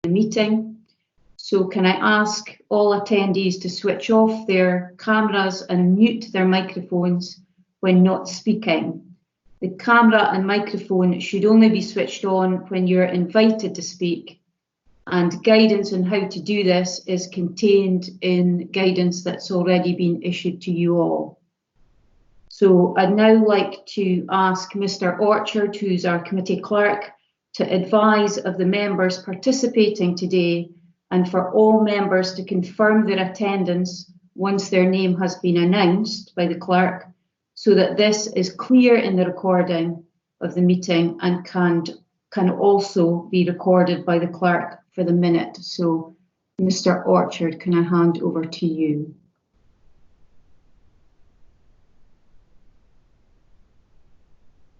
the meeting. So can I ask all attendees to switch off their cameras and mute their microphones when not speaking? The camera and microphone should only be switched on when you're invited to speak, and guidance on how to do this is contained in guidance that's already been issued to you all. So I'd now like to ask Mr. Orchard, who's our committee clerk, to advise of the members participating today, and for all members to confirm their attendance once their name has been announced by the clerk, so that this is clear in the recording of the meeting and can also be recorded by the clerk for the minute. So, Mr. Orchard, can I hand over to you?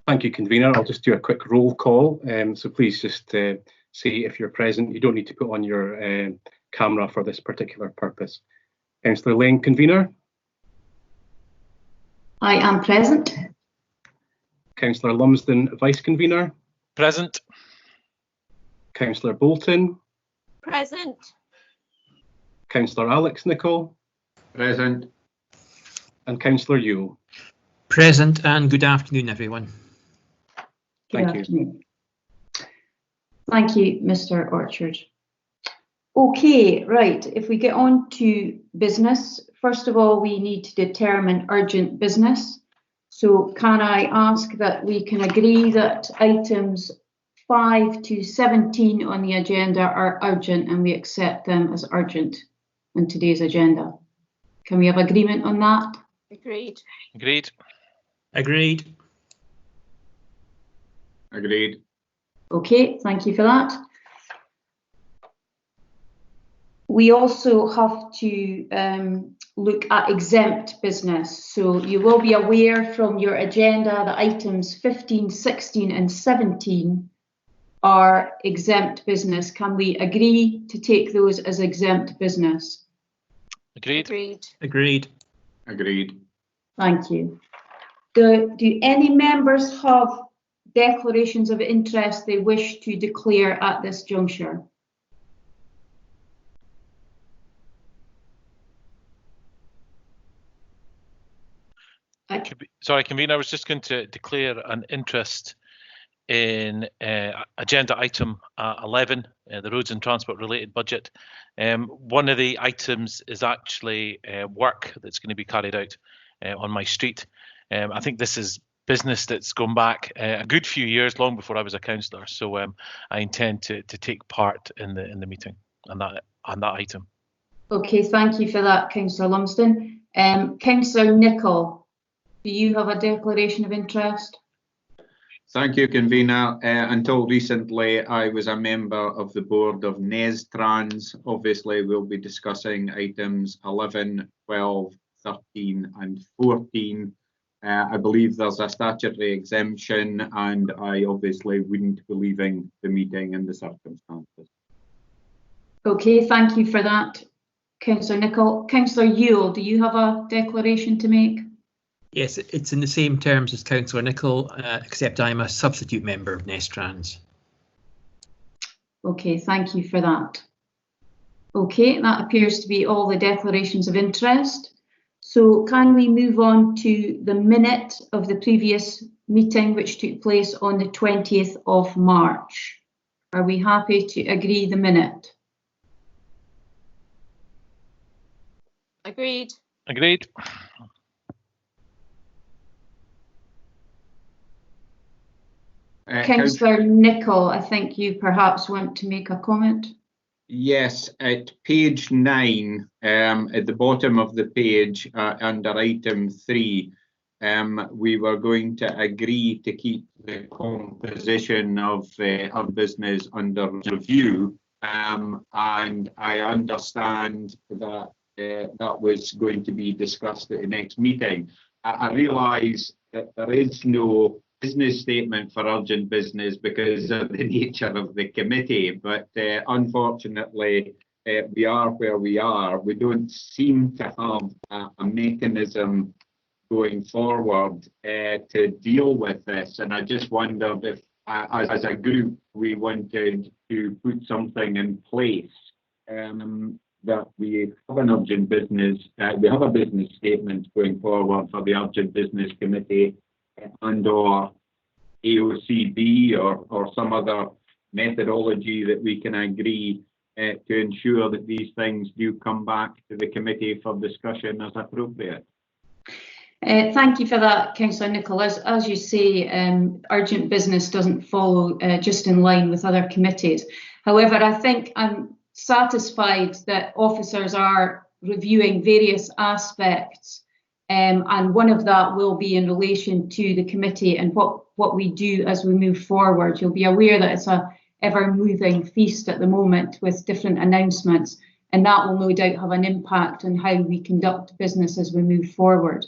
Thank you, convener. I'll just do a quick roll call. So please just say if you're present. You don't need to put on your camera for this particular purpose. Councillor Lane, convener. I am present. Councillor Lumsden, vice convener. Present. Councillor Bolton. Present. Councillor Alex Nichol. Present. And Councillor Yule. Present, and good afternoon, everyone. Thank you. Thank you, Mr. Orchard. Okay, right, if we get on to business, first of all, we need to determine urgent business. So can I ask that we can agree that items 5 to 17 on the agenda are urgent and we accept them as urgent on today's agenda? Can we have agreement on that? Agreed. Agreed. Agreed. Agreed. Okay, thank you for that. We also have to look at exempt business. So you will be aware from your agenda that items 15, 16 and 17 are exempt business. Can we agree to take those as exempt business? Agreed. Agreed. Agreed. Agreed. Thank you. Do any members have declarations of interest they wish to declare at this juncture? Sorry, convener, I was just going to declare an interest in agenda item 11, the roads and transport related budget. One of the items is actually work that's going to be carried out on my street. I think this is business that's gone back a good few years, long before I was a councillor. So I intend to take part in the meeting on that item. Okay, thank you for that, Councillor Lumsden. Councillor Nichol, do you have a declaration of interest? Thank you, convener. Until recently, I was a member of the board of NESTRANS. Obviously, we'll be discussing items 11, 12, 13 and 14. I believe there's a statutory exemption, and I obviously wouldn't be leaving the meeting in the circumstances. Okay, thank you for that, Councillor Nichol. Councillor Yule, do you have a declaration to make? Yes, it's in the same terms as Councillor Nichol, except I'm a substitute member of NESTRANS. Okay, thank you for that. Okay, that appears to be all the declarations of interest. So can we move on to the minute of the previous meeting, which took place on the 20th of March? Are we happy to agree the minute? Agreed. Agreed. Councillor Nichol, I think you perhaps want to make a comment. Yes, at page 9, at the bottom of the page, under item 3, we were going to agree to keep the composition of business under review, and I understand that that was going to be discussed at the next meeting. I realise that there is no business statement for urgent business because of the nature of the committee, but unfortunately we are where we are. We don't seem to have a mechanism going forward to deal with this, and I just wondered as a group, we wanted to put something in place that we have an urgent business, we have a business statement going forward for the Urgent Business Committee and/or AOCB or some other methodology that we can agree to ensure that these things do come back to the committee for discussion as appropriate. Thank you for that, Councillor Nicholl. As you say, urgent business doesn't follow just in line with other committees. However, I think I'm satisfied that officers are reviewing various aspects, and one of that will be in relation to the committee and what we do as we move forward. You'll be aware that it's a ever-moving feast at the moment with different announcements, and that will no doubt have an impact on how we conduct business as we move forward.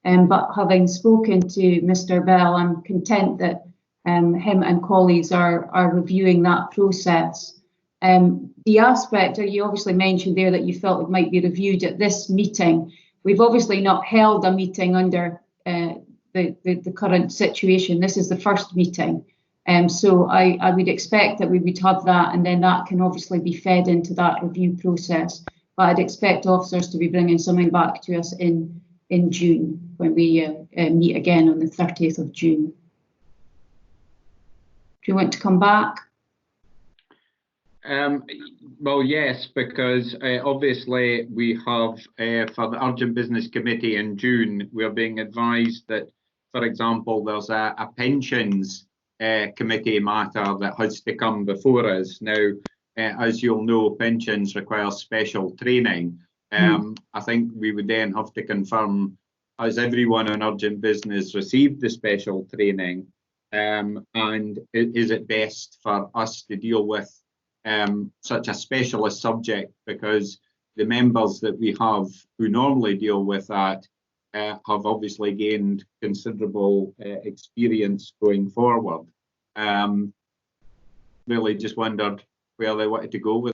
But having spoken to Mr. Bell, I'm content that him and colleagues are reviewing that process. The aspect you obviously mentioned there that you felt it might be reviewed at this meeting, we've obviously not held a meeting under the current situation. This is the first meeting. So I would expect that we would have that, and then that can obviously be fed into that review process. But I'd expect officers to be bringing something back to us in June when we meet again on the 30th of June. Do you want to come back? Well, yes, because obviously we have for the Urgent Business Committee in June, we're being advised that, for example, there's a pensions committee matter that has to come before us. Now, as you'll know, pensions require special training. I think we would then have to confirm, has everyone on urgent business received the special training, and is it best for us to deal with such a specialist subject, because the members that we have who normally deal with that have obviously gained considerable experience going forward. Really just wondered where they wanted to go with.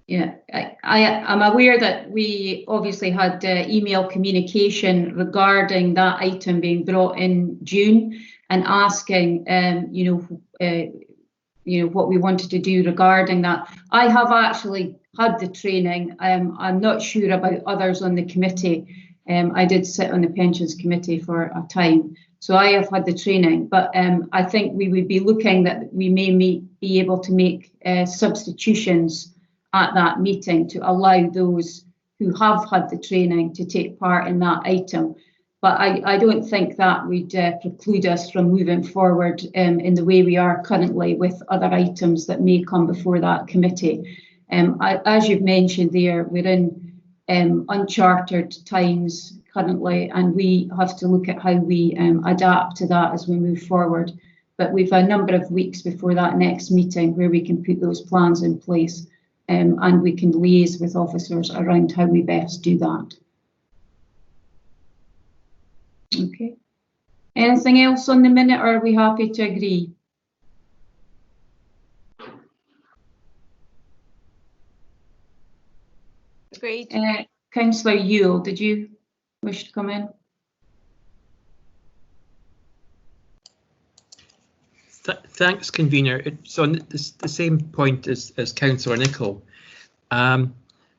Yeah, I'm aware that we obviously had email communication regarding that item being brought in June and asking, what we wanted to do regarding that. I have actually had the training. I'm not sure about others on the committee. I did sit on the pensions committee for a time, so I have had the training. But I think we would be looking that we may be able to make substitutions at that meeting to allow those who have had the training to take part in that item. But I don't think that would preclude us from moving forward in the way we are currently with other items that may come before that committee. As you've mentioned there, we're in uncharted times currently, and we have to look at how we adapt to that as we move forward. But we've a number of weeks before that next meeting where we can put those plans in place, and we can liaise with officers around how we best do that. Okay. Anything else on the minute, or are we happy to agree? Agreed. Councillor Yule, did you wish to come in? Thanks, convener. It's on the same point as Councillor Nicholl.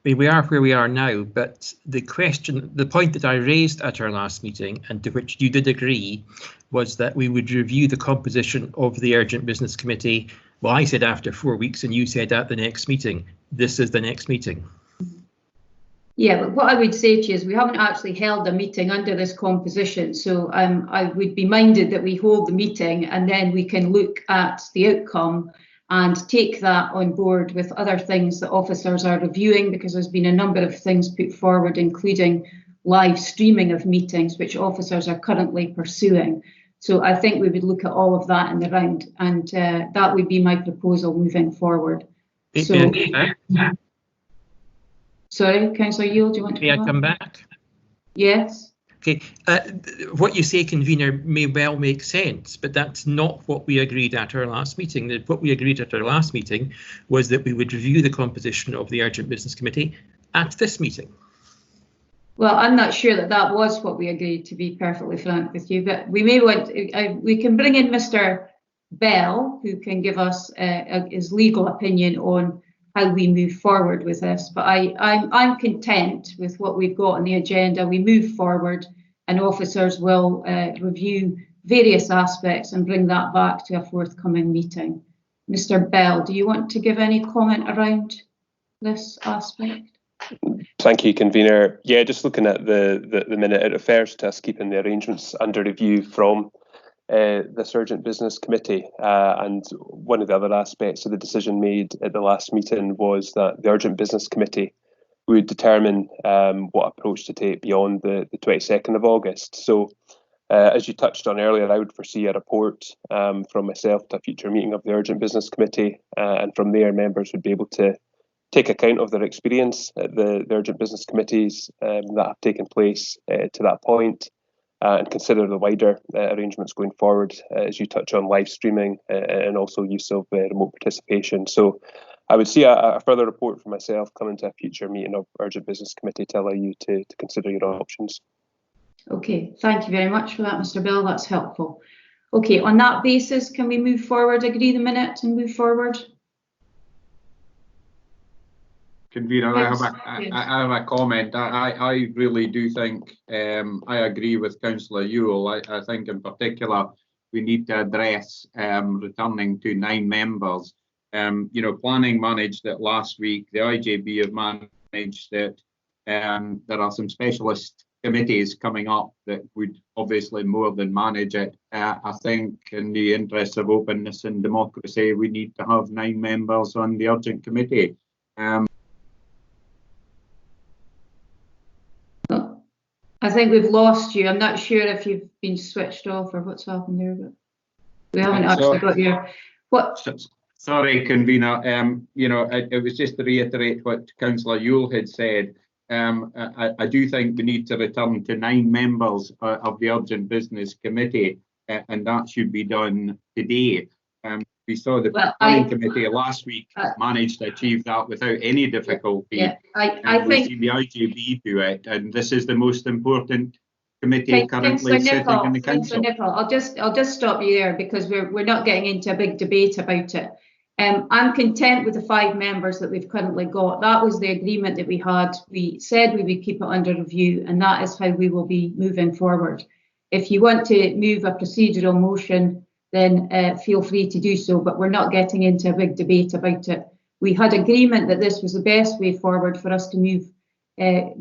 We are where we are now, but the point that I raised at our last meeting, and to which you did agree, was that we would review the composition of the Urgent Business Committee. Well, I said after 4 weeks, and you said at the next meeting. This is the next meeting. Yeah, but what I would say to you is we haven't actually held a meeting under this composition, so I would be minded that we hold the meeting and then we can look at the outcome and take that on board with other things that officers are reviewing, because there's been a number of things put forward, including live streaming of meetings, which officers are currently pursuing. So I think we would look at all of that in the round, and that would be my proposal moving forward. So, sorry, Councillor Yule, do you want to come back? Yes. Okay, what you say, convener, may well make sense, but that's not what we agreed at our last meeting. What we agreed at our last meeting was that we would review the composition of the Urgent Business Committee at this meeting. Well, I'm not sure that was what we agreed, to be perfectly frank with you, but we may want, we can bring in Mr. Bell, who can give us his legal opinion on how we move forward with this. But I'm content with what we've got on the agenda. We move forward, and officers will review various aspects and bring that back to a forthcoming meeting. Mr. Bell, do you want to give any comment around this aspect? Thank you, Convener. Yeah, just looking at the minute, it refers to us keeping the arrangements under review from this Urgent Business Committee. And one of the other aspects of the decision made at the last meeting was that the Urgent Business Committee would determine what approach to take beyond the 22nd of August. So as you touched on earlier, I would foresee a report from myself to a future meeting of the Urgent Business Committee, and from there members would be able to take account of their experience at the Urgent Business Committees that have taken place to that point, and consider the wider arrangements going forward, as you touch on live streaming and also use of remote participation. So I would see a further report from myself coming to a future meeting of Urgent Business Committee to allow you to consider your options. Okay, thank you very much for that, Mr. Bell. That's helpful. Okay, on that basis, can we move forward, agree the minute and move forward? Convener, I have a comment. I really do think I agree with Councillor Ewell. I think in particular we need to address returning to 9 members. Planning managed it last week. The IJB have managed it. There are some specialist committees coming up that would obviously more than manage it. I think in the interest of openness and democracy, we need to have 9 members on the urgent committee. I think we've lost you. I'm not sure if you've been switched off or what's happened there, but we haven't actually got your. What? Sorry, Convener. It was just to reiterate what Councillor Ewell had said. I do think we need to return to 9 members of the Urgent Business Committee, and that should be done today. We saw the Planning Committee last week managed to achieve that without any difficulty. Yeah, I think we've seen the IJB do it, and this is the most important committee currently sitting in the council. Nicol, I'll just stop you there because we're not getting into a big debate about it. I'm content with the 5 members that we've currently got. That was the agreement that we had. We said we would keep it under review, and that is how we will be moving forward. If you want to move a procedural motion, then feel free to do so, but we're not getting into a big debate about it. We had agreement that this was the best way forward for us to move,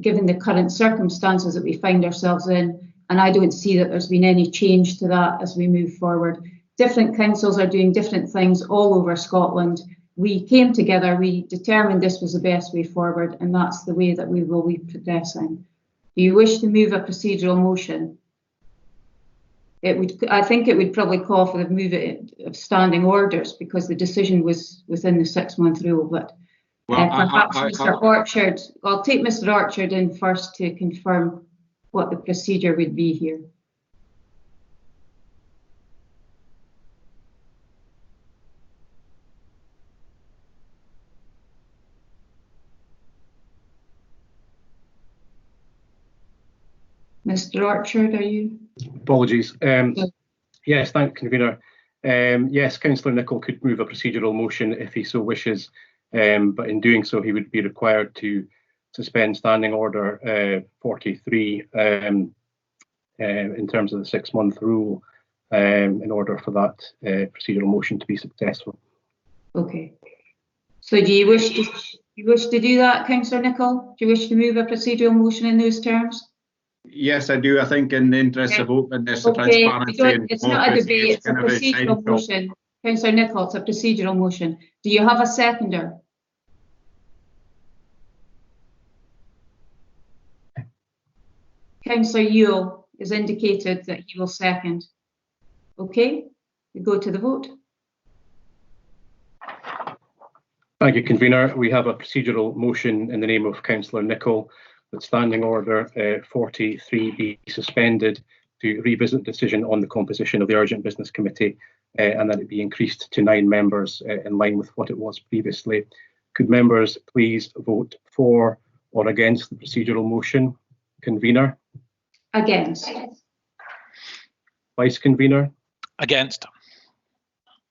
given the current circumstances that we find ourselves in, and I don't see that there's been any change to that as we move forward. Different councils are doing different things all over Scotland. We came together, we determined this was the best way forward, and that's the way that we will be progressing. Do you wish to move a procedural motion? I think it would probably call for the move of standing orders because the decision was within the 6-month rule. But perhaps Mr. Orchard, I'll take Mr. Orchard in first to confirm what the procedure would be here. Mr. Orchard, are you? Apologies. Yes, thank you, Convener. Yes, Councillor Nicol could move a procedural motion if he so wishes, but in doing so, he would be required to suspend Standing Order 43 in terms of the 6-month rule in order for that procedural motion to be successful. Okay. So do you wish to do that, Councillor Nicol? Do you wish to move a procedural motion in those terms? Yes, I do. I think in the interest of openness and transparency. It's not a debate, it's a procedural motion. Councillor Nicol, it's a procedural motion. Do you have a seconder? Councillor Ewell has indicated that he will second. Okay, we go to the vote. Thank you, Convener. We have a procedural motion in the name of Councillor Nicol that Standing Order 43 be suspended to revisit decision on the composition of the Urgent Business Committee and that it be increased to 9 members in line with what it was previously. Could members please vote for or against the procedural motion? Convener? Against. Vice Convener? Against.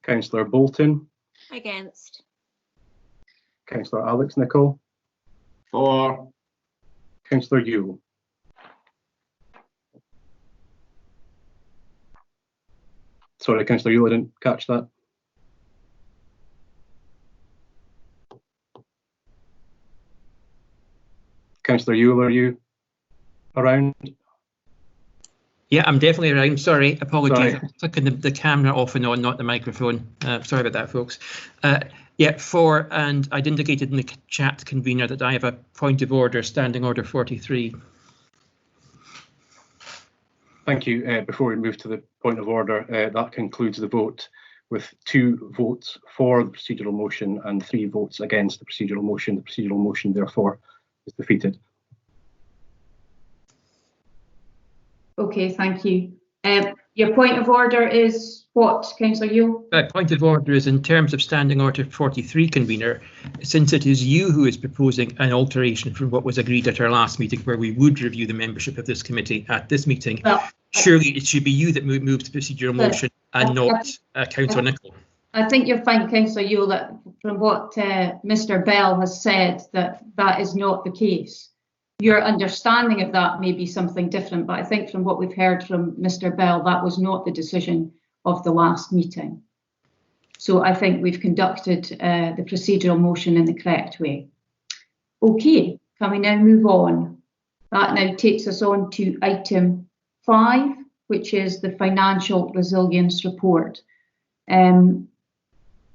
Councillor Bolton, Against. Councillor Alex Nicholl, For. Councillor Yule. Sorry, Councillor Yule, I didn't catch that. Councillor Yule, are you around? Yeah, I'm definitely around. Sorry, apologies. Sorry. I'm clicking the camera off and on, not the microphone. Sorry about that, folks. Yeah, for, and I'd indicated in the chat, convener, that I have a point of order, standing order 43. Thank you. Before we move to the point of order, that concludes the vote with 2 votes for the procedural motion and 3 votes against the procedural motion. The procedural motion, therefore, is defeated. Okay, thank you. Your point of order is what, Councillor Yule? Point of order is in terms of standing order 43, convener, since it is you who is proposing an alteration from what was agreed at our last meeting, where we would review the membership of this committee at this meeting. Well, surely it should be you that moves the procedural motion and not Councillor Nicholl. I think you'll find, Councillor Yule, that from what Mr. Bell has said, that is not the case. Your understanding of that may be something different, but I think from what we've heard from Mr. Bell, that was not the decision of the last meeting. So I think we've conducted the procedural motion in the correct way. Okay, can we now move on? That now takes us on to item 5, which is the financial resilience report.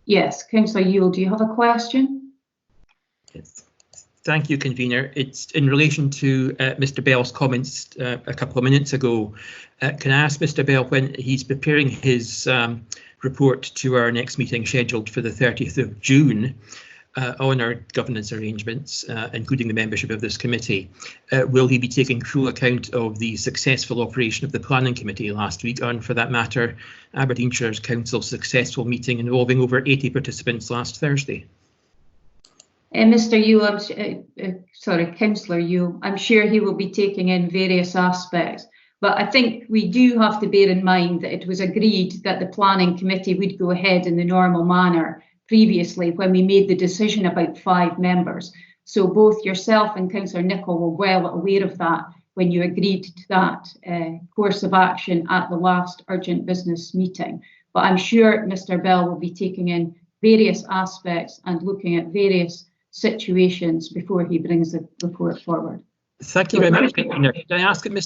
Yes, Councillor Yule, do you have a question? Yes. Thank you, convener. It's in relation to Mr. Bell's comments a couple of minutes ago. Can I ask Mr. Bell, when he's preparing his report to our next meeting scheduled for the 30th of June on our governance arrangements, including the membership of this committee, will he be taking full account of the successful operation of the planning committee last week, and for that matter, Aberdeenshire's Council's successful meeting involving over 80 participants last Thursday? Mr. Yule, Councillor Yule, I'm sure he will be taking in various aspects, but I think we do have to bear in mind that it was agreed that the planning committee would go ahead in the normal manner previously when we made the decision about 5 members. So both yourself and Councillor Nicholl were well aware of that when you agreed to that course of action at the last urgent business meeting. But I'm sure Mr. Bell will be taking in various aspects and looking at various situations before he brings the report forward. Thank you very much, convener. Did I ask you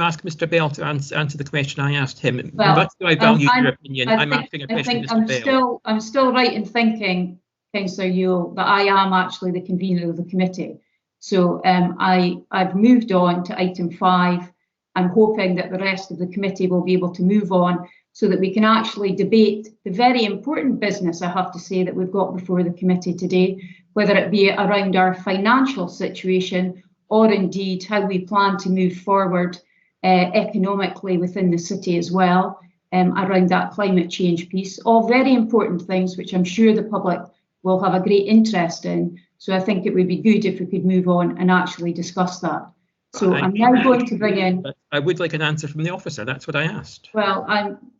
asked Mr. Bell to answer the question I asked him? Well, but I value your opinion. I'm asking a question to Mr. Bell. I'm still right in thinking, Councillor Yule, that I am actually the convener of the committee. So I've moved on to item 5. I'm hoping that the rest of the committee will be able to move on so that we can actually debate the very important business, I have to say, that we've got before the committee today, whether it be around our financial situation or indeed how we plan to move forward economically within the city as well, around that climate change piece. All very important things which I'm sure the public will have a great interest in. So I think it would be good if we could move on and actually discuss that. So I'm now going to bring in... I would like an answer from the officer. That's what I asked. Well,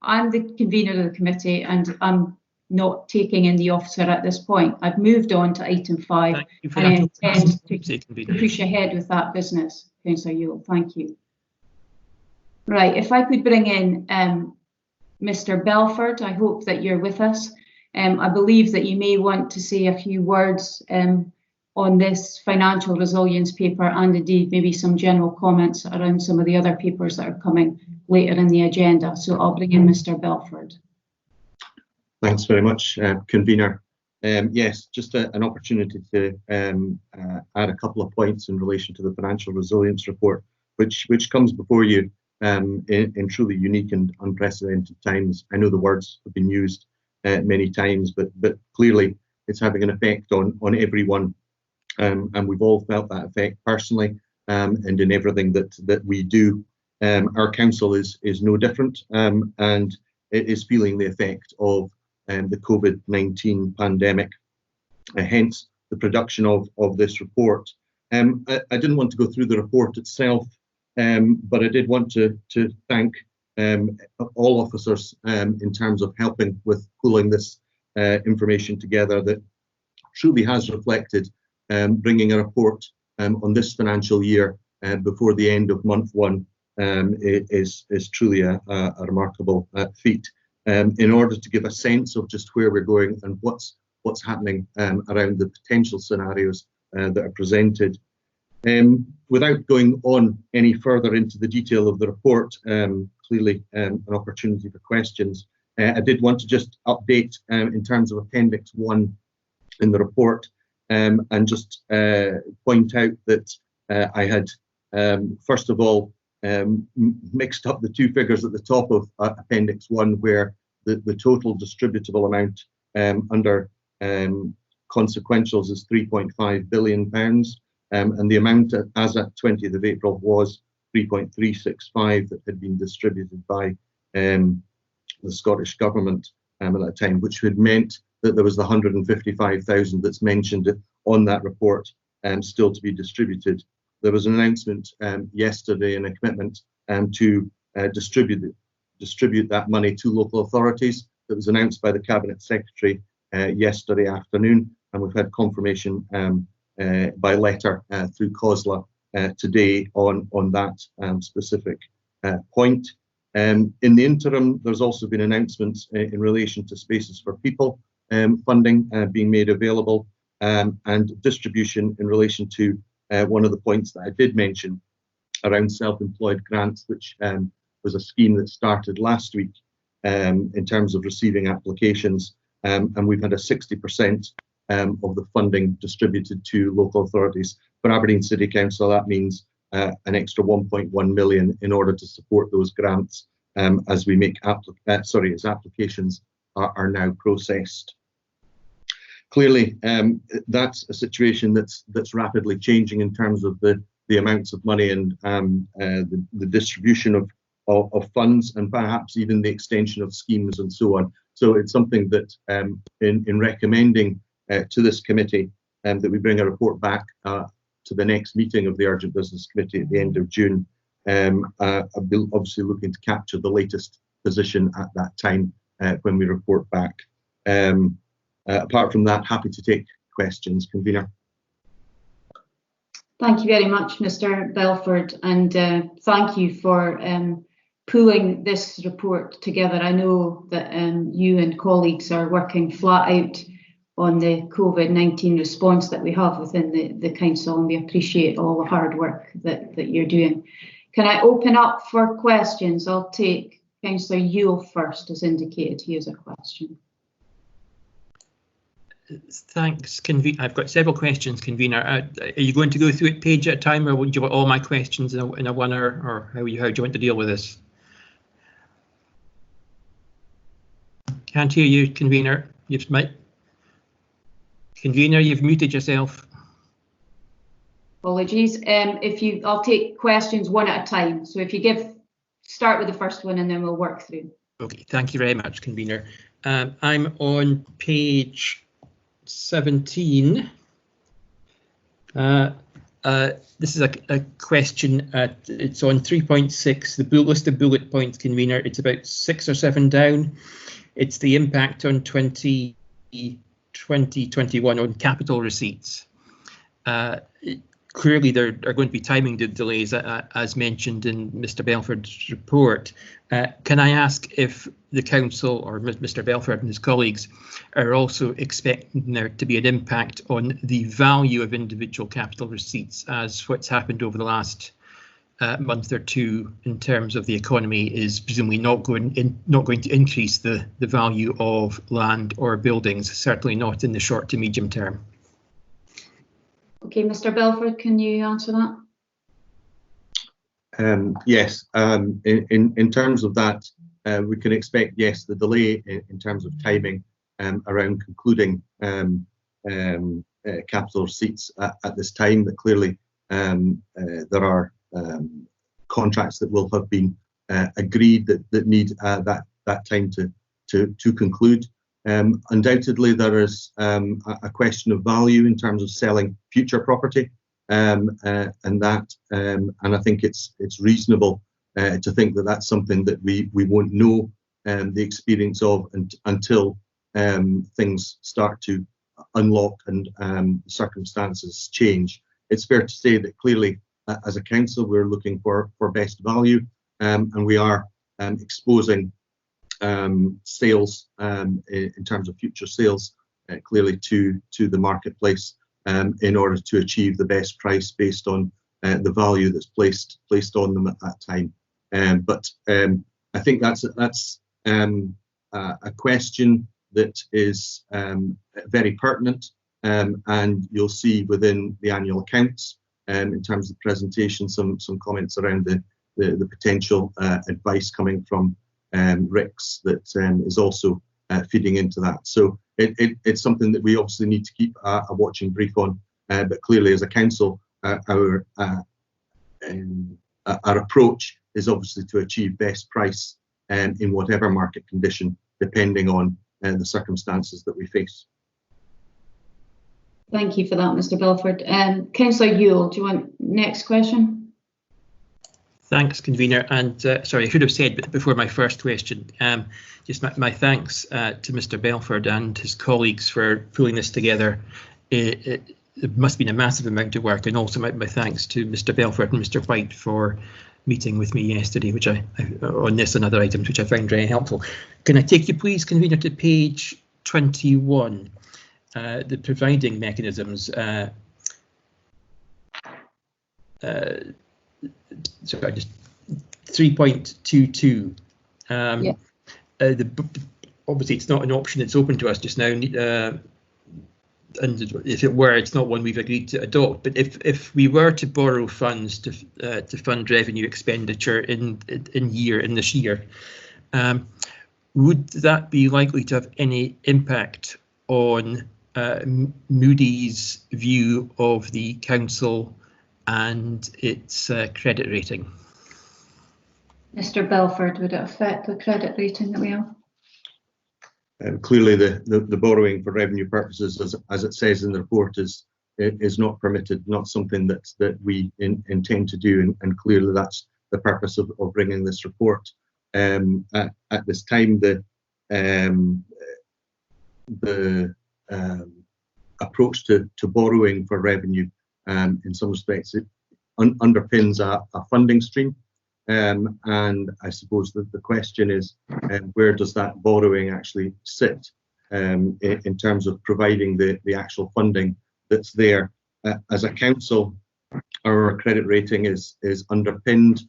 I'm the convener of the committee and I'm not taking in the officer at this point. I've moved on to item 5 and I intend to push ahead with that business, Councillor Yule. Thank you. Right, if I could bring in Mr. Belford, I hope that you're with us. I believe that you may want to say a few words on this financial resilience paper and indeed maybe some general comments around some of the other papers that are coming later in the agenda. So I'll bring in Mr. Belford. Thanks very much, convener. Yes, just an opportunity to add a couple of points in relation to the financial resilience report, which comes before you in truly unique and unprecedented times. I know the words have been used many times, but clearly it's having an effect on everyone, and we've all felt that effect personally, and in everything that we do. Our council is no different, and it is feeling the effect of the COVID-19 pandemic, hence the production of this report. I didn't want to go through the report itself, but I did want to thank all officers in terms of helping with pulling this information together that truly has reflected bringing a report on this financial year before the end of month one is truly a remarkable feat. In order to give a sense of just where we're going and what's happening around the potential scenarios that are presented. Without going on any further into the detail of the report, clearly an opportunity for questions. I did want to just update in terms of Appendix 1 in the report and just point out that I had, first of all, mixed up the two figures at the top of Appendix 1, where the total distributable amount under consequentials is £3.5 billion, and the amount as at 20th of April was 3.365 that had been distributed by the Scottish Government at that time, which had meant that there was the 155,000 that's mentioned on that report still to be distributed. There was an announcement yesterday and a commitment to distribute that money to local authorities that was announced by the Cabinet Secretary yesterday afternoon, and we've had confirmation by letter through COSLA today on that specific point. In the interim, there's also been announcements in relation to Spaces for People funding being made available, and distribution in relation to one of the points that I did mention around self-employed grants, which was a scheme that started last week in terms of receiving applications, and we've had a 60% of the funding distributed to local authorities. For Aberdeen City Council, that means an extra 1.1 million in order to support those grants as we make as applications are now processed. Clearly, that's a situation that's rapidly changing in terms of the amounts of money and the distribution of funds, and perhaps even the extension of schemes and so on. So it's something that in recommending to this committee that we bring a report back to the next meeting of the Urgent Business Committee at the end of June. I'll be obviously looking to capture the latest position at that time when we report back. Apart from that, happy to take questions, Convener. Thank you very much, Mr. Belford, and thank you for pulling this report together. I know that you and colleagues are working flat out on the COVID-19 response that we have within the council, and we appreciate all the hard work that you're doing. Can I open up for questions? I'll take Councillor Yule first, as indicated. He has a question. Thanks, Convener. I've got several questions, Convener. Are you going to go through it page at a time, or would you want all my questions in a one, or how do you want to deal with this? Can't hear you, Convener. Convener, you've muted yourself. Apologies. I'll take questions one at a time. So if you start with the first one, and then we'll work through. Okay, thank you very much, Convener. I'm on page 17. This is a question. It's on 3.6, the list of bullet points, Convener. It's about 6 or 7 down. It's the impact on 2021 on capital receipts. Clearly, there are going to be timing delays, as mentioned in Mr. Belford's report. Can I ask if the council or Mr. Belford and his colleagues are also expecting there to be an impact on the value of individual capital receipts, as what's happened over the last month or two in terms of the economy is presumably not going to increase the value of land or buildings, certainly not in the short to medium term? Okay, Mr. Belford, can you answer that? Yes, in terms of that, we can expect, yes, the delay in terms of timing around concluding capital receipts at this time, that clearly there are contracts that will have been agreed that need that time to conclude. Undoubtedly, there is a question of value in terms of selling future property, and I think it's reasonable to think that that's something that we won't know the experience of until things start to unlock and circumstances change. It's fair to say that clearly, as a council, we're looking for best value, and we are exposing sales in terms of future sales clearly to the marketplace in order to achieve the best price based on the value that's placed on them at that time. But I think that's a question that is very pertinent, and you'll see within the annual accounts in terms of presentation some comments around the potential advice coming from RICS that is also feeding into that. So it's something that we obviously need to keep a watching brief on, but clearly as a council our approach is obviously to achieve best price in whatever market condition, depending on the circumstances that we face. Thank you for that, Mr. Belford. Councillor Ewell, do you want next question? Thanks, convener. And sorry, I should have said before my first question, just my thanks to Mr. Belford and his colleagues for pulling this together. It must have been a massive amount of work, and also my thanks to Mr. Belford and Mr. White for meeting with me yesterday, which I on this and other items, which I found very helpful. Can I take you, please, convener, to page 21, the providing mechanisms. Sorry, just 3.22. Yeah. Obviously, it's not an option that's open to us just now. And if it were, it's not one we've agreed to adopt. But if we were to borrow funds to fund revenue expenditure in this year, would that be likely to have any impact on Moody's view of the council and its credit rating? Mr. Belford, would it affect the credit rating that we have? Clearly, the borrowing for revenue purposes, as it says in the report, is not permitted, not something that we intend to do, and clearly that's the purpose of bringing this report. At this time, the approach to borrowing for revenue, in some respects, it underpins a funding stream. And I suppose that the question is, where does that borrowing actually sit in terms of providing the actual funding that's there? As a council, our credit rating is underpinned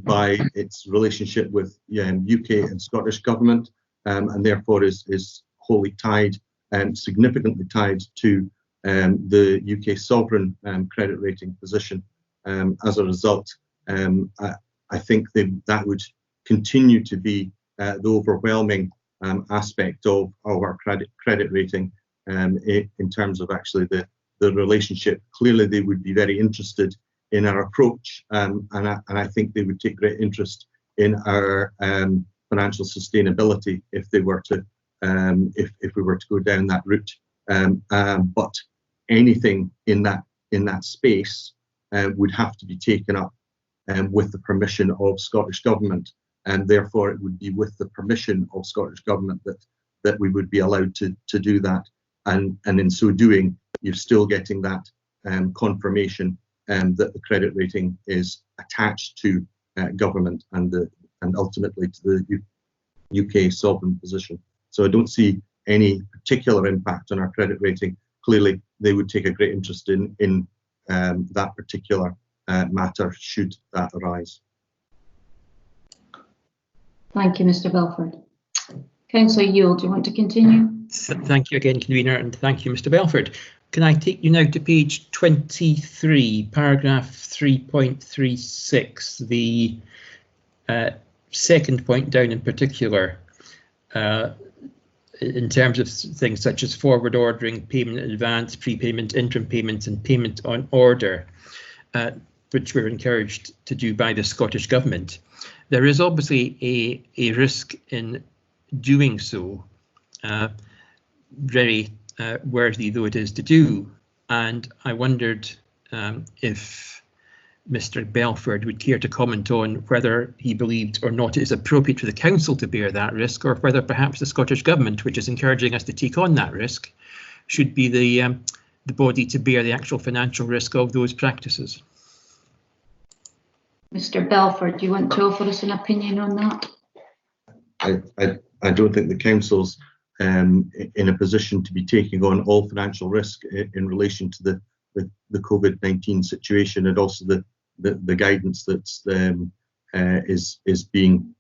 by its relationship with UK and Scottish government, and therefore is wholly tied and significantly tied to the UK sovereign credit rating position. As a result, I think that would continue to be the overwhelming aspect of our credit rating in terms of actually the relationship. Clearly, they would be very interested in our approach, and I think they would take great interest in our financial sustainability if they were to if we were to go down that route. But anything in that space would have to be taken up with the permission of Scottish Government, and therefore it would be with the permission of Scottish Government that we would be allowed to do that, and in so doing you're still getting that confirmation that the credit rating is attached to government and ultimately to the UK sovereign position. So I don't see any particular impact on our credit rating. Clearly they would take a great interest in that particular matter should that arise. Thank you, Mr. Belford. Councillor Ewell, do you want to continue? Thank you again, convener, and thank you, Mr. Belford. Can I take you now to page 23, paragraph 3.36, the second point down in particular, in terms of things such as forward ordering, payment in advance, prepayment, interim payments, and payment on order, which we're encouraged to do by the Scottish Government. There is obviously a risk in doing so, very worthy though it is to do, and I wondered if Mr. Belford would care to comment on whether he believed or not it is appropriate for the council to bear that risk, or whether perhaps the Scottish Government, which is encouraging us to take on that risk, should be the body to bear the actual financial risk of those practices. Mr. Belford, do you want to offer us an opinion on that? I don't think the council's in a position to be taking on all financial risk in relation to the COVID-19 situation, and also the guidance that's is being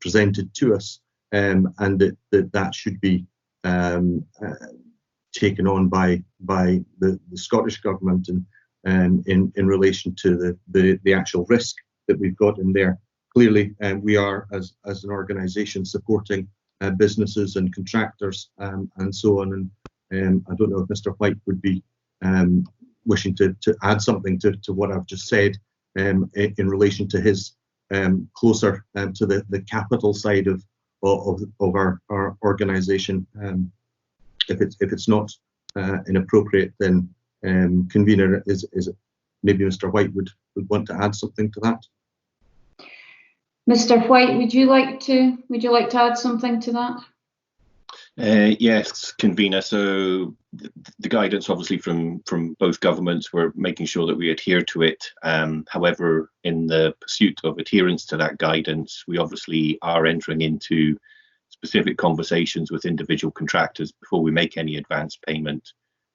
presented to us, and that should be taken on by the Scottish Government, and in relation to the actual risk that we've got in there. Clearly, we are as an organisation supporting businesses and contractors and so on. And I don't know if Mr. White would be wishing to add something to what I've just said in relation to his closer to the capital side of our organisation. If it's not inappropriate, then convener is maybe Mr. White would want to add something to that. Mr. White, would you like to add something to that? Yes, convener. So the guidance, obviously, from both governments, we're making sure that we adhere to it. However, in the pursuit of adherence to that guidance, we obviously are entering into specific conversations with individual contractors before we make any advance payment.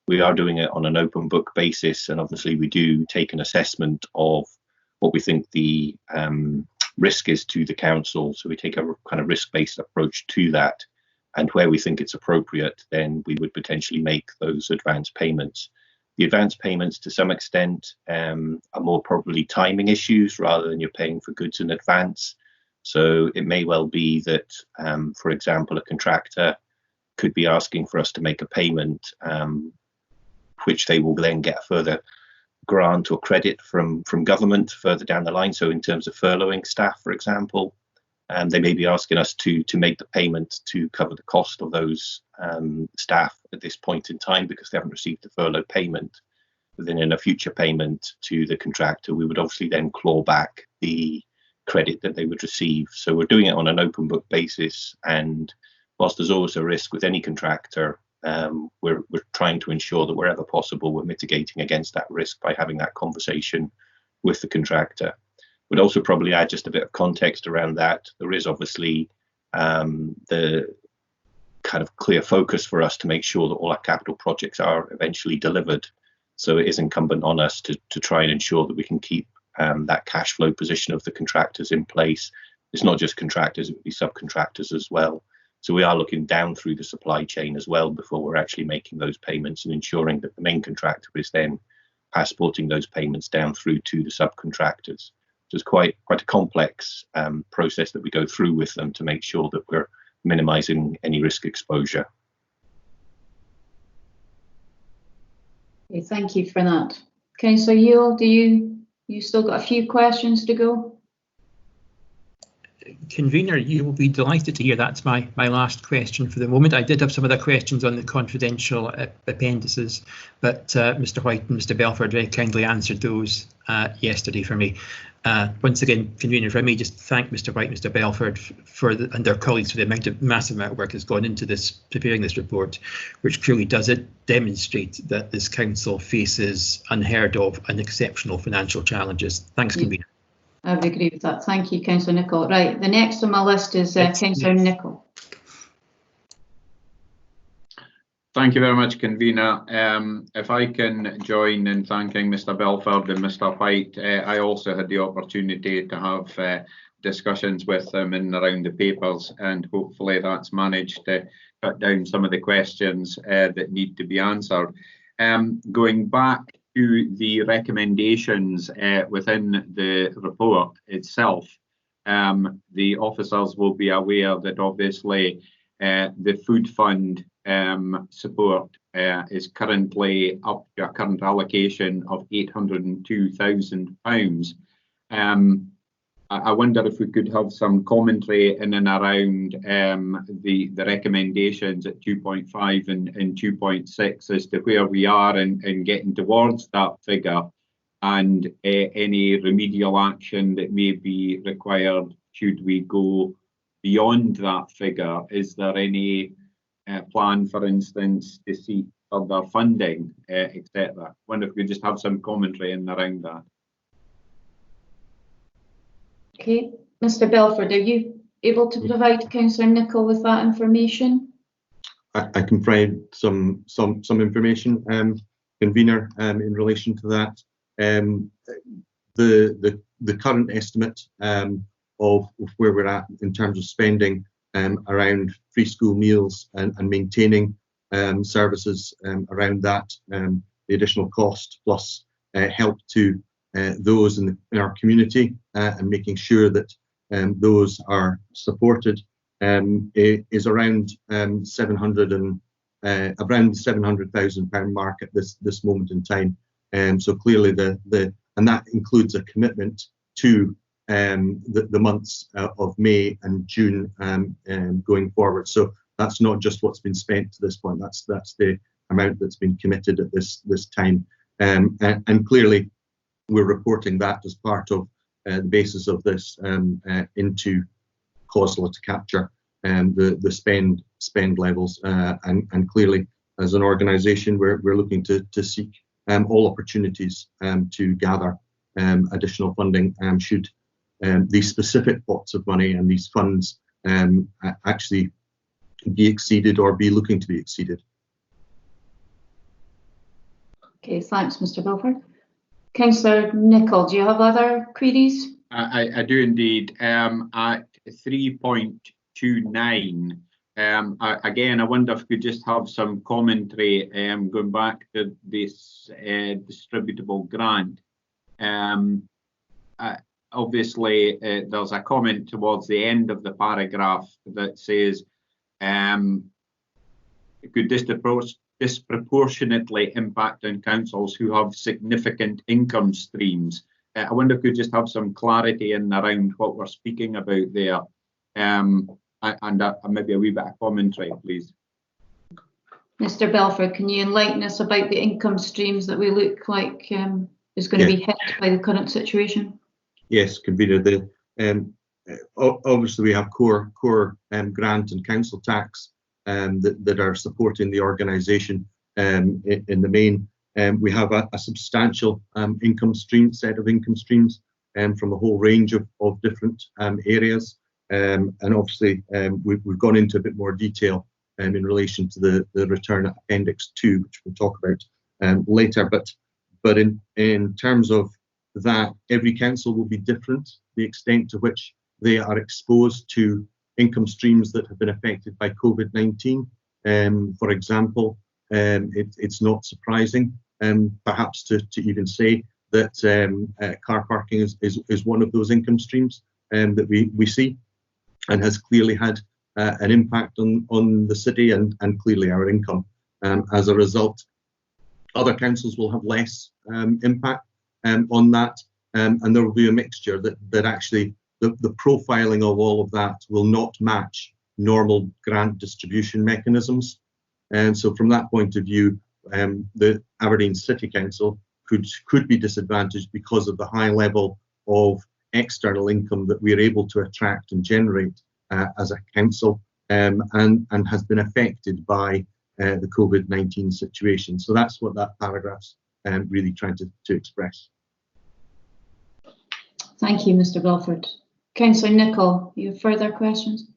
We are doing it on an open book basis, and obviously we do take an assessment of what we think the risk is to the council. So we take a kind of risk-based approach to that, and where we think it's appropriate, then we would potentially make those advance payments. The advance payments, to some extent, are more probably timing issues rather than you're paying for goods in advance. So it may well be that, for example, a contractor could be asking for us to make a payment, which they will then get a further grant or credit from government further down the line. So in terms of furloughing staff, for example, they may be asking us to make the payment to cover the cost of those staff at this point in time because they haven't received the furlough payment. But then in a future payment to the contractor, we would obviously then claw back the credit that they would receive. So we're doing it on an open book basis, and whilst there's always a risk with any contractor, we're trying to ensure that wherever possible we're mitigating against that risk by having that conversation with the contractor. Would also probably add just a bit of context around that. There is obviously the kind of clear focus for us to make sure that all our capital projects are eventually delivered. So it is incumbent on us to try and ensure that we can keep that cash flow position of the contractors in place. It's not just contractors, it would be subcontractors as well. So we are looking down through the supply chain as well before we're actually making those payments, and ensuring that the main contractor is then passporting those payments down through to the subcontractors. So it's quite a complex process that we go through with them to make sure that we're minimising any risk exposure. Okay, thank you for that. Councillor Yule, do you still got a few questions to go? Convener, you will be delighted to hear that's my last question for the moment. I did have some other questions on the confidential appendices, but Mr. White and Mr. Belford very kindly answered those yesterday for me. Once again, Convener, if I may just thank Mr. White and Mr. Belford and their colleagues for the massive amount of work that's gone into preparing this report, which clearly does demonstrate that this council faces unheard of and exceptional financial challenges. Thanks, Convener. I would agree with that. Thank you, Councillor Nicholl. Right, the next on my list is Councillor Nicholl. Thank you very much, convener. If I can join in thanking Mr. Belford and Mr. White, I also had the opportunity to have discussions with them in and around the papers, and hopefully that's managed to cut down some of the questions that need to be answered. Going back to the recommendations within the report itself, the officers will be aware that obviously the food fund support is currently up to a current allocation of £802,000. I wonder if we could have some commentary in and around the recommendations at 2.5 and 2.6 as to where we are in getting towards that figure, and any remedial action that may be required should we go beyond that figure. Is there any plan, for instance, to seek further funding, etc.? I wonder if we just have some commentary in around that. Okay, Mr. Belford, are you able to provide Councillor Nicholl with that information? I can provide some information, convener, in relation to that. The current estimate of where we're at in terms of spending around free school meals and maintaining services around that, the additional cost plus help to those in our community and making sure that those are supported is around around the £700,000 mark at this moment in time. So clearly and that includes a commitment to the months of May and June going forward. So that's not just what's been spent to this point. That's the amount that's been committed at this time. And clearly, we're reporting that as part of the basis of this into COSLA to capture the spend levels. And clearly, as an organisation, we're looking to seek all opportunities to gather additional funding should these specific pots of money and these funds actually be exceeded or be looking to be exceeded. Okay, thanks, Mr. Belford. Councillor Nicholl, do you have other queries? I do indeed. At 3.29, again, I wonder if we could just have some commentary going back to this distributable grant. Obviously, there's a comment towards the end of the paragraph that says it could disproportionately impact on councils who have significant income streams. I wonder if we could just have some clarity in around what we're speaking about there, and maybe a wee bit of commentary, please. Mr. Belford, can you enlighten us about the income streams that we look like is going to be hit by the current situation? Yes, convener. Obviously, we have core grant and council tax that are supporting the organisation in the main. We have a substantial set of income streams from a whole range of different areas. And obviously, we've gone into a bit more detail in relation to the return at Appendix 2, which we'll talk about later. But in terms of that, every council will be different, the extent to which they are exposed to income streams that have been affected by COVID-19. For example, it's not surprising, perhaps to even say that car parking is one of those income streams that we see, and has clearly had an impact on the city and clearly our income. As a result, other councils will have less impact on that, and there will be a mixture that actually the profiling of all of that will not match normal grant distribution mechanisms. And so from that point of view, the Aberdeen City Council could be disadvantaged because of the high level of external income that we're able to attract and generate as a council, and has been affected by the COVID-19 situation. So that's what that paragraph's really trying to express. Thank you, Mr. Belford. Councillor Nicholl, you have further questions?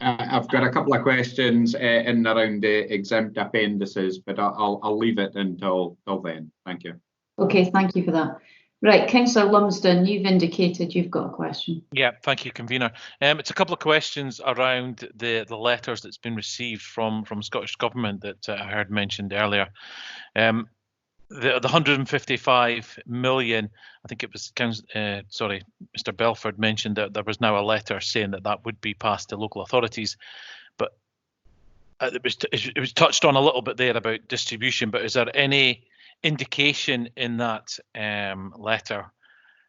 I've got a couple of questions in and around the exempt appendices, but I'll leave it until then. Thank you. Okay, thank you for that. Right, Councillor Lumsden, you've indicated you've got a question. Yeah, thank you, convener. It's a couple of questions around the letters that's been received from Scottish Government that I heard mentioned earlier. The 155 million, I think it was, Mr. Belford mentioned that there was now a letter saying that would be passed to local authorities, but it was touched on a little bit there about distribution, but is there any indication in that letter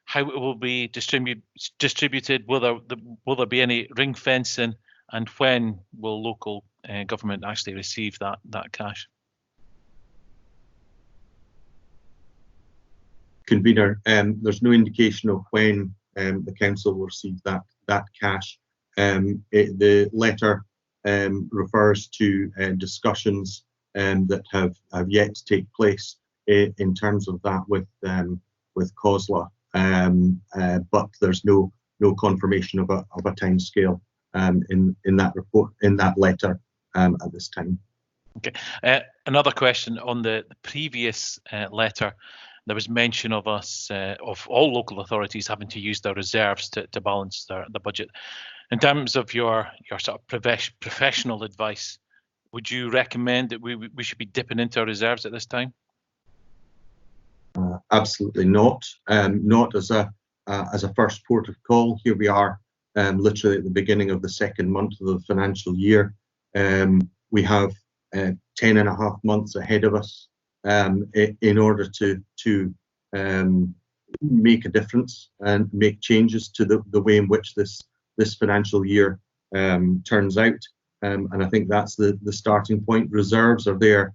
how it will be distributed? Will there be any ring fencing, and when will local government actually receive that cash? Convener, there's no indication of when the council will receive that cash. The letter refers to discussions that have yet to take place in terms of that with COSLA, but there's no confirmation of a time scale in that report, in that letter at this time. Okay. Another question on the previous letter. There was mention of us, of all local authorities having to use their reserves to balance the budget. In terms of your sort of professional advice, would you recommend that we should be dipping into our reserves at this time? Absolutely not. Not as a first port of call. Here we are, literally at the beginning of the second month of the financial year. We have 10.5 months ahead of us in order to make a difference and make changes to the way in which this financial year turns out. And I think that's the starting point. Reserves are there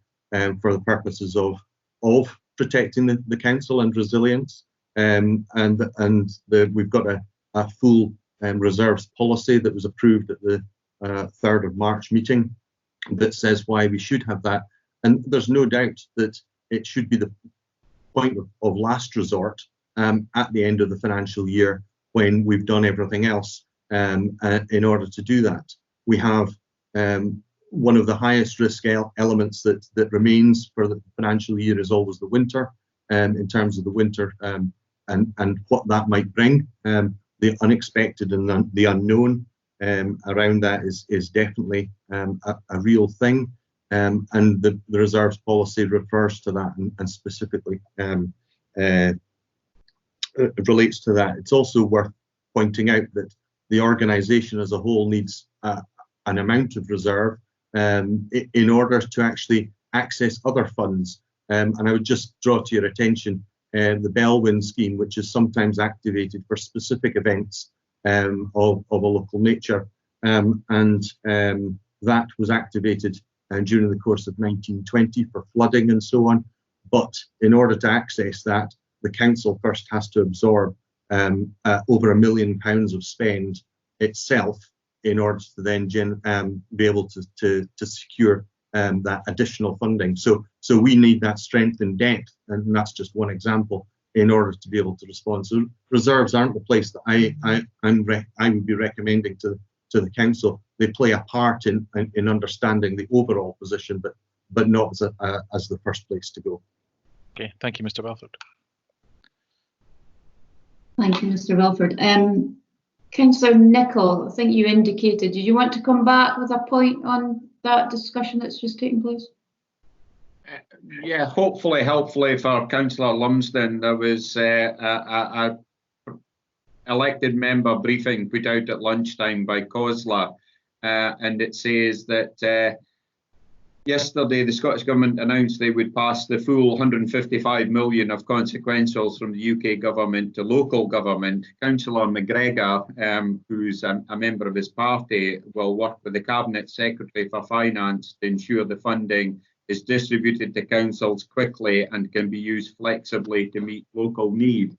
for the purposes of protecting the council and resilience. We've got a full reserves policy that was approved at the 3rd of March meeting that says why we should have that. And there's no doubt that it should be the point of last resort at the end of the financial year when we've done everything else in order to do that. We have one of the highest risk elements that remains for the financial year is always the winter, in terms of the winter and what that might bring. The unexpected and the unknown around that is definitely a real thing. And the reserves policy refers to that and specifically relates to that. It's also worth pointing out that the organisation as a whole needs an amount of reserve in order to actually access other funds. And I would just draw to your attention the Bellwin scheme, which is sometimes activated for specific events of a local nature. That was activated during the course of 1920 for flooding and so on. But in order to access that, the council first has to absorb over £1 million of spend itself in order to then be able to secure that additional funding. So we need that strength and depth, and that's just one example in order to be able to respond. So reserves aren't the place that I would be recommending to the council. They play a part in understanding the overall position, but not as the first place to go. Okay, thank you, Mr. Belford. Thank you, Mr. Belford. Councillor Nicholl, I think you indicated, did you want to come back with a point on that discussion that's just taken place? Yeah, hopefully, helpfully for Councillor Lumsden, there was a elected member briefing put out at lunchtime by COSLA, and it says that yesterday the Scottish Government announced they would pass the full 155 million of consequentials from the UK Government to local government. Councillor McGregor, who's a member of his party, will work with the Cabinet Secretary for Finance to ensure the funding is distributed to councils quickly and can be used flexibly to meet local need.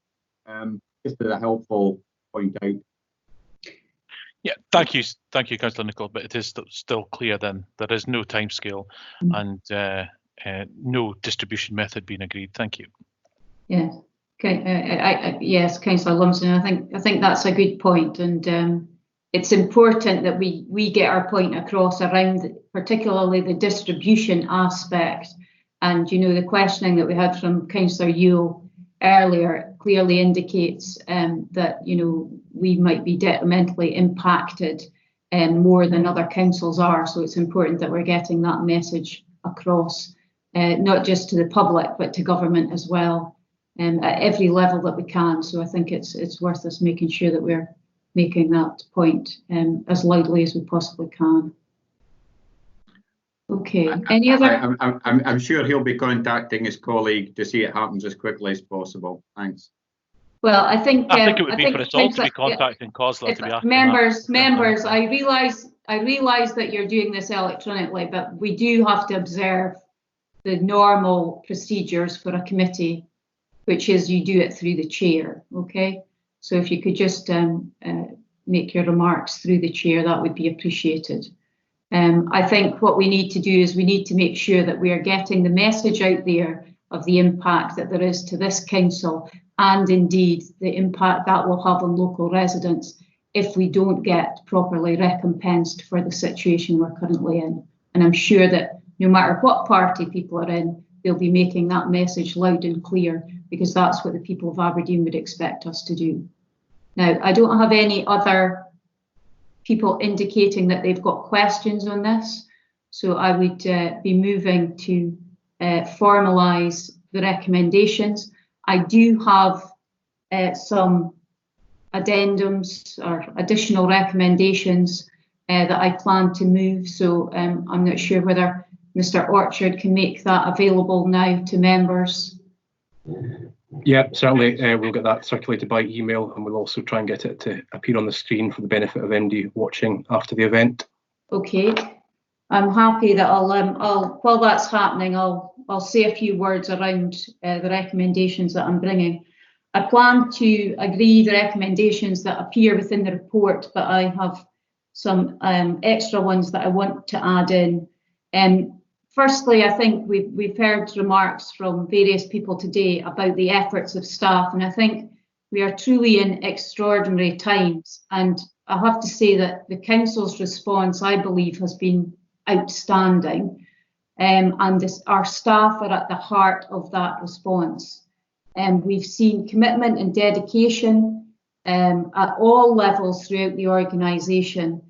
Just a helpful point out. Yeah, thank you, Councillor Nicholl. But it is still clear then there is no timescale and no distribution method being agreed. Thank you. Yeah. Okay. Yes, Councillor Lumsden. I think that's a good point, and it's important that we get our point across around particularly the distribution aspect. And the questioning that we had from Councillor Yule earlier clearly indicates that we might be detrimentally impacted more than other councils are. So it's important that we're getting that message across, not just to the public but to government as well, at every level that we can. So I think it's worth us making sure that we're making that point as loudly as we possibly can. Okay. Any other? I'm sure he'll be contacting his colleague to see it happens as quickly as possible. Thanks. Well, I think it would be for us all to be contacting COSLA to be asking members. I realise that you're doing this electronically, but we do have to observe the normal procedures for a committee which is you do it through the chair, okay? So if you could just make your remarks through the chair, that would be appreciated. I think what we need to do is we need to make sure that we are getting the message out there of the impact that there is to this council, and indeed the impact that will have on local residents if we don't get properly recompensed for the situation we're currently in. And I'm sure that no matter what party people are in, they'll be making that message loud and clear, because that's what the people of Aberdeen would expect us to do. Now, I don't have any other people indicating that they've got questions on this, so I would be moving to formalise the recommendations. I do have some addendums or additional recommendations that I plan to move, so I'm not sure whether Mr. Orchard can make that available now to members. Yeah, certainly we'll get that circulated by email, and we'll also try and get it to appear on the screen for the benefit of MD watching after the event. Okay, I'm happy that I'll while that's happening, I'll say a few words around the recommendations that I'm bringing. I plan to agree the recommendations that appear within the report, but I have some extra ones that I want to add in. Firstly, I think we've heard remarks from various people today about the efforts of staff, and I think we are truly in extraordinary times. And I have to say that the council's response, I believe, has been outstanding, and our staff are at the heart of that response. We've seen commitment and dedication at all levels throughout the organisation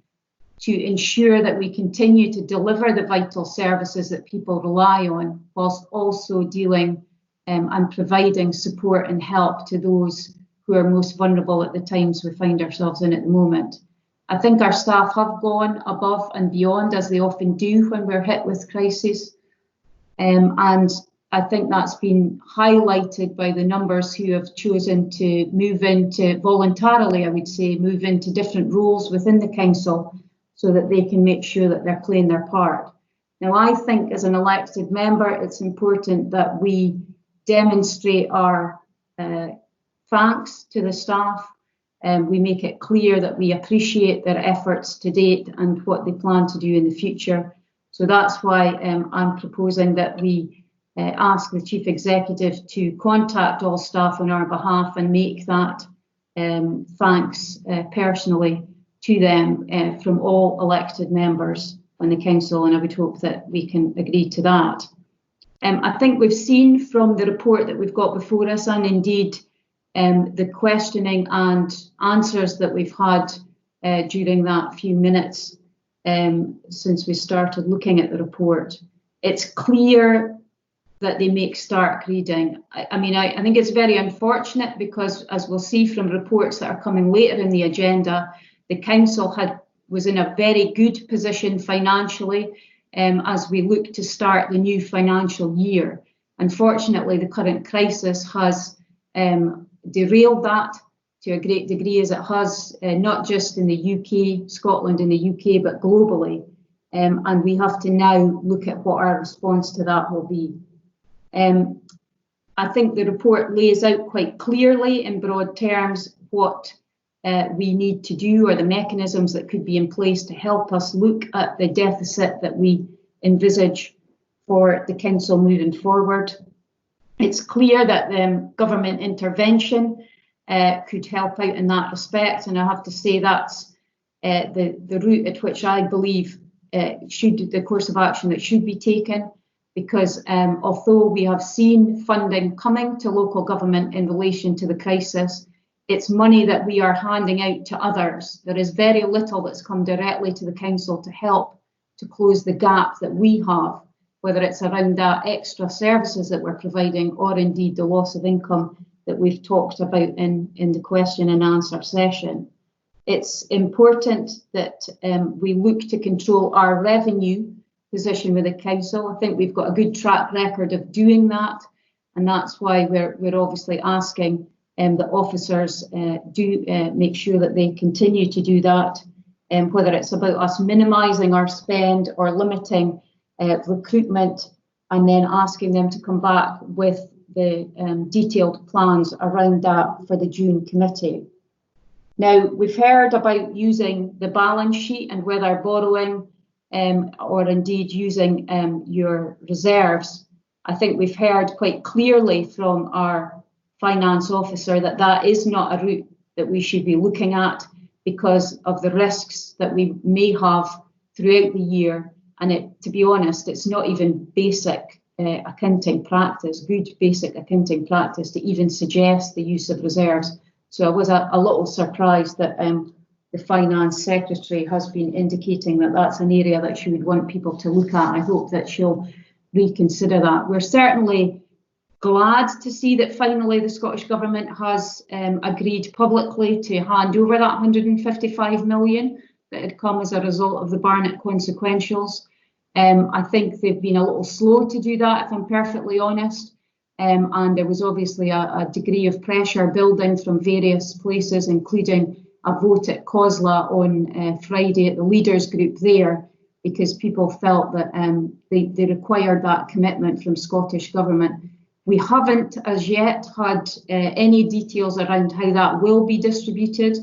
to ensure that we continue to deliver the vital services that people rely on, whilst also dealing and providing support and help to those who are most vulnerable at the times we find ourselves in at the moment. I think our staff have gone above and beyond, as they often do when we're hit with crisis, and I think that's been highlighted by the numbers who have chosen to move into, voluntarily I would say, move into different roles within the council, so that they can make sure that they're playing their part. Now, I think as an elected member, it's important that we demonstrate our thanks to the staff, and we make it clear that we appreciate their efforts to date and what they plan to do in the future. So that's why I'm proposing that we ask the Chief Executive to contact all staff on our behalf and make that thanks personally to them from all elected members on the council, and I would hope that we can agree to that. I think we've seen from the report that we've got before us, and indeed the questioning and answers that we've had during that few minutes since we started looking at the report, it's clear that they make stark reading. I mean, I think it's very unfortunate because, as we'll see from reports that are coming later in the agenda, the council was in a very good position financially as we look to start the new financial year. Unfortunately, the current crisis has derailed that to a great degree, as it has not just in the UK, Scotland and the UK, but globally. And we have to now look at what our response to that will be. I think the report lays out quite clearly in broad terms what we need to do, or the mechanisms that could be in place to help us look at the deficit that we envisage for the council moving forward. It's clear that government intervention could help out in that respect, and I have to say that's the route at which I believe the course of action that should be taken, because although we have seen funding coming to local government in relation to the crisis, it's money that we are handing out to others. There is very little that's come directly to the council to help to close the gap that we have, whether it's around that extra services that we're providing, or indeed the loss of income that we've talked about in the question and answer session. It's important that we look to control our revenue position with the council. I think we've got a good track record of doing that, and that's why we're obviously asking the officers do make sure that they continue to do that, whether it's about us minimising our spend or limiting recruitment, and then asking them to come back with the detailed plans around that for the June committee. Now, we've heard about using the balance sheet and whether borrowing or indeed using your reserves. I think we've heard quite clearly from our finance officer that that is not a route that we should be looking at because of the risks that we may have throughout the year. And to be honest, it's not even basic accounting practice, good basic accounting practice to even suggest the use of reserves. So I was a little surprised that the Finance Secretary has been indicating that that's an area that she would want people to look at. I hope that she'll reconsider that. We're certainly glad to see that finally the Scottish Government has agreed publicly to hand over that 155 million that had come as a result of the Barnett consequentials. I think they've been a little slow to do that, if I'm perfectly honest. And there was obviously a degree of pressure building from various places, including a vote at COSLA on Friday at the leaders group there, because people felt that they required that commitment from Scottish Government. We haven't as yet had any details around how that will be distributed.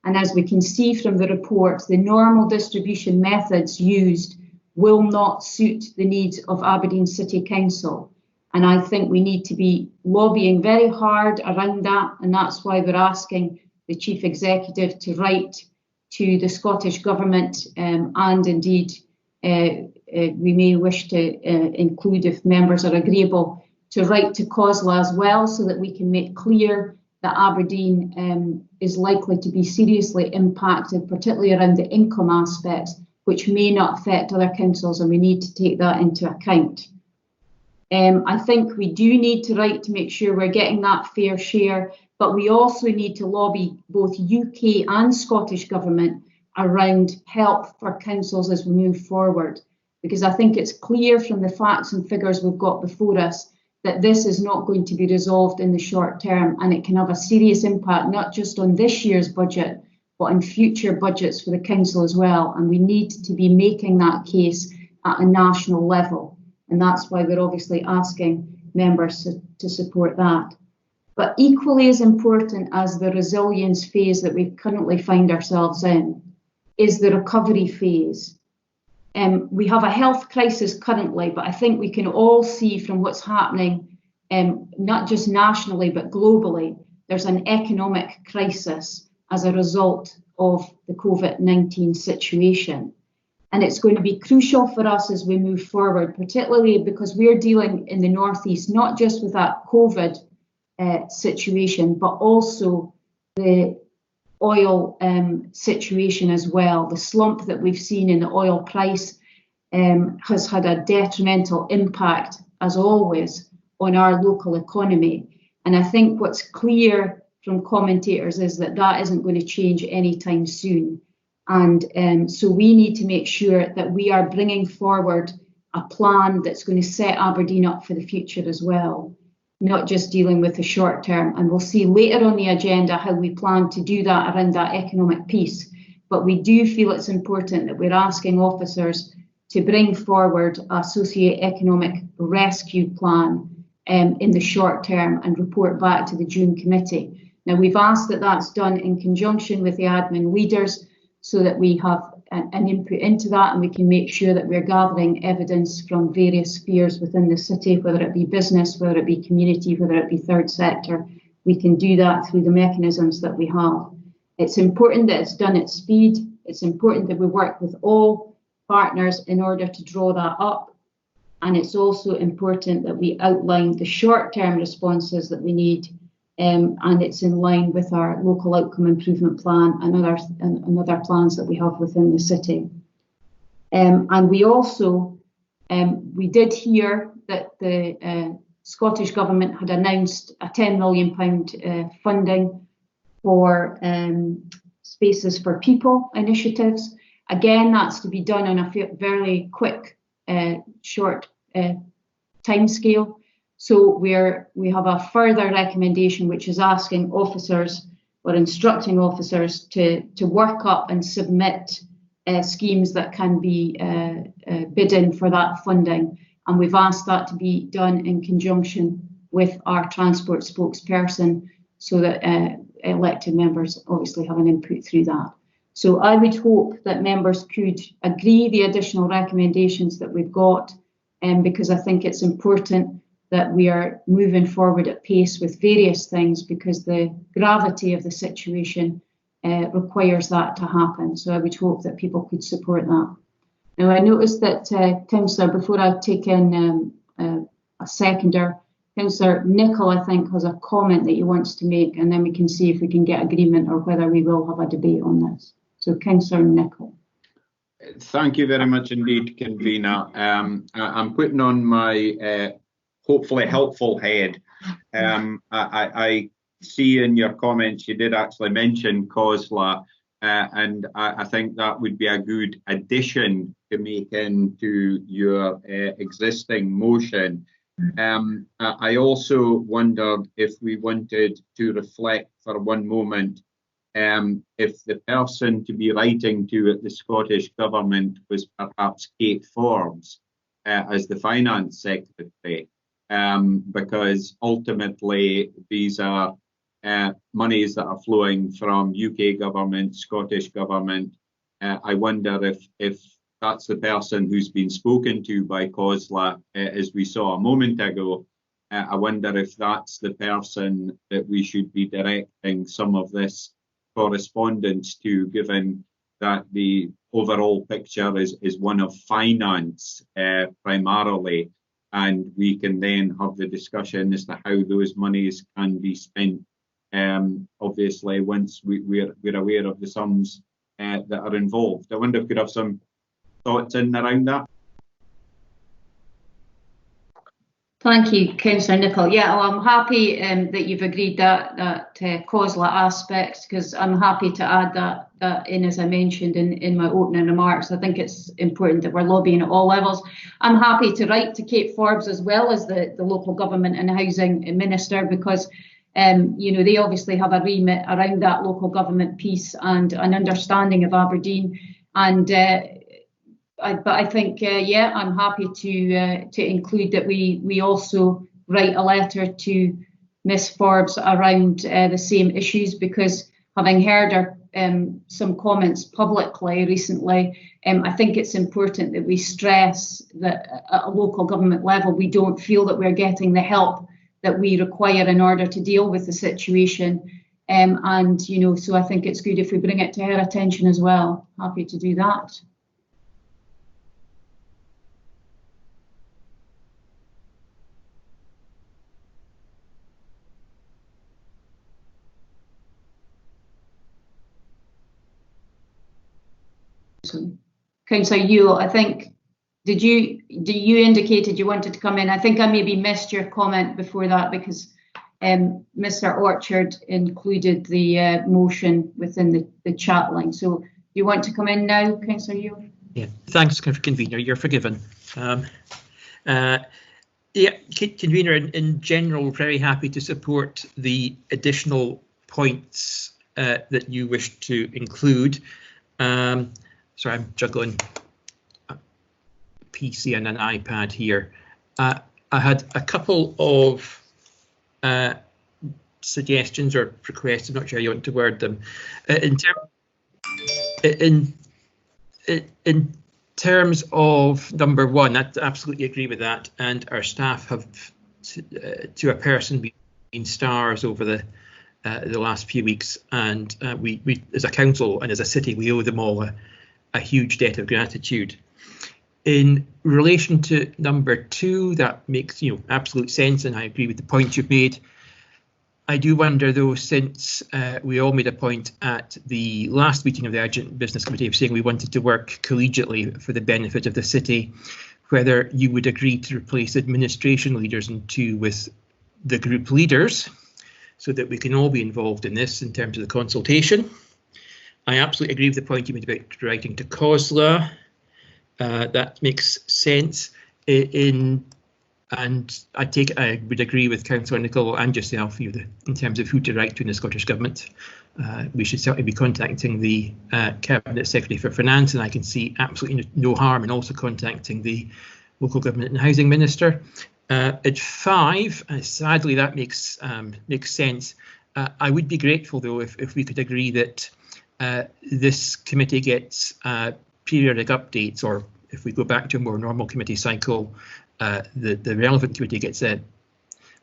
And as we can see from the report, the normal distribution methods used will not suit the needs of Aberdeen City Council. And I think we need to be lobbying very hard around that. And that's why we're asking the Chief Executive to write to the Scottish Government and indeed we may wish to include, if members are agreeable, to write to COSLA as well, so that we can make clear that Aberdeen is likely to be seriously impacted, particularly around the income aspects, which may not affect other councils, and we need to take that into account. I think we do need to write to make sure we're getting that fair share, but we also need to lobby both UK and Scottish Government around help for councils as we move forward, because I think it's clear from the facts and figures we've got before us that this is not going to be resolved in the short term, and it can have a serious impact not just on this year's budget, but on future budgets for the council as well. And we need to be making that case at a national level. And that's why we're obviously asking members to support that. But equally as important as the resilience phase that we currently find ourselves in is the recovery phase. We have a health crisis currently, but I think we can all see from what's happening, not just nationally, but globally, there's an economic crisis as a result of the COVID-19 situation. And it's going to be crucial for us as we move forward, particularly because we're dealing in the Northeast, not just with that COVID situation, but also the oil situation as well. The slump that we've seen in the oil price has had a detrimental impact, as always, on our local economy. And I think what's clear from commentators is that that isn't going to change anytime soon. And so we need to make sure that we are bringing forward a plan that's going to set Aberdeen up for the future as well, not just dealing with the short term. And we'll see later on the agenda how we plan to do that around that economic piece. But we do feel it's important that we're asking officers to bring forward a socio-economic rescue plan in the short term and report back to the June committee. Now, we've asked that that's done in conjunction with the admin leaders, so that we have an input into that, and we can make sure that we're gathering evidence from various spheres within the city, whether it be business, whether it be community, whether it be third sector. We can do that through the mechanisms that we have. It's important that it's done at speed. It's important that we work with all partners in order to draw that up. And it's also important that we outline the short-term responses that we need, and it's in line with our local outcome improvement plan and other plans that we have within the city. And we also, we did hear that the Scottish Government had announced a £10 million funding for Spaces for People initiatives. Again, that's to be done on a very quick, short timescale. So we have a further recommendation, which is asking officers or instructing officers to work up and submit schemes that can be bid in for that funding. And we've asked that to be done in conjunction with our transport spokesperson, so that elected members obviously have an input through that. So I would hope that members could agree the additional recommendations that we've got, because I think it's important that we are moving forward at pace with various things, because the gravity of the situation requires that to happen. So I would hope that people could support that. Now, I noticed that, Councillor, before I take in a seconder, Councillor Nicholl, I think, has a comment that he wants to make, and then we can see if we can get agreement or whether we will have a debate on this. So, Councillor Nicholl. Thank you very much indeed, Convener. I'm putting on my hopefully helpful head. I see in your comments you did actually mention COSLA, and I think that would be a good addition to make into your existing motion. I also wondered if we wanted to reflect for one moment if the person to be writing to at the Scottish Government was perhaps Kate Forbes as the Finance Secretary, because ultimately these are monies that are flowing from UK Government, Scottish Government. I wonder if that's the person who's been spoken to by COSLA, as we saw a moment ago. I wonder if that's the person that we should be directing some of this correspondence to, given that the overall picture is one of finance primarily, and we can then have the discussion as to how those monies can be spent, obviously once we're aware of the sums that are involved. I wonder if we could have some thoughts in around that. Thank you, Councillor Nicholl. Yeah, well, I'm happy that you've agreed that COSLA aspect, because I'm happy to add that in, as I mentioned in my opening remarks. I think it's important that we're lobbying at all levels. I'm happy to write to Kate Forbes as well as the local government and housing minister, because you know, they obviously have a remit around that local government piece and an understanding of Aberdeen. And but I think, yeah, I'm happy to include that we also write a letter to Miss Forbes around the same issues, because having heard her some comments publicly recently, I think it's important that we stress that at a local government level we don't feel that we're getting the help that we require in order to deal with the situation. And you know, so I think it's good if we bring it to her attention as well. Happy to do that. Councillor Ewell, I think, did you indicated you wanted to come in? I think I maybe missed your comment before that, because Mr. Orchard included the motion within the chat line. So do you want to come in now, Councillor Ewell? Yeah, thanks, Convener. You're forgiven. Yeah, Convener, in general, very happy to support the additional points that you wish to include. Sorry, I'm juggling a PC and an iPad here. I had a couple of suggestions or requests. I'm not sure how you want to word them. In terms of number one, I absolutely agree with that, and our staff have, to a person, been stars over the last few weeks, and we as a council and as a city, we owe them all a huge debt of gratitude. In relation to number two, that makes absolute sense, and I agree with the point you've made. I do wonder though, since we all made a point at the last meeting of the Urgent Business Committee of saying we wanted to work collegiately for the benefit of the city, whether you would agree to replace administration leaders in two with the group leaders, so that we can all be involved in this in terms of the consultation. I absolutely agree with the point you made about writing to COSLA. That makes sense. And I would agree with Councillor Nicholl and yourself in terms of who to write to in the Scottish Government. We should certainly be contacting the Cabinet Secretary for Finance, and I can see absolutely no harm in also contacting the Local Government and Housing Minister. At 5, sadly that makes sense. I would be grateful though if we could agree that this committee gets periodic updates, or if we go back to a more normal committee cycle, the relevant committee gets a,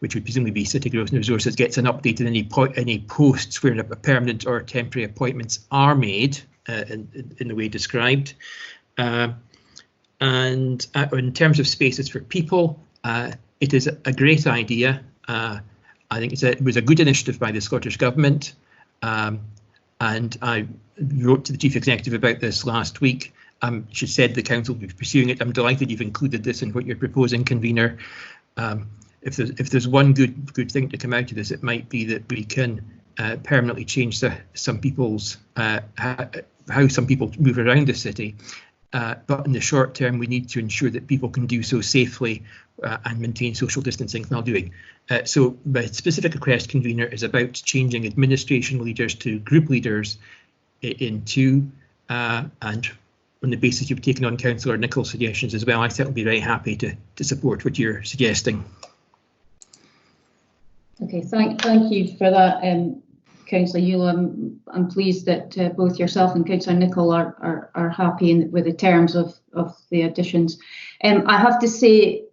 which would presumably be City Growth and Resources, gets an update in any posts where permanent or temporary appointments are made in the way described. And in terms of spaces for people, it is a great idea. I think it was a good initiative by the Scottish Government, and I wrote to the Chief Executive about this last week. She said the Council will be pursuing it. I'm delighted you've included this in what you're proposing, Convener. If there's one good thing to come out of this, it might be that we can permanently change some people's how some people move around the city. But in the short term, we need to ensure that people can do so safely and maintain social distancing while doing. So my specific request, Convener, is about changing administration leaders to group leaders in 2, and on the basis you've taken on Councillor Nicholl's suggestions as well, I certainly be very happy to support what you're suggesting. Okay, thank you for that, Councillor Ewell. I'm pleased that both yourself and Councillor Nicholl are happy with the terms of the additions. I have to say,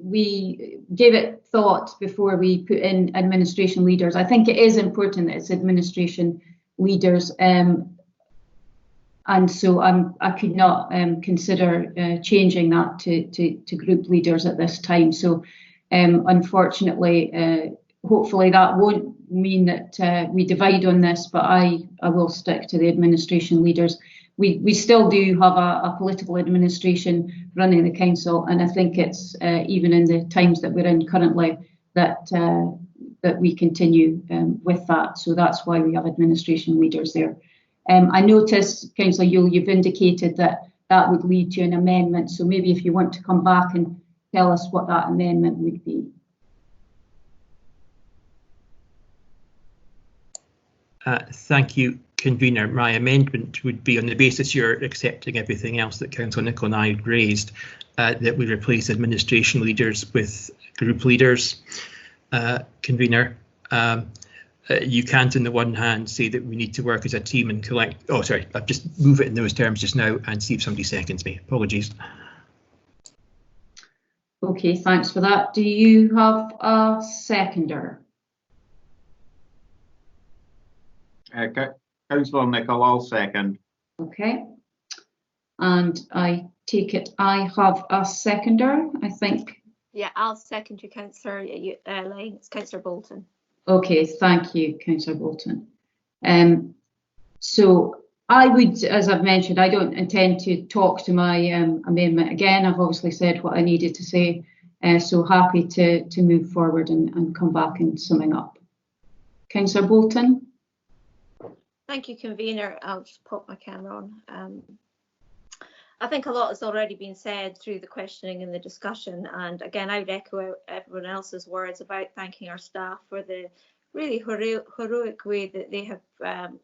we gave it thought before we put in administration leaders. I think it is important that it's administration leaders, and so I could not consider changing that to group leaders at this time. So unfortunately, hopefully that won't mean that we divide on this, but I will stick to the administration leaders. We still do have a political administration running the council, and I think it's even in the times that we're in currently that we continue with that. So that's why we have administration leaders there. I noticed, Councillor Ewell, you've indicated that would lead to an amendment. So maybe if you want to come back and tell us what that amendment would be. Thank you, Convener. My amendment would be, on the basis you're accepting everything else that Councillor Nicholl and I raised, that we replace administration leaders with group leaders. Convener, you can't on the one hand say that we need to work as a team and collect, oh sorry, I'll just move it in those terms just now and see if somebody seconds me. Apologies. Okay, thanks for that. Do you have a seconder? Councillor Nicholl, I'll second. Okay, and I take it I have a seconder, I think. Yeah, I'll second you, Councillor Lang. It's Councillor Bolton. Okay, thank you, Councillor Bolton. So I would, as I've mentioned, I don't intend to talk to my amendment again. I've obviously said what I needed to say, so happy to move forward and come back and summing up. Councillor Bolton. Thank you, Convener. I'll just pop my camera on. I think a lot has already been said through the questioning and the discussion, and again I would echo everyone else's words about thanking our staff for the really heroic way that they have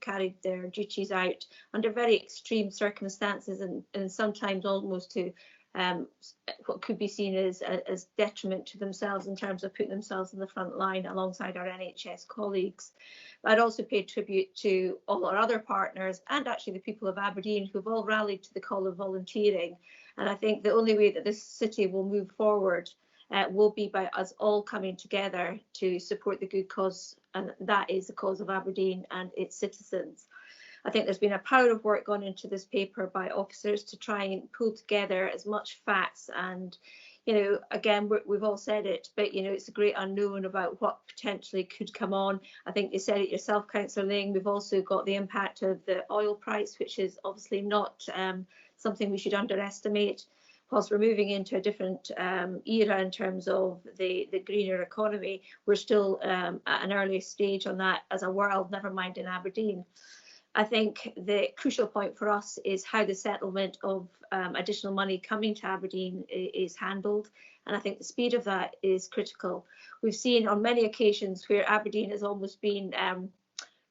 carried their duties out under very extreme circumstances, and sometimes almost to what could be seen as detriment to themselves in terms of putting themselves in the front line alongside our NHS colleagues. But I'd also pay tribute to all our other partners and actually the people of Aberdeen who've all rallied to the call of volunteering. And I think the only way that this city will move forward will be by us all coming together to support the good cause, and that is the cause of Aberdeen and its citizens. I think there's been a power of work gone into this paper by officers to try and pull together as much facts, and again, we've all said it, but it's a great unknown about what potentially could come on. I think you said it yourself, Councillor Ling. We've also got the impact of the oil price, which is obviously not something we should underestimate. Whilst we're moving into a different era in terms of the greener economy, we're still at an early stage on that as a world, never mind in Aberdeen. I think the crucial point for us is how the settlement of additional money coming to Aberdeen is handled, and I think the speed of that is critical. We've seen on many occasions where Aberdeen has almost been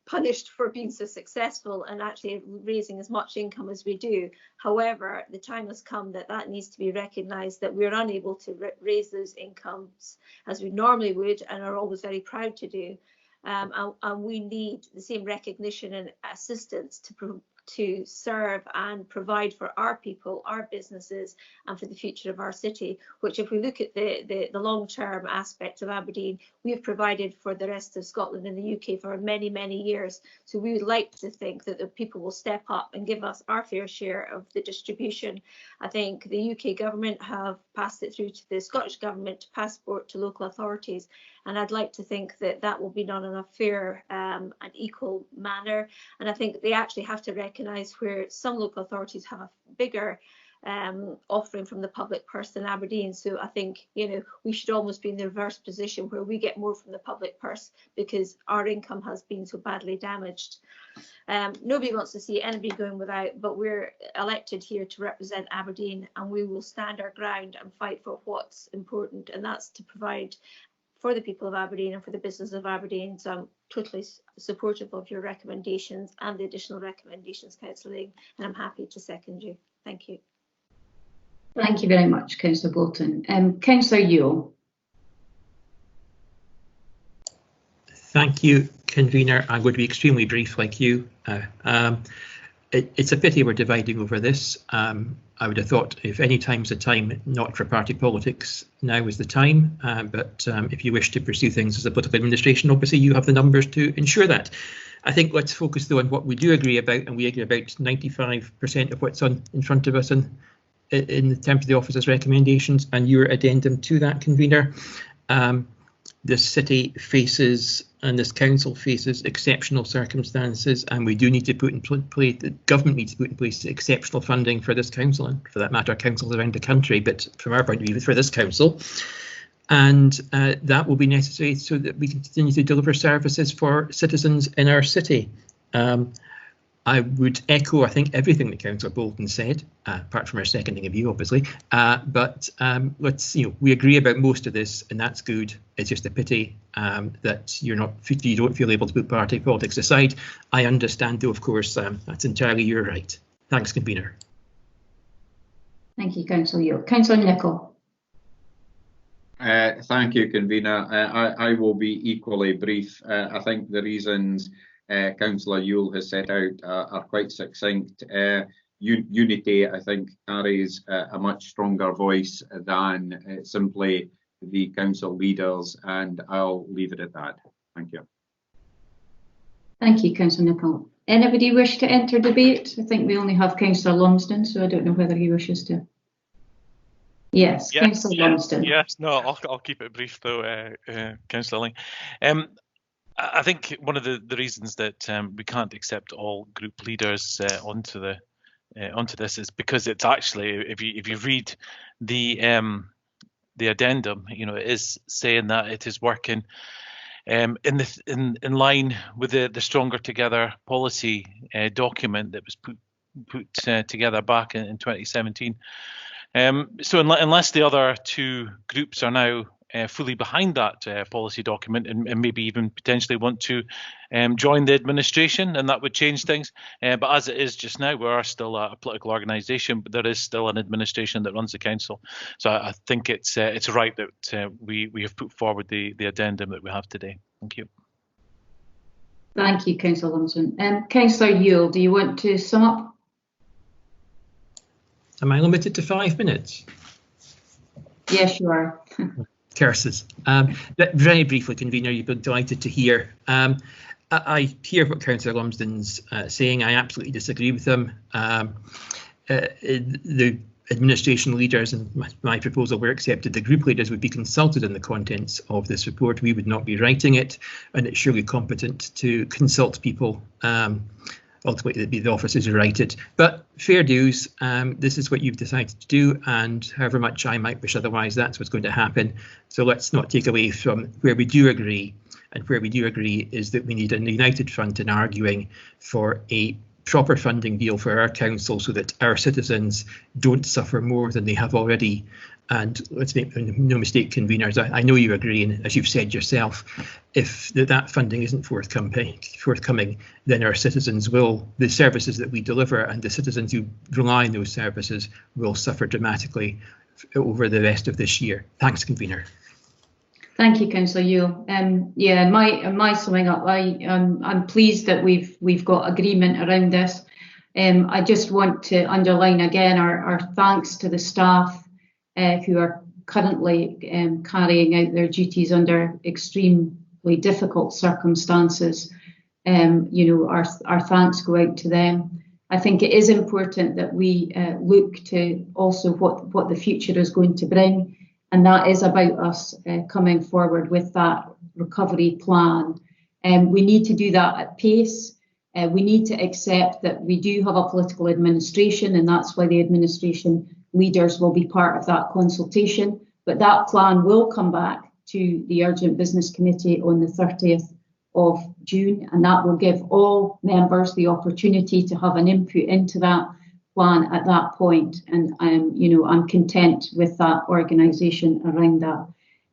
punished for being so successful and actually raising as much income as we do. However, the time has come that needs to be recognised, that we're unable to raise those incomes as we normally would and are always very proud to do. And we need the same recognition and assistance to serve and provide for our people, our businesses, and for the future of our city, which, if we look at the long-term aspect of Aberdeen, we have provided for the rest of Scotland and the UK for many, many years. So we would like to think that the people will step up and give us our fair share of the distribution. I think the UK government have passed it through to the Scottish government to passport to local authorities, and I'd like to think that will be done in a fair and equal manner. And I think they actually have to recognise where some local authorities have a bigger offering from the public purse than Aberdeen. So I think, we should almost be in the reverse position where we get more from the public purse because our income has been so badly damaged. Nobody wants to see anybody going without, but we're elected here to represent Aberdeen, and we will stand our ground and fight for what's important, and that's to provide for the people of Aberdeen and for the business of Aberdeen. So I'm totally supportive of your recommendations and the additional recommendations, Councillor Ling, and I'm happy to second you. Thank you. Thank you very much, Councillor Bolton. Councillor Yule. Thank you, Convener. I'm going to be extremely brief like you. It's a pity we're dividing over this. I would have thought if any time's a time not for party politics, now is the time. But if you wish to pursue things as a political administration, obviously you have the numbers to ensure that. I think let's focus though on what we do agree about, and we agree about 95% of what's in front of us in terms of the office's recommendations and your addendum to that, Convener. This city faces and this council faces exceptional circumstances, and we do need to put in place, the government needs to put in place exceptional funding for this council, and for that matter councils around the country, but from our point of view for this council. And that will be necessary so that we can continue to deliver services for citizens in our city. I would echo, I think, everything that Councillor Bolton said, apart from our seconding of you, obviously. But let's, we agree about most of this, and that's good. It's just a pity that you don't feel able to put party politics aside. I understand, though, of course, that's entirely your right. Thanks, Convener. Thank you, Councillor Yule. Councillor Nicholl. Thank you, Convener. I will be equally brief. I think the reasons Councillor Yule has set out are quite succinct. Unity, I think, carries a much stronger voice than simply the council leaders, and I'll leave it at that. Thank you. Thank you, Councillor Nicholl. Anybody wish to enter debate? I think we only have Councillor Lumsden, so I don't know whether he wishes to. Yes, Councillor Lumsden. Yes, no, I'll keep it brief though, Councillor Ling. I think one of the reasons that we can't accept all group leaders onto this is because it's actually, if you read the addendum, it is saying that it is working in line with the Stronger Together policy document that was put together back in 2017. So unless the other two groups are now fully behind that policy document and maybe even potentially want to join the administration, and that would change things. But as it is just now, we are still a political organisation, but there is still an administration that runs the council. So I think it's right that we have put forward the addendum that we have today. Thank you. Thank you, Councillor Lumsden. Councillor Yule, do you want to sum up? Am I limited to 5 minutes? Yes, you are. Curses. Very briefly, Convener, you've been delighted to hear. I hear what Councillor Lumsden's saying. I absolutely disagree with him. The administration leaders, and my proposal were accepted, the group leaders would be consulted on the contents of this report. We would not be writing it, and it's surely competent to consult people. Ultimately, it'd be the officers who write it. But fair dues, this is what you've decided to do, and however much I might wish otherwise, that's what's going to happen. So let's not take away from where we do agree. And where we do agree is that we need a united front in arguing for a proper funding deal for our council so that our citizens don't suffer more than they have already And let's make no mistake, conveners, I know you agree, and as you've said yourself, if that funding isn't forthcoming, then our citizens will, the services that we deliver and the citizens who rely on those services will suffer dramatically over the rest of this year. Thanks, convener. Thank you, Councillor Yule. Yeah, in my summing up, I'm pleased that we've got agreement around this. I just want to underline again our thanks to the staff who are currently carrying out their duties under extremely difficult circumstances. Our thanks go out to them. I think it is important that we look to also what the future is going to bring, and that is about us coming forward with that recovery plan. We need to do that at pace. We need to accept that we do have a political administration, and that's why the administration leaders will be part of that consultation. But that plan will come back to the Urgent Business Committee on the 30th of June, and that will give all members the opportunity to have an input into that plan at that point. And I'm content with that organisation around that.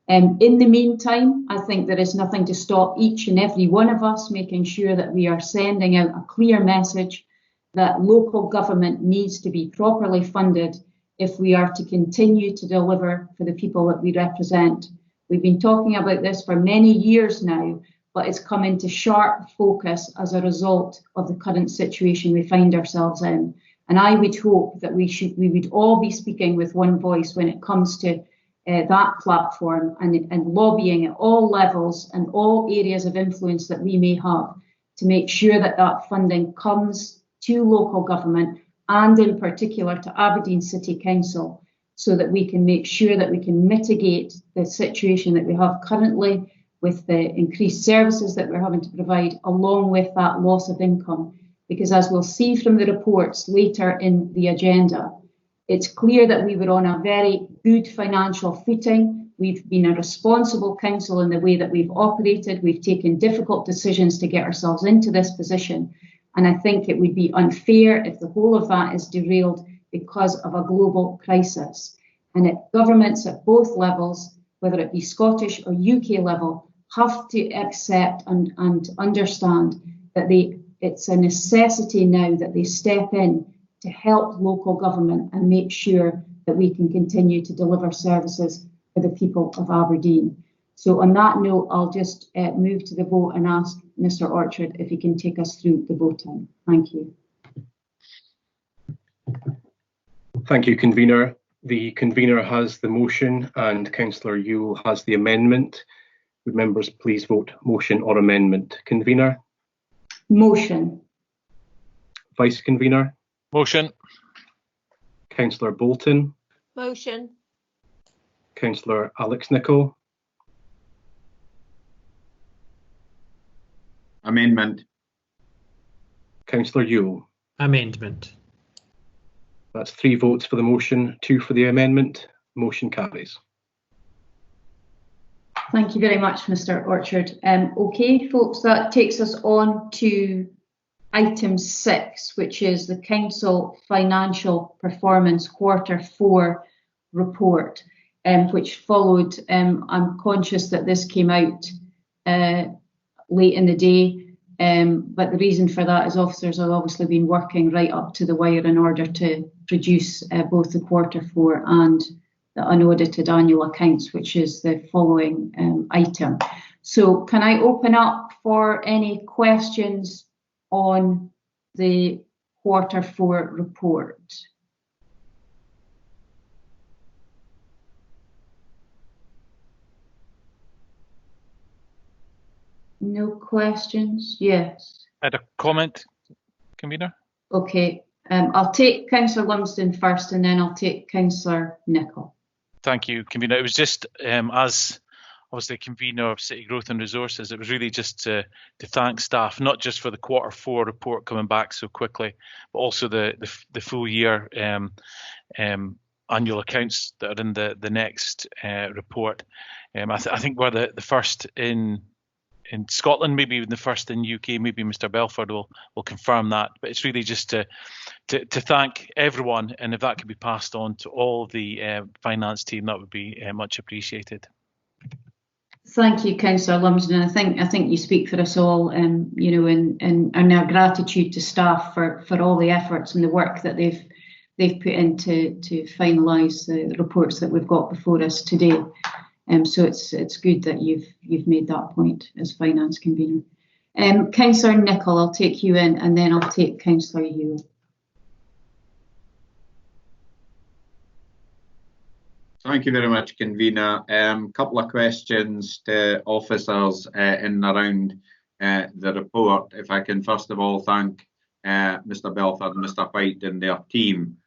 In the meantime, I think there is nothing to stop each and every one of us making sure that we are sending out a clear message that local government needs to be properly funded if we are to continue to deliver for the people that we represent. We've been talking about this for many years now, but it's come into sharp focus as a result of the current situation we find ourselves in. And I would hope that we would all be speaking with one voice when it comes to that platform and lobbying at all levels and all areas of influence that we may have to make sure that that funding comes to local government and in particular to Aberdeen City Council, so that we can make sure that we can mitigate the situation that we have currently with the increased services that we're having to provide, along with that loss of income. Because as we'll see from the reports later in the agenda, it's clear that we were on a very good financial footing. We've been a responsible council in the way that we've operated. We've taken difficult decisions to get ourselves into this position. And I think it would be unfair if the whole of that is derailed because of a global crisis. And governments at both levels, whether it be Scottish or UK level, have to accept and understand that it's a necessity now that they step in to help local government and make sure that we can continue to deliver services for the people of Aberdeen. So on that note, I'll just move to the vote and ask Mr. Orchard if he can take us through the voting. Thank you. Thank you, convener. The convener has the motion and Councillor Yule has the amendment. Would members please vote motion or amendment? Convener? Motion. Vice convener? Motion. Councillor Bolton? Motion. Councillor Alex Nichol? Amendment. Councillor Yule? Amendment. That's 3 votes for the motion, 2 for the amendment. Motion carries. Thank you very much, Mr. Orchard. Okay, folks, that takes us on to item 6, which is the Council Financial Performance Q4 report, which followed. I'm conscious that this came out late in the day, but the reason for that is officers have obviously been working right up to the wire in order to produce both the Q4 and the unaudited annual accounts, which is the following item. So can I open up for any questions on the Q4 report? No questions? Yes. I had a comment, convener. Okay. I'll take Councillor Lumsden first and then I'll take Councillor Nichol. Thank you, convener. It was just as obviously convener of City Growth and Resources, it was really just to thank staff, not just for the Q4 report coming back so quickly, but also the full year annual accounts that are in the next report. I think we're the first in in Scotland, maybe even the first in UK. Maybe Mr. Belford will confirm that. But it's really just to thank everyone, and if that could be passed on to all the finance team, that would be much appreciated. Thank you, Councillor Lumsden. I think you speak for us all, you know, and our gratitude to staff for all the efforts and the work that they've put into to finalise the reports that we've got before us today. So it's good that you've made that point as finance convener. Councillor Nicholl, I'll take you in, and then I'll take Councillor Hugh. Thank you very much, convener. Couple of questions to officers in and around the report. If I can first of all thank Mr. Belford and Mr. White and their team.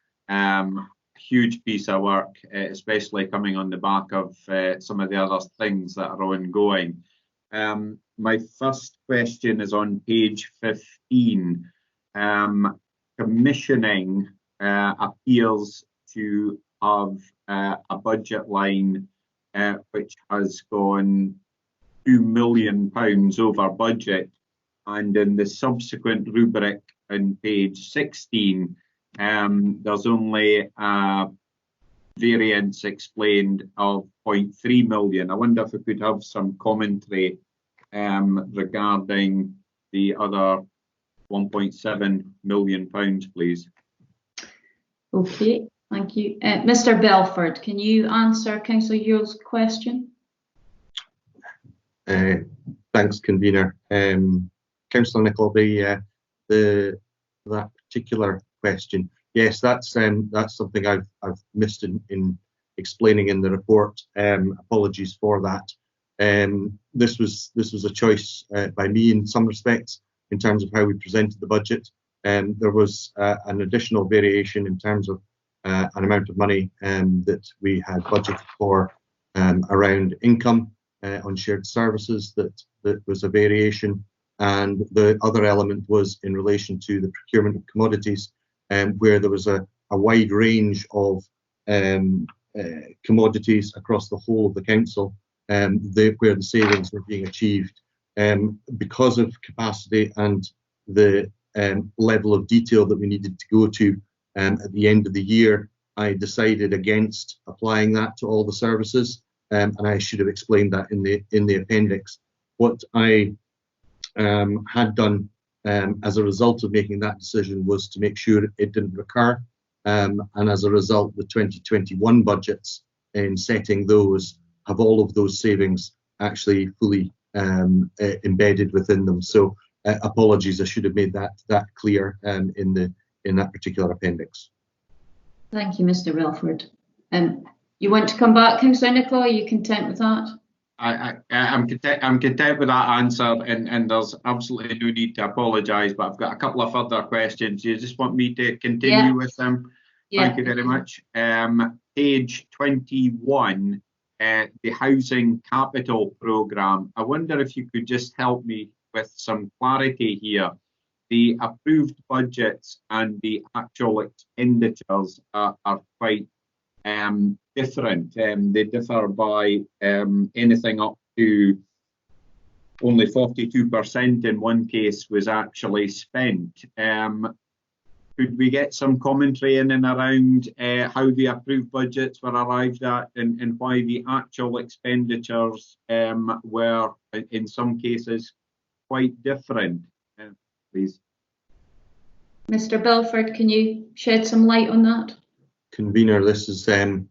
Huge piece of work, especially coming on the back of some of the other things that are ongoing. My first question is on page 15. Commissioning appears to have a budget line which has gone £2 million over budget, and in the subsequent rubric on page 16 there's only a variance explained of £0.3 million. I wonder if we could have some commentary regarding the other £1.7 million, please. Okay, thank you. Mr. Belford, can you answer Councillor Yule's question? Thanks, convener. Councillor Nicholl, that particular question, yes, that's something I've missed in explaining in the report. Apologies for that. This was a choice by me in some respects in terms of how we presented the budget. There was an additional variation in terms of an amount of money that we had budgeted for around income on shared services. That was a variation, and the other element was in relation to the procurement of commodities, where there was a wide range of commodities across the whole of the council, where the savings were being achieved. Because of capacity and the level of detail that we needed to go to at the end of the year, I decided against applying that to all the services, and I should have explained that in the appendix. What I had done as a result of making that decision was to make sure it didn't recur, and as a result, the 2021 budgets, in setting those, have all of those savings actually fully embedded within them. So apologies, I should have made that clear in that particular appendix. Thank you, Mr. Belford. You want to come back, Councillor Nicholl? Are you content with that? I'm content with that answer, and there's absolutely no need to apologise, but I've got a couple of further questions. You just want me to continue with them? Yeah. Thank you very much. Page 21, the Housing Capital Programme. I wonder if you could just help me with some clarity here. The approved budgets and the actual expenditures are quite different. They differ by anything up to only 42% in one case was actually spent. Could we get some commentary in and around how the approved budgets were arrived at, and why the actual expenditures were in some cases quite different, please? Mr. Belford, can you shed some light on that? Convener, this is a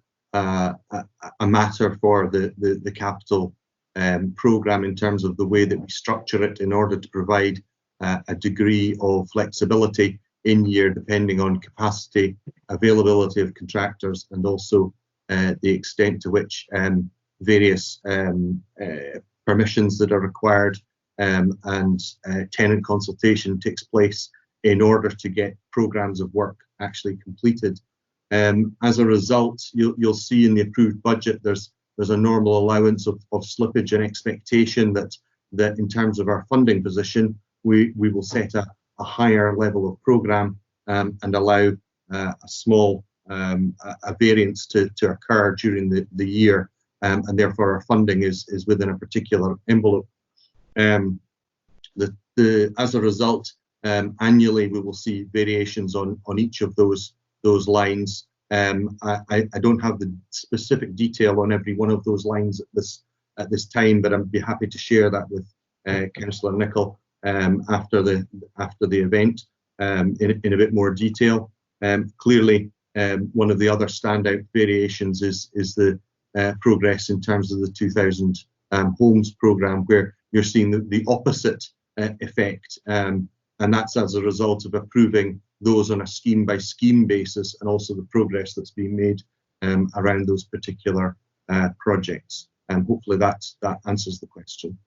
matter for the capital programme in terms of the way that we structure it in order to provide a degree of flexibility in year depending on capacity, availability of contractors, and also the extent to which various permissions that are required and tenant consultation takes place in order to get programmes of work actually completed. As a result, you'll see in the approved budget there's a normal allowance of slippage and expectation that in terms of our funding position, we will set a higher level of programme and allow a small a variance to occur during the year, and therefore our funding is within a particular envelope. As a result, annually we will see variations on each of those lines. I don't have the specific detail on every one of those lines at this time, but I'd be happy to share that with Councillor Nicholl after the event in a bit more detail. Clearly, one of the other standout variations is the progress in terms of the 2,000 homes programme, where you're seeing the opposite effect, and that's as a result of approving those on a scheme by scheme basis, and also the progress that's being made around those particular projects. And hopefully that answers the question.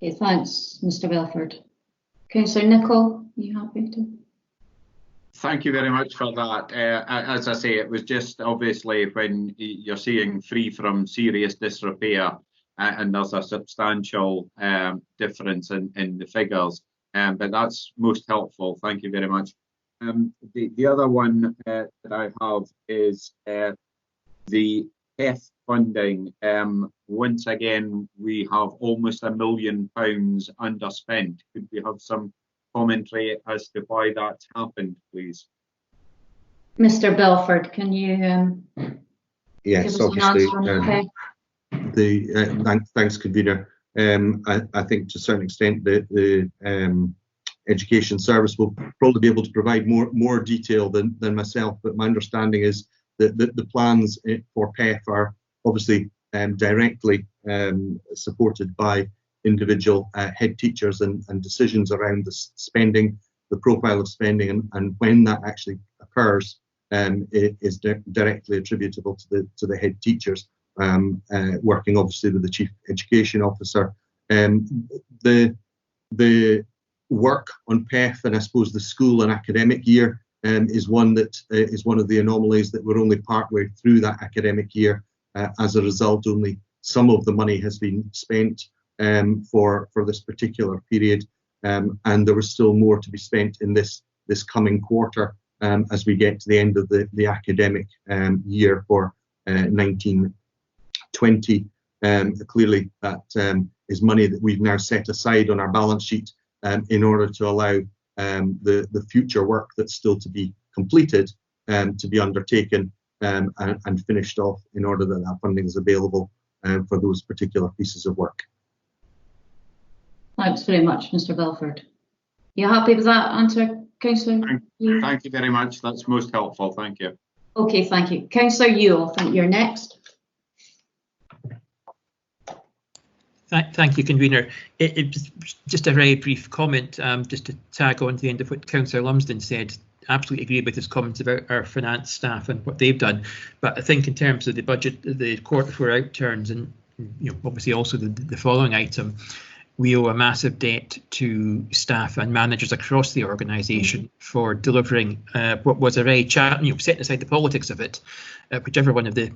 Okay, thanks, Mr. Belford. Councillor Nicholl, are you happy to? Thank you very much for that. As I say, it was just obviously when you're seeing free from serious disrepair, and there's a substantial difference in the figures, but that's most helpful. Thank you very much. The other one that I have is the PEF funding. Once again, we have almost £1 million underspent. Could we have some commentary as to why that's happened, please? Mr. Belford, can you yes, give us obviously, an answer on PEF? Thanks, convener. I think to a certain extent the Education Service will probably be able to provide more detail than myself, but my understanding is that the plans for PEF are obviously directly supported by individual head teachers, and decisions around the spending, the profile of spending, and when that actually occurs is directly attributable to the head teachers, working obviously with the Chief Education Officer. The work on PEF, and I suppose the school and academic year, is one of the anomalies that we're only partway through that academic year. As a result, only some of the money has been spent for this particular period, and there was still more to be spent in this coming quarter as we get to the end of the academic year for 1920. Clearly, that is money that we've now set aside on our balance sheet in order to allow the future work that's still to be completed to be undertaken and finished off, in order that that funding is available for those particular pieces of work. Thanks very much, Mr. Belford. You happy with that answer, Councillor? Thank you very much. That's most helpful. Thank you. Okay, thank you. Councillor Ewell, I think you're next. Thank you, convener. Just a very brief comment, just to tag on to the end of what Councillor Lumsden said. Absolutely agree with his comments about our finance staff and what they've done. But I think in terms of the budget, the quarter four outturns, and obviously also the following item, we owe a massive debt to staff and managers across the organisation for delivering what was a very setting aside the politics of it, whichever one of the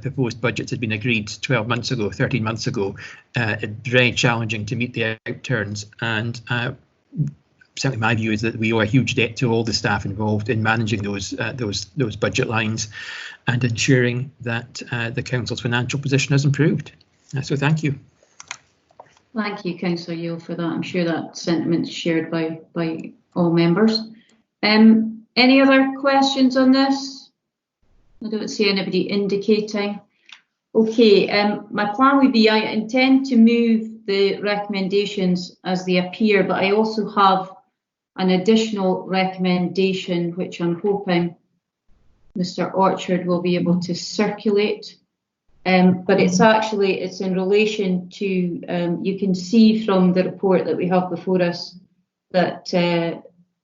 proposed budgets had been agreed 12 months ago, 13 months ago, very challenging to meet the outturns. And certainly my view is that we owe a huge debt to all the staff involved in managing those budget lines and ensuring that the council's financial position has improved. So thank you. Thank you, Councillor Ewell, for that. I'm sure that sentiment is shared by all members. Any other questions on this? I don't see anybody indicating. Okay, my plan would be I intend to move the recommendations as they appear, but I also have an additional recommendation which I'm hoping Mr. Orchard will be able to circulate. But it's in relation to, you can see from the report that we have before us that the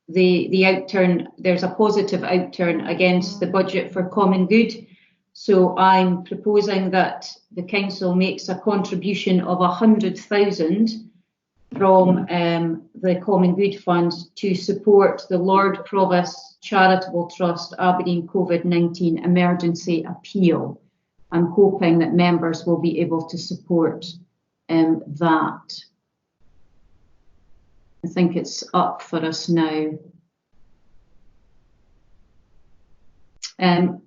outturn, there's a positive outturn against the budget for common good. So I'm proposing that the council makes a contribution of 100,000 from the Common Good Fund to support the Lord Provost Charitable Trust Aberdeen COVID-19 Emergency Appeal. I'm hoping that members will be able to support that. I think it's up for us now.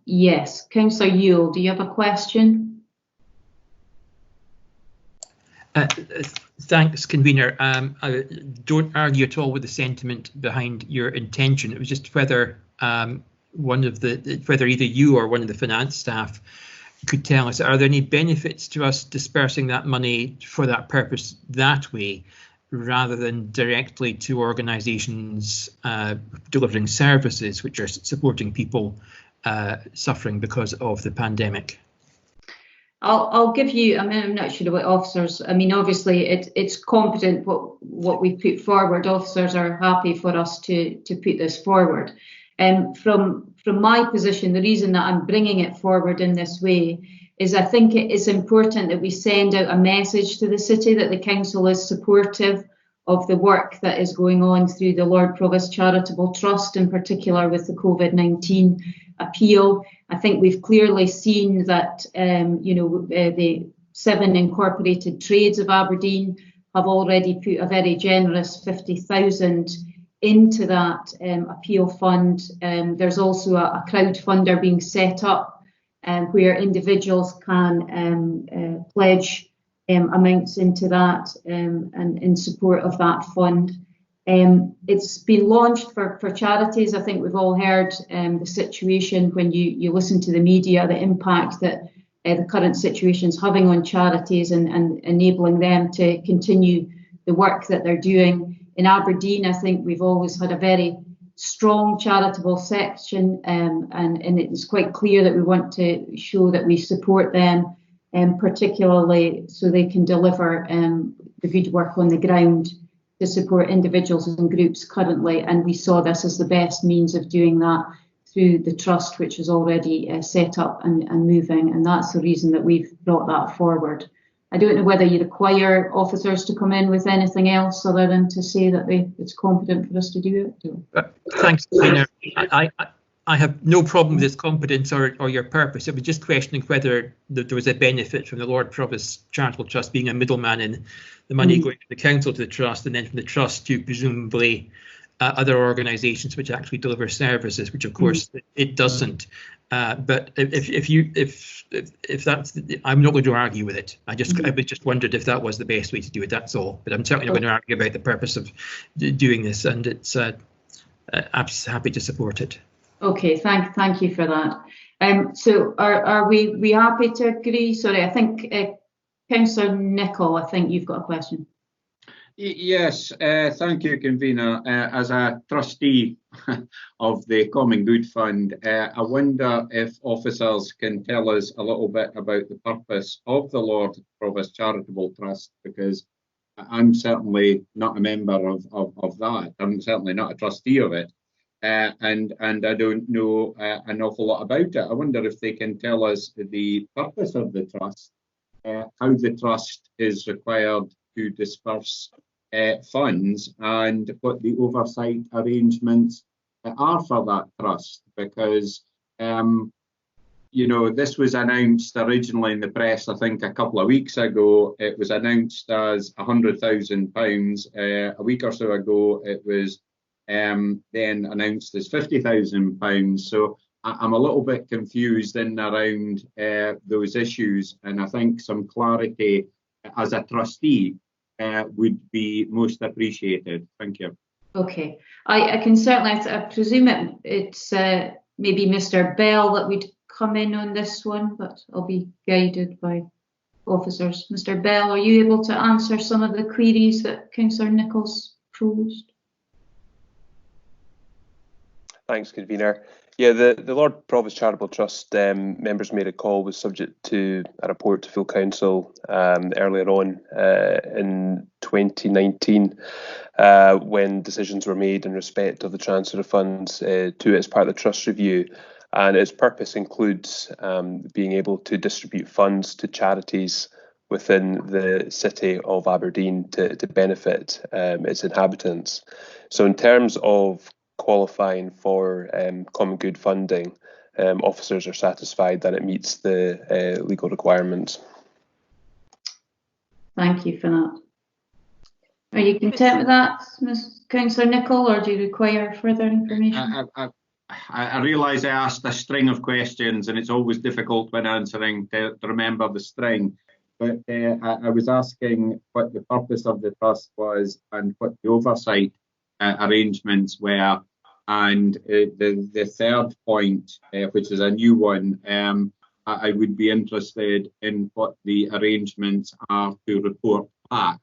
Yes, Councillor Ewell, do you have a question? Thanks, convener. I don't argue at all with the sentiment behind your intention. It was just whether whether either you or one of the finance staff could tell us, are there any benefits to us dispersing that money for that purpose that way, rather than directly to organisations delivering services which are supporting people suffering because of the pandemic? I'll give you, I'm not sure about officers. I mean, obviously it's competent what we put forward. Officers are happy for us to put this forward. From my position, the reason that I'm bringing it forward in this way is I think it is important that we send out a message to the city that the council is supportive of the work that is going on through the Lord Provost Charitable Trust, in particular with the COVID-19 appeal. I think we've clearly seen that the 7 incorporated trades of Aberdeen have already put a very generous 50,000 into that appeal fund. There's also a crowdfunder being set up where individuals can pledge amounts into that and in support of that fund. It's been launched for charities. I think we've all heard the situation when you listen to the media, the impact that the current situation is having on charities and enabling them to continue the work that they're doing. In Aberdeen, I think we've always had a very strong charitable section, and it's quite clear that we want to show that we support them, particularly so they can deliver the good work on the ground to support individuals and groups currently. And we saw this as the best means of doing that through the trust, which is already set up and moving. And that's the reason that we've brought that forward. I don't know whether you require officers to come in with anything else other than to say that it's competent for us to do it. Thanks, Convener. I have no problem with its competence or your purpose. I was just questioning whether there was a benefit from the Lord Provost Charitable Trust being a middleman in the money going from the council to the trust, and then from the trust to presumably other organisations which actually deliver services, which of course it doesn't. But if that's, I'm not going to argue with it. I just wondered if that was the best way to do it. That's all. But I'm certainly not going to argue about the purpose of doing this, and it's I'm happy to support it. Okay, thank you for that. So are we happy to agree? Sorry, I think Councillor Nicholl, I think you've got a question. Yes, thank you, convener. As a trustee of the Common Good Fund, I wonder if officers can tell us a little bit about the purpose of the Lord Provost Charitable Trust, because I'm certainly not a member of that. I'm certainly not a trustee of it. And I don't know an awful lot about it. I wonder if they can tell us the purpose of the trust, how the trust is required to disperse funds, and what the oversight arrangements are for that trust. Because this was announced originally in the press, I think a couple of weeks ago. It was announced as £100,000. A week or so ago, it was then announced as £50,000. So I'm a little bit confused in and around those issues, and I think some clarity as a trustee would be most appreciated. Thank you. Okay, I can certainly, I presume it's maybe Mr. Bell that would come in on this one, but I'll be guided by officers. Mr. Bell, are you able to answer some of the queries that Councillor Nicholl's posed? Thanks, convener. Yeah, the Lord Provost Charitable Trust members made a call was subject to a report to full council earlier on in 2019 when decisions were made in respect of the transfer of funds to it as part of the trust review. And its purpose includes being able to distribute funds to charities within the city of Aberdeen to benefit its inhabitants. So in terms of qualifying for common good funding, officers are satisfied that it meets the legal requirements. Thank you for that. Are you content with that, Ms. Councillor Nicholl, or do you require further information? I realise I asked a string of questions, and it's always difficult when answering to remember the string. but I was asking what the purpose of the trust was and what the oversight arrangements were. And the third point, which is a new one, I would be interested in what the arrangements are to report back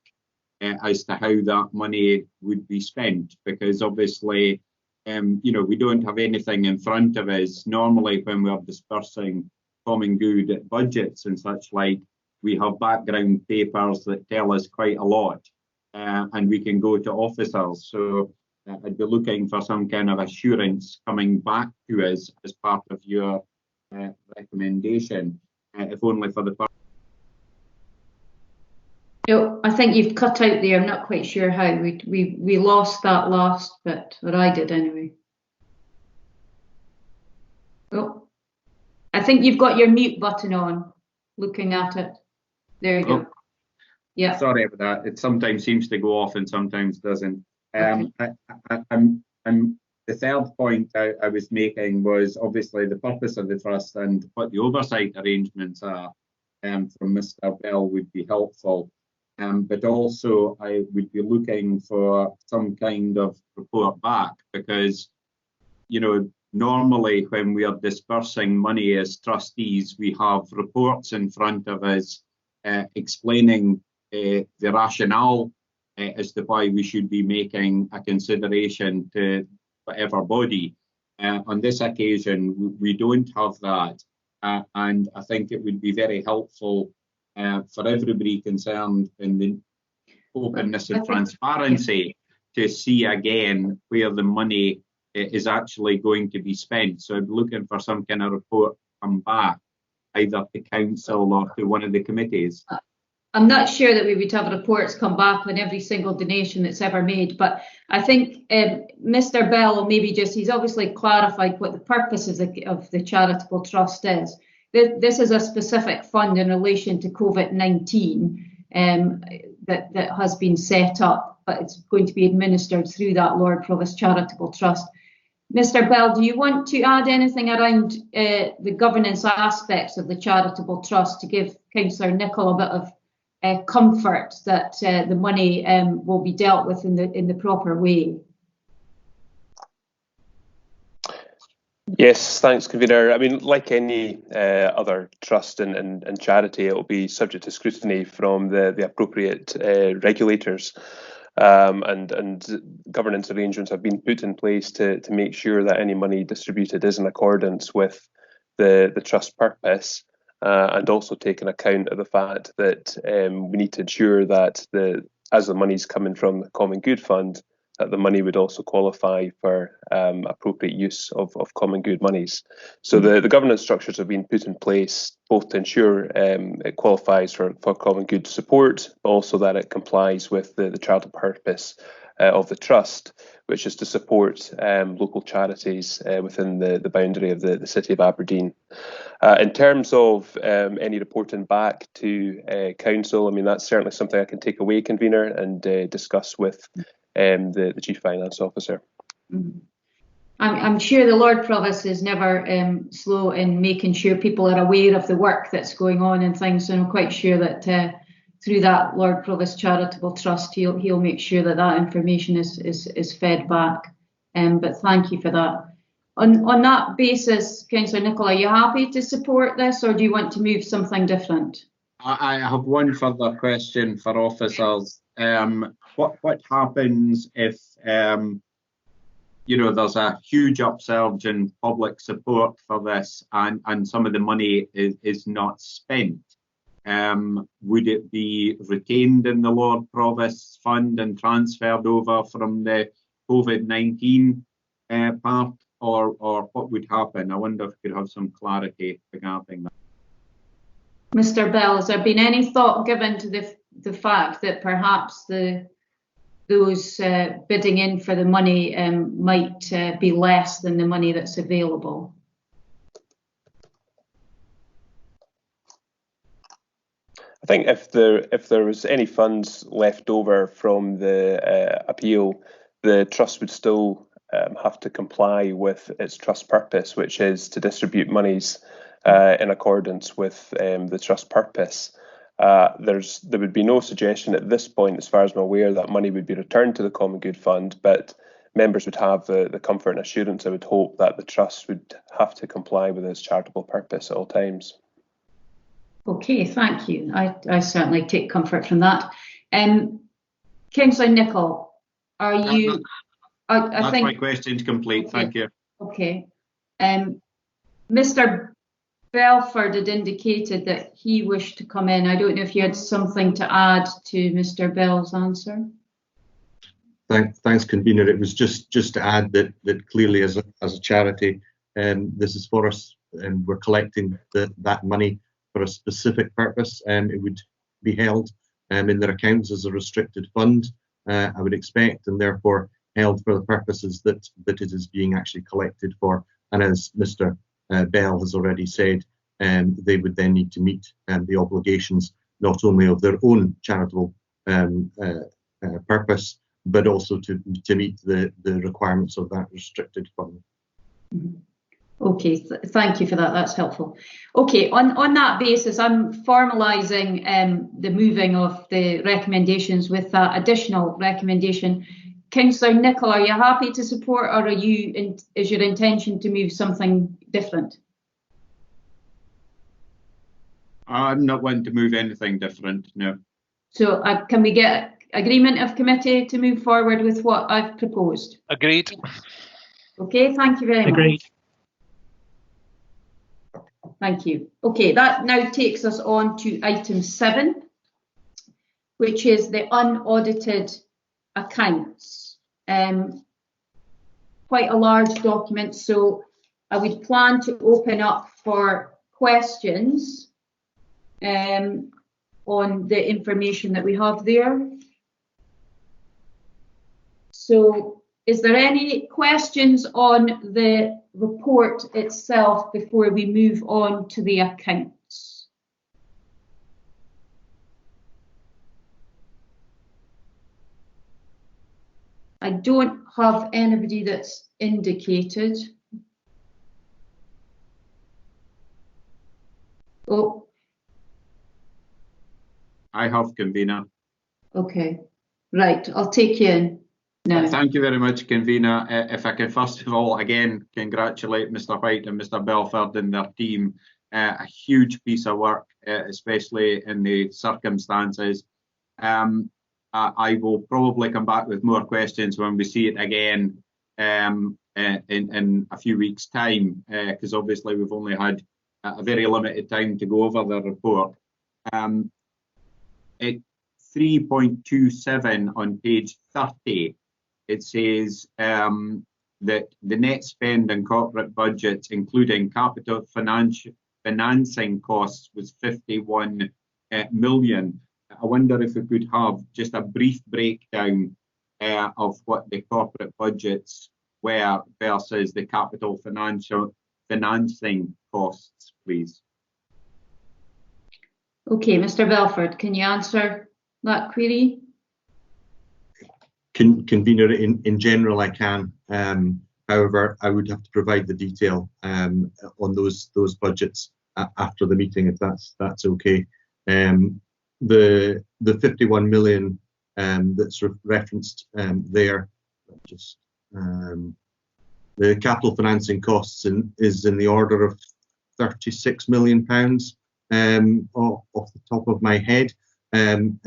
as to how that money would be spent, because obviously, we don't have anything in front of us. Normally, when we're dispersing common good budgets and such like, we have background papers that tell us quite a lot, and we can go to officers. So I'd be looking for some kind of assurance coming back to us as part of your recommendation, if only for the purpose. I think you've cut out there. I'm not quite sure how. We lost that last bit, or I did anyway. Oh, I think you've got your mute button on, looking at it. There you go. Yeah. Sorry about that. It sometimes seems to go off and sometimes doesn't. Okay. The third point I was making was obviously the purpose of the trust and what the oversight arrangements are from Mr. Bell would be helpful. But also I would be looking for some kind of report back, because, normally when we are dispersing money as trustees, we have reports in front of us explaining the rationale as to why we should be making a consideration to whatever body. On this occasion, we don't have that. And I think it would be very helpful for everybody concerned in the openness and transparency to see again where the money is actually going to be spent. So I'm looking for some kind of report come back, either to council or to one of the committees. I'm not sure that we would have reports come back on every single donation that's ever made, but I think Mr. Bell, maybe he's obviously clarified what the purpose of the charitable trust is. This is a specific fund in relation to COVID-19 that has been set up, but it's going to be administered through that Lord Provost Charitable Trust. Mr. Bell, do you want to add anything around the governance aspects of the charitable trust to give Councillor Nicholl a bit of comfort that the money will be dealt with in the proper way? Yes, thanks, Convener. I mean, like any other trust and charity, it will be subject to scrutiny from the appropriate regulators, and governance arrangements have been put in place to make sure that any money distributed is in accordance with the trust purpose, and also take an account of the fact that we need to ensure that as the money's coming from the Common Good Fund, that the money would also qualify for appropriate use of common good monies. So the governance structures have been put in place both to ensure it qualifies for common good support, but also that it complies with the charitable purpose of the trust, which is to support local charities within the boundary of the City of Aberdeen. In terms of any reporting back to Council, I mean, that's certainly something I can take away, Convener, and discuss with the Chief Finance Officer. I'm sure the Lord Provost is never slow in making sure people are aware of the work that's going on and things, and I'm quite sure that through that Lord Provost Charitable Trust he'll make sure that information is fed back. But thank you for that. On that basis, Councillor Nicholl, are you happy to support this, or do you want to move something different? I have one further question for officers. What happens if there's a huge upsurge in public support for this and some of the money is not spent? Would it be retained in the Lord Provost's fund and transferred over from the COVID-19 part, or what would happen? I wonder if you could have some clarity regarding that. Mr. Bell, has there been any thought given to the fact that perhaps those bidding in for the money might be less than the money that's available? I think if there was any funds left over from the appeal, the trust would still have to comply with its trust purpose, which is to distribute monies in accordance with the trust purpose. There would be no suggestion at this point, as far as I'm aware, that money would be returned to the Common Good Fund, but members would have the comfort and assurance, I would hope, that the Trust would have to comply with its charitable purpose at all times. Okay, thank you. I certainly take comfort from that. Councillor Nicholl, are you... That's my question's complete, okay. Thank you. Okay. Mr. Belford had indicated that he wished to come in. I don't know if you had something to add to Mr. Bell's answer. Thanks, convener. It was just to add that clearly, as a charity, this is for us, and we're collecting that money for a specific purpose. It would be held in their accounts as a restricted fund, I would expect, and therefore held for the purposes that it is being actually collected for. And as Mr. Bell has already said, they would then need to meet the obligations not only of their own charitable purpose, but also to meet the requirements of that restricted fund. Okay, thank you for that. That's helpful. Okay, on that basis, I'm formalising the moving of the recommendations with that additional recommendation. Councillor Nicholl, are you happy to support, or is your intention to move something different? I'm not wanting to move anything different, no. So can we get agreement of committee to move forward with what I've proposed? Agreed. Okay, thank you very much. Agreed. Thank you. Okay, that now takes us on to item 7, which is the unaudited accounts. Quite a large document, so I would plan to open up for questions on the information that we have there. So, is there any questions on the report itself before we move on to the accounts? I don't have anybody that's indicated. Oh. I have, convener. Okay, right, I'll take you in now. Thank you very much, convener. If I can first of all, again, congratulate Mr. White and Mr. Belford and their team. A huge piece of work, especially in the circumstances. I will probably come back with more questions when we see it again in a few weeks' time, because obviously we've only had a very limited time to go over the report. At 3.27 on page 30, it says that the net spend on corporate budgets, including capital financing costs, was 51 million. I wonder if we could have just a brief breakdown of what the corporate budgets were versus the capital financing costs, please. Okay, Mr. Belford, can you answer that query? Convener, in general, I can. However, I would have to provide the detail on those budgets after the meeting, if that's okay. The 51 million that's referenced there, just the capital financing costs is in the order of £36 million off the top of my head in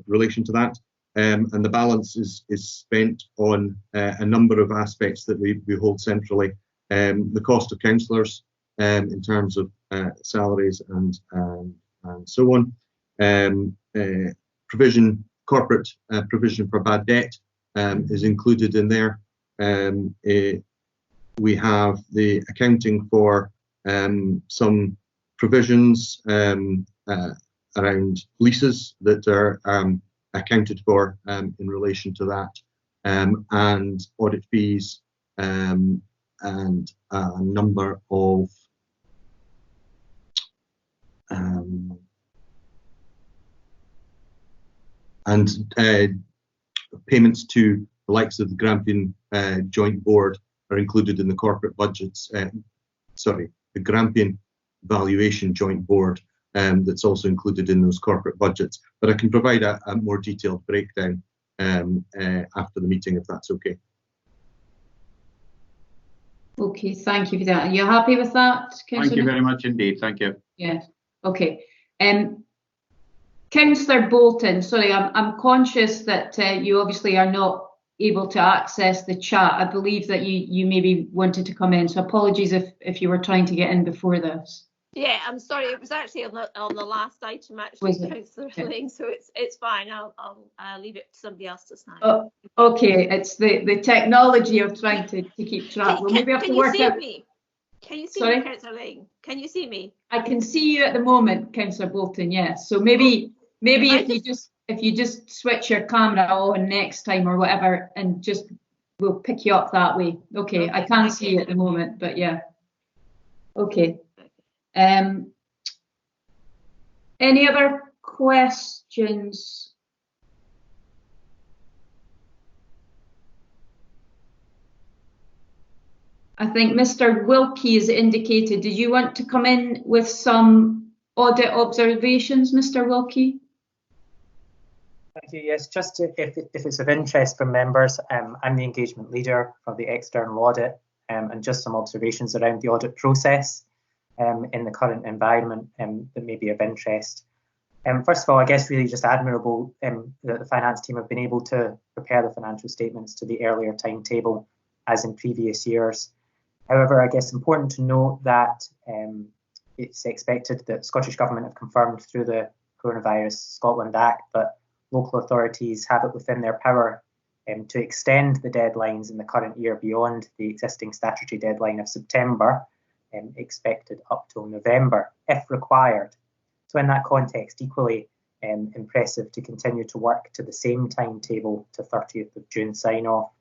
relation to that. And the balance is spent on a number of aspects that we hold centrally. The cost of councillors in terms of salaries and so on. Corporate provision for bad debt is included in there. We have the accounting for some provisions around leases that are accounted for in relation to that, and audit fees, and a number of payments to the likes of the Grampian Joint Board are included in the corporate budgets. The Grampian Valuation Joint Board that's also included in those corporate budgets. But I can provide a more detailed breakdown after the meeting, if that's okay. Okay, thank you for that. Are you happy with that, Councillor? Thank you very much indeed. Thank you. Yeah. Okay. Councillor Bolton, sorry, I'm conscious that you obviously are not able to access the chat. I believe that you maybe wanted to come in, so apologies if you were trying to get in before this. Yeah, I'm sorry. It was actually on the last item, actually, Councillor Ling. So it's fine. I'll leave it to somebody else to sign. Oh, okay. It's the technology of trying to keep track. We'll maybe have to work out. Me? Can you see me, Councillor Ling? Can you see me? I can see you at the moment, Councillor Bolton. Yes. So maybe if you just switch your camera on next time or whatever, and we'll pick you up that way. Okay. I can't see you at the moment, but yeah. Okay. Any other questions? I think Mr. Wilkie has indicated. Did you want to come in with some audit observations, Mr. Wilkie? Thank you. Yes, just if it's of interest for members, I'm the engagement leader for the external audit, and just some observations around the audit process in the current environment that may be of interest. First of all, I guess really just admirable that the finance team have been able to prepare the financial statements to the earlier timetable as in previous years. However, I guess important to note that it's expected that Scottish Government have confirmed through the Coronavirus Scotland Act that local authorities have it within their power to extend the deadlines in the current year beyond the existing statutory deadline of September, expected up till November, if required. So in that context, equally impressive to continue to work to the same timetable to 30th of June sign-off.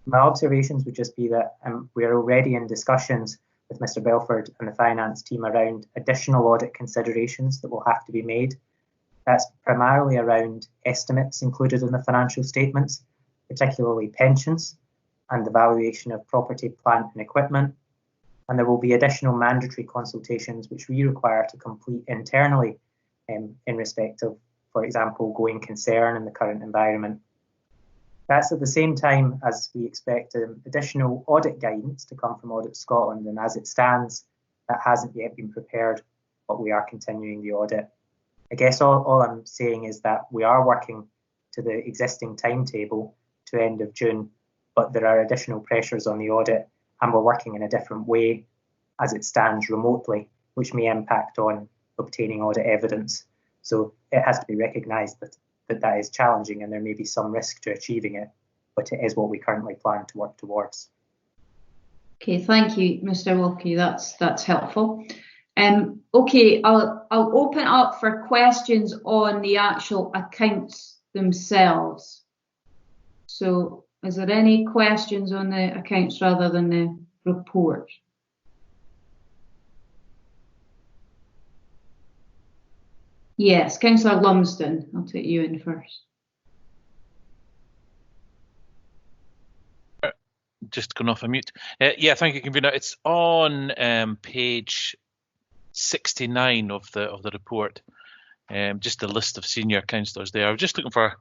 My observations would just be that we are already in discussions with Mr. Belford and the finance team around additional audit considerations that will have to be made. That's primarily around estimates included in the financial statements, particularly pensions and the valuation of property, plant and equipment. And there will be additional mandatory consultations which we require to complete internally in respect of, for example, going concern in the current environment. That's at the same time as we expect additional audit guidance to come from Audit Scotland, and as it stands, that hasn't yet been prepared, but we are continuing the audit. I guess all I'm saying is that we are working to the existing timetable to end of June, but there are additional pressures on the audit, and we're working in a different way as it stands remotely, which may impact on obtaining audit evidence. So it has to be recognised that is challenging, and there may be some risk to achieving it, but it is what we currently plan to work towards. Okay, thank you, Mr. Wilkie. That's helpful. Okay, I'll open up for questions on the actual accounts themselves. So, is there any questions on the accounts rather than the report? Yes, Councillor Lumsden, I'll take you in first. Just going off a mute. Yeah, thank you, Convener. It's on page 69 of the report. Just a list of senior councillors there. I was just looking for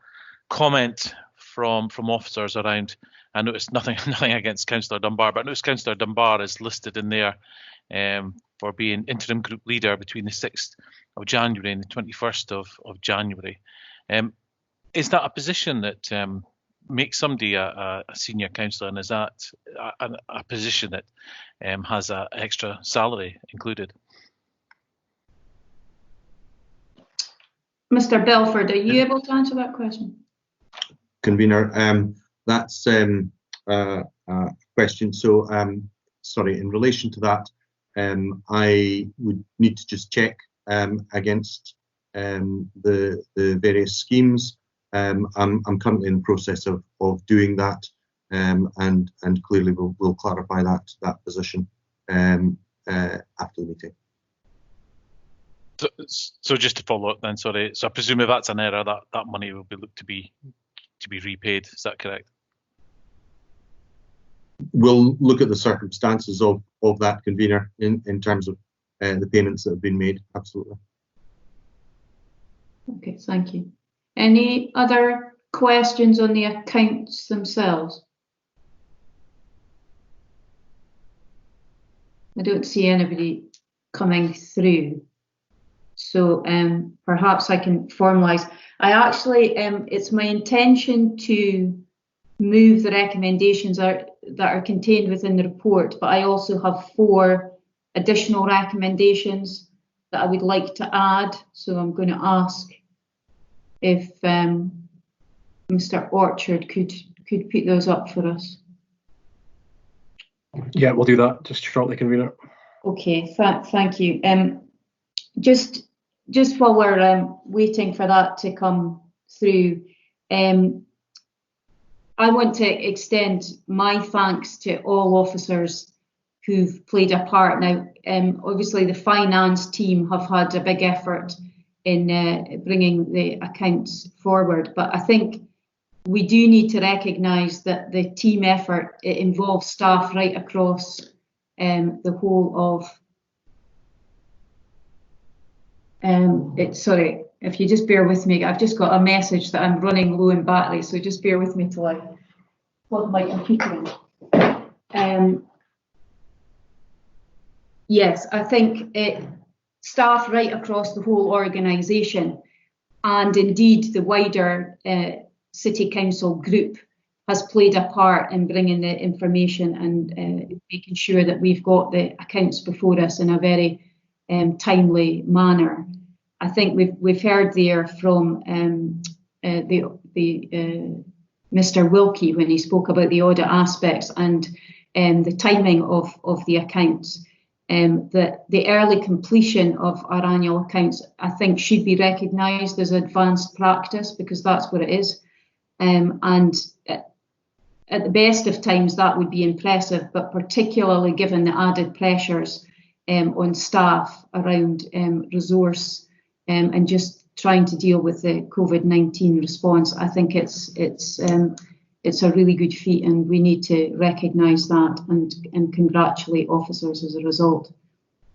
comment from officers around. I noticed nothing against Councillor Dunbar, but I noticed Councillor Dunbar is listed in there for being interim group leader between the 6th of January and the 21st of January. Is that a position that makes somebody a senior councillor, and is that a position that has an extra salary included? Mr. Belford, are you able to answer that question? Convener, that's a question. So, sorry, in relation to that, I would need to just check against the various schemes. I'm currently in the process of doing that, and clearly we'll clarify that position after the meeting. So just to follow up then, sorry. So I presume if that's an error, that money will be looked to be repaid. Is that correct? We'll look at the circumstances of that, Convener, in terms of the payments that have been made. Absolutely. Okay, thank you. Any other questions on the accounts themselves? I don't see anybody coming through. So perhaps I can formalise. I actually, it's my intention to move the recommendations that are contained within the report, but I also have 4 additional recommendations that I would like to add. So I'm going to ask if Mr. Orchard could put those up for us. Yeah, we'll do that just shortly, convener. Okay, thank you. Just while we're waiting for that to come through, I want to extend my thanks to all officers who've played a part. Now, obviously the finance team have had a big effort in bringing the accounts forward, but I think we do need to recognise that the team effort, it involves staff right across the whole of sorry, if you just bear with me, I've just got a message that I'm running low in battery, so just bear with me till I plug my computer in. Yes, I think staff right across the whole organisation, and indeed the wider City Council group, has played a part in bringing the information and making sure that we've got the accounts before us in a very timely manner. I think we've heard there from Mr. Wilkie when he spoke about the audit aspects and the timing of the accounts. That the early completion of our annual accounts, I think, should be recognised as advanced practice, because that's what it is. And at the best of times that would be impressive, but particularly given the added pressures on staff around resource and just trying to deal with the COVID-19 response, I think it's a really good feat, and we need to recognise that and congratulate officers as a result.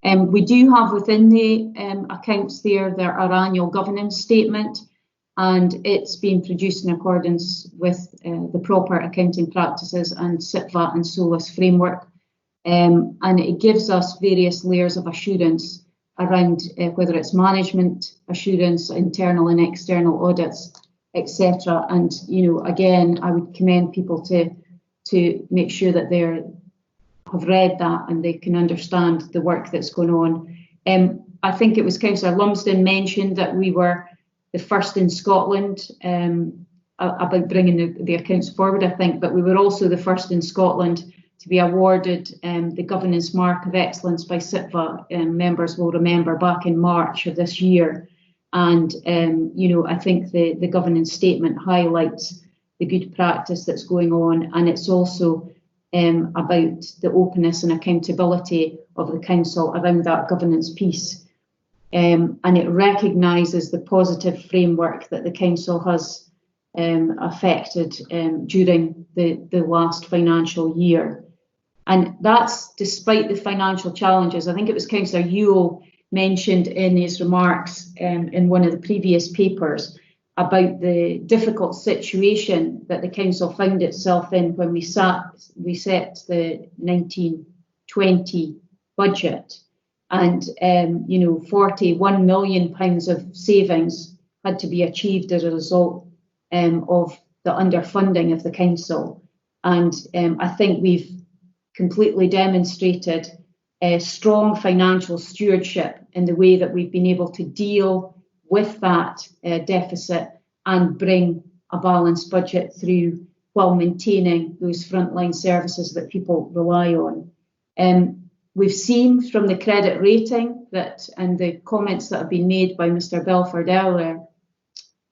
We do have within the accounts there our annual governance statement, and it's been produced in accordance with the proper accounting practices and SIPVAT and SOLAS framework. And it gives us various layers of assurance around whether it's management assurance, internal and external audits, etc. And again, I would commend people to make sure that they have read that and they can understand the work that's going on. I think it was Councillor Lumsden mentioned that we were the first in Scotland about bringing the accounts forward, I think, but we were also the first in Scotland to be awarded the Governance Mark of Excellence by SIPVA. Members will remember back in March of this year. And, I think the governance statement highlights the good practice that's going on, and it's also about the openness and accountability of the Council around that governance piece. And it recognises the positive framework that the Council has affected during the last financial year. And that's despite the financial challenges. I think it was Councillor Ewell mentioned in his remarks in one of the previous papers about the difficult situation that the Council found itself in when we set the 1920 budget. And, £41 million of savings had to be achieved as a result of the underfunding of the Council. And I think we've completely demonstrated strong financial stewardship in the way that we've been able to deal with that deficit and bring a balanced budget through while maintaining those frontline services that people rely on. We've seen from the credit rating and the comments that have been made by Mr. Belford earlier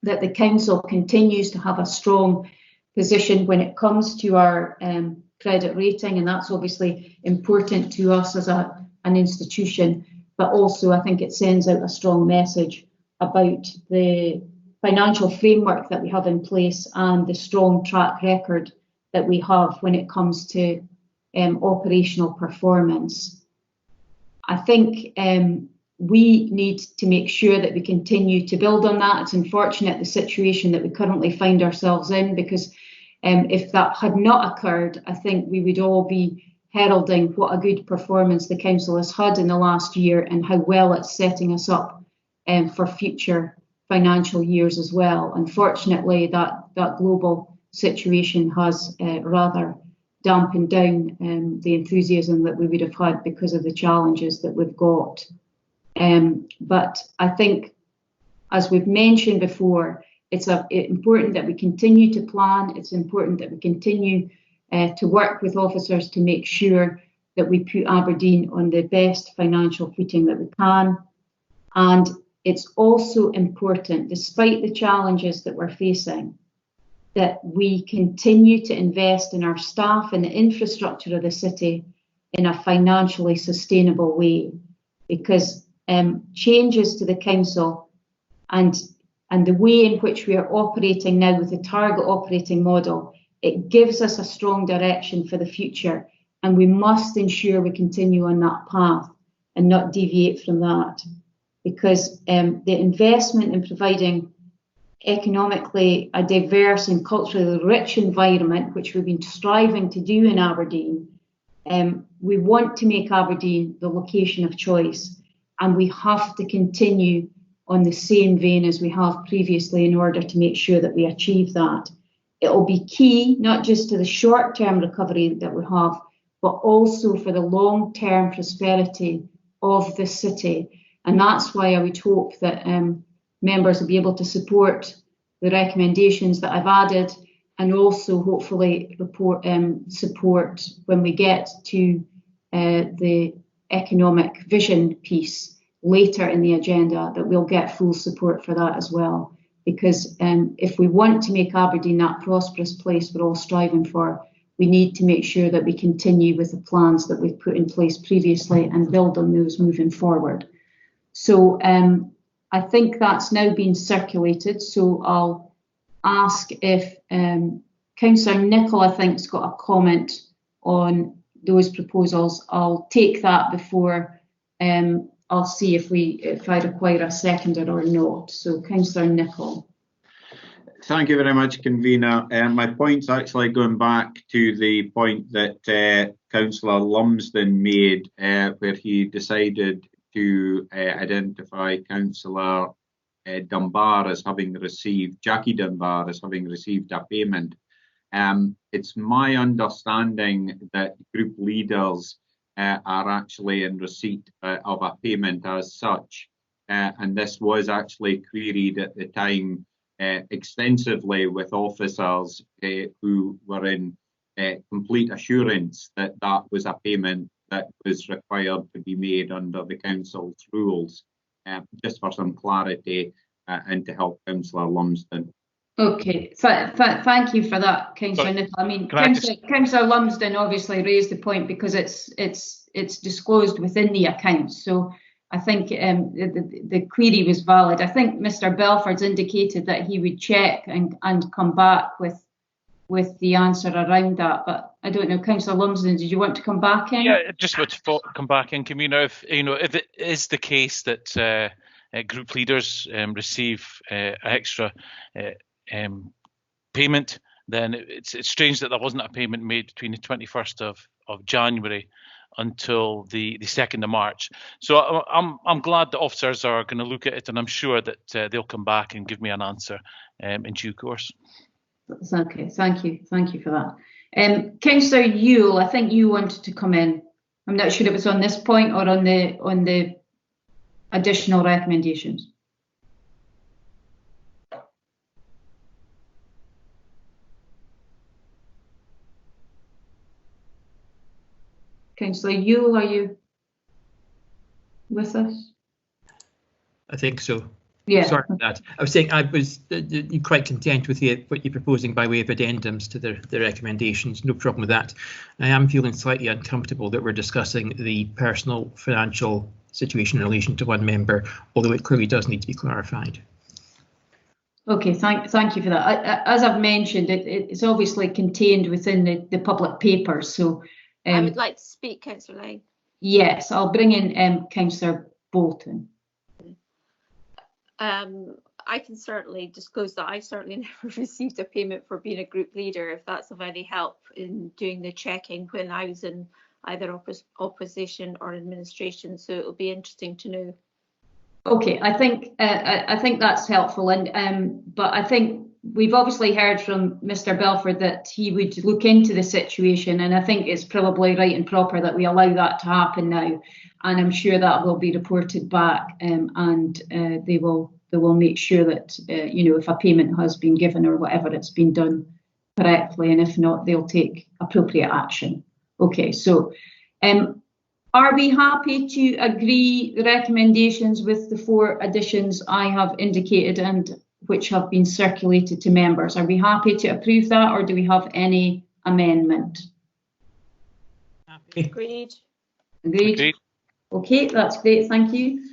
that the Council continues to have a strong position when it comes to our credit rating, and that's obviously important to us as an institution, but also I think it sends out a strong message about the financial framework that we have in place and the strong track record that we have when it comes to operational performance. I think we need to make sure that we continue to build on that. It's unfortunate the situation that we currently find ourselves in, because if that had not occurred, I think we would all be heralding what a good performance the council has had in the last year and how well it's setting us up for future financial years as well. Unfortunately, that global situation has rather dampened down the enthusiasm that we would have had because of the challenges that we've got. But I think, as we've mentioned before, it's important that we continue to plan. It's important that we continue to work with officers to make sure that we put Aberdeen on the best financial footing that we can. And it's also important, despite the challenges that we're facing, that we continue to invest in our staff and the infrastructure of the city in a financially sustainable way, because changes to the council and the way in which we are operating now with the target operating model, it gives us a strong direction for the future, and we must ensure we continue on that path and not deviate from that, because the investment in providing economically a diverse and culturally rich environment, which we've been striving to do in Aberdeen, we want to make Aberdeen the location of choice, and we have to continue on the same vein as we have previously in order to make sure that we achieve that. It will be key, not just to the short-term recovery that we have, but also for the long-term prosperity of the city. And that's why I would hope that members will be able to support the recommendations that I've added, and also hopefully support when we get to the economic vision piece later in the agenda, that we'll get full support for that as well. Because if we want to make Aberdeen that prosperous place we're all striving for, we need to make sure that we continue with the plans that we've put in place previously and build on those moving forward. So I think that's now been circulated, so I'll ask if Councillor Nicholl, I think, has got a comment on those proposals. I'll take that before I'll see if I require a seconder or not. So Councillor Nicholl. Thank you very much, Convener. My point's actually going back to the point that Councillor Lumsden made, where he decided to identify Councillor Dunbar as having received, Jackie Dunbar as having received a payment. It's my understanding that group leaders are actually in receipt of a payment as such, and this was actually queried at the time extensively with officers who were in complete assurance that that was a payment that was required to be made under the council's rules, just for some clarity and to help Councillor Lumsden. Okay, thank you for that, Councillor Nicholl. I mean, Councillor Lumsden obviously raised the point because it's disclosed within the accounts. So I think the query was valid. I think Mr. Belford's indicated that he would check and come back with the answer around that. But I don't know, Councillor Lumsden, did you want to come back in? Yeah, just want to come back in, Convener. If it is the case that group leaders receive extra payment, then it's strange that there wasn't a payment made between the 21st of January until the 2nd of March. So I'm glad the officers are going to look at it, and I'm sure that they'll come back and give me an answer in due course. That's okay. Thank you for that. Councillor Yule, I think you wanted to come in. I'm not sure it was on this point or on the additional recommendations. Councillor Yule, are you with us? I think so. Yeah. Sorry for that. I was saying I was quite content with what you're proposing by way of addendums to the recommendations. No problem with that. I am feeling slightly uncomfortable that we're discussing the personal financial situation in relation to one member, although it clearly does need to be clarified. Okay, thank you for that. As I've mentioned, it's obviously contained within the public papers. So I would like to speak, Councillor Lang. Yes, I'll bring in Councillor Bolton. I can certainly disclose that I certainly never received a payment for being a group leader, if that's of any help in doing the checking when I was in either opposition or administration. So it'll be interesting to know. Okay, I think that's helpful, and but I think we've obviously heard from Mr. Belford that he would look into the situation, and I think it's probably right and proper that we allow that to happen now, and I'm sure that will be reported back, and they will make sure that you know, if a payment has been given or whatever, it's been done correctly, and if not, they'll take appropriate action. Okay, so are we happy to agree the recommendations with the 4 additions I have indicated and which have been circulated to members? Are we happy to approve that, or do we have any amendment? Agreed. Agreed. Okay, that's great, thank you.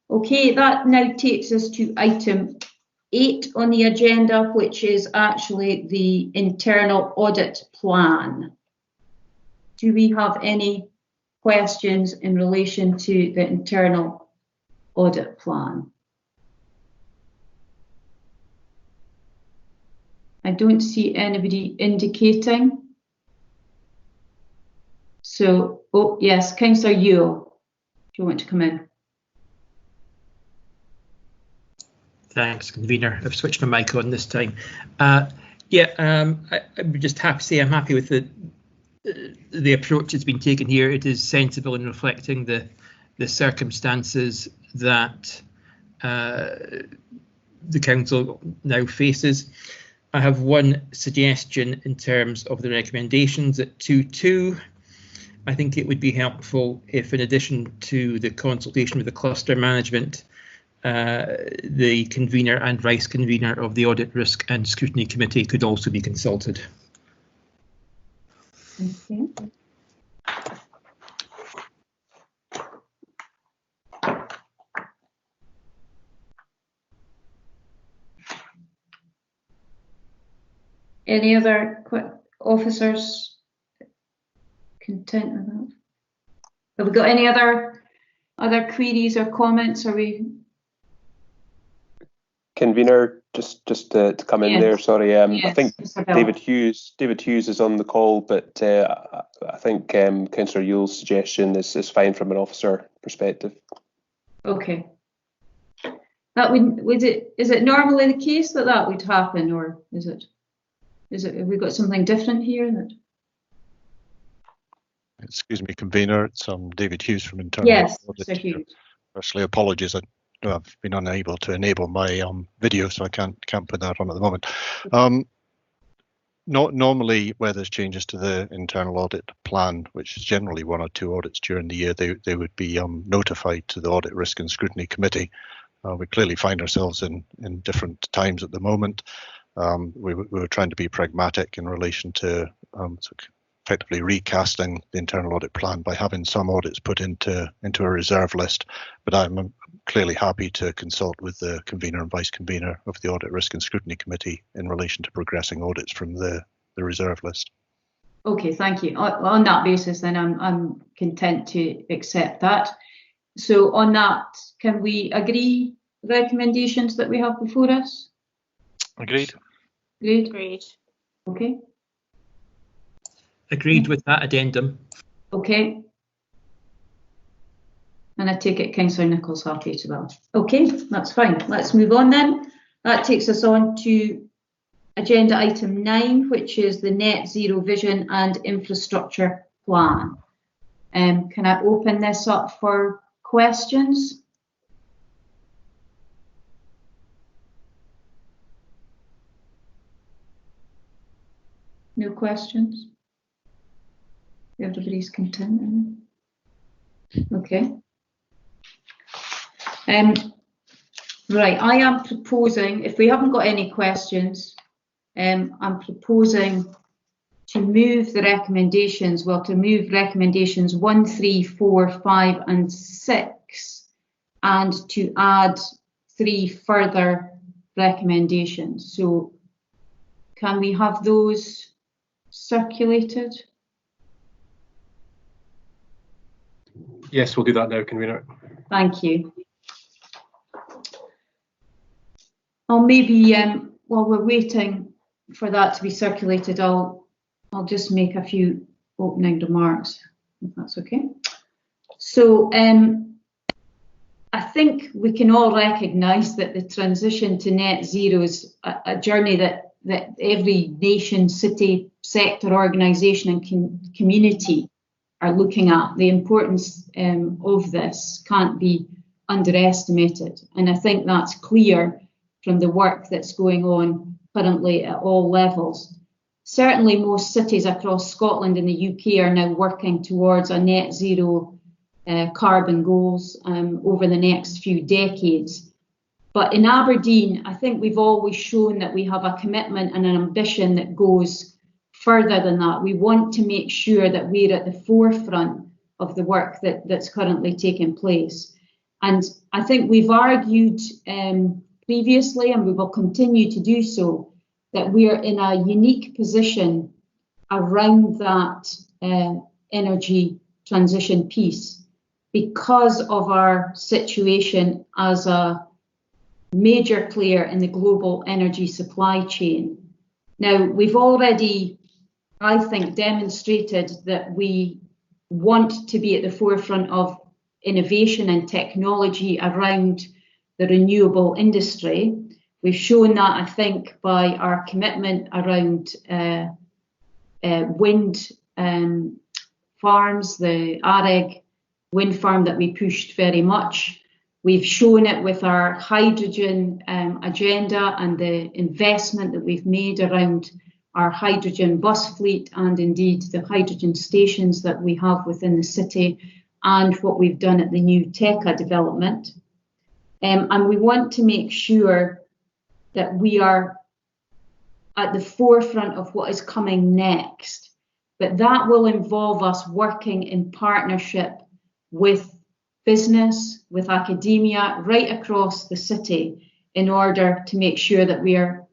Okay, that now takes us to item 8 on the agenda, which is actually the internal audit plan. Do we have any questions in relation to the internal audit plan? I don't see anybody indicating. So, oh yes, Councillor Yule, do you want to come in? Thanks, convener. I've switched my mic on this time. I'm just happy to say I'm happy with the approach that's been taken here. It is sensible in reflecting the circumstances that the council now faces. I have one suggestion in terms of the recommendations at 2.2. I think it would be helpful if, in addition to the consultation with the cluster management, the convener and vice convener of the Audit, Risk and Scrutiny Committee could also be consulted. Okay. Any other officers content with that? Have we got any other queries or comments? Are we? Convener, just to come in there, sorry. Yes, I think David Hughes is on the call, but I think Councillor Yule's suggestion is fine from an officer perspective. Okay. That would is it normally the case that would happen, or is it have we got something different here? That Excuse me, convener. It's David Hughes from Internal Audit. Sir Hughes. Firstly, apologies. I've been unable to enable my video, so I can't put that on at the moment. Not normally, where there's changes to the internal audit plan, which is generally 1 or 2 audits during the year, they would be notified to the Audit, Risk and Scrutiny Committee. We clearly find ourselves in different times at the moment. We were trying to be pragmatic in relation to effectively recasting the internal audit plan by having some audits put into a reserve list. But I'm clearly happy to consult with the convener and vice convener of the Audit, Risk and Scrutiny Committee in relation to progressing audits from the reserve list. Okay, thank you. On that basis, then I'm content to accept that. So on that, can we agree recommendations that we have before us? Agreed. Agreed. Okay. Agreed with that addendum. Okay. And I take it Councillor Nichols happy as well. Okay, that's fine. Let's move on then. That takes us on to agenda item 9, which is the Net Zero Vision and Infrastructure Plan. Can I open this up for questions? No questions? Everybody's content. Okay. Right, I am proposing, if we haven't got any questions, I'm proposing to move the recommendations, to move recommendations 1, 3, 4, 5 and 6 and to add 3 further recommendations. So can we have those circulated? Yes, we'll do that now, convener. Thank you. I'll maybe, while we're waiting for that to be circulated, I'll just make a few opening remarks, if that's okay. So I think we can all recognise that the transition to net zero is a journey that every nation, city, sector, organisation and community are looking at. The importance of this can't be underestimated, and I think that's clear from the work that's going on currently at all levels. Certainly most cities across Scotland and the UK are now working towards a net zero carbon goals over the next few decades. But in Aberdeen, I think we've always shown that we have a commitment and an ambition that goes further than that. We want to make sure that we're at the forefront of the work that's currently taking place. And I think we've argued previously, and we will continue to do so, that we are in a unique position around that energy transition piece because of our situation as a major player in the global energy supply chain. Now, we've already, I think, demonstrated that we want to be at the forefront of innovation and technology around the renewable industry. We've shown that, I think, by our commitment around wind farms, the AREG wind farm that we pushed very much. We've shown it with our hydrogen agenda and the investment that we've made around our hydrogen bus fleet and indeed the hydrogen stations that we have within the city and what we've done at the new TECA development. And we want to make sure that we are at the forefront of what is coming next. But that will involve us working in partnership with business, with academia, right across the city in order to make sure that we are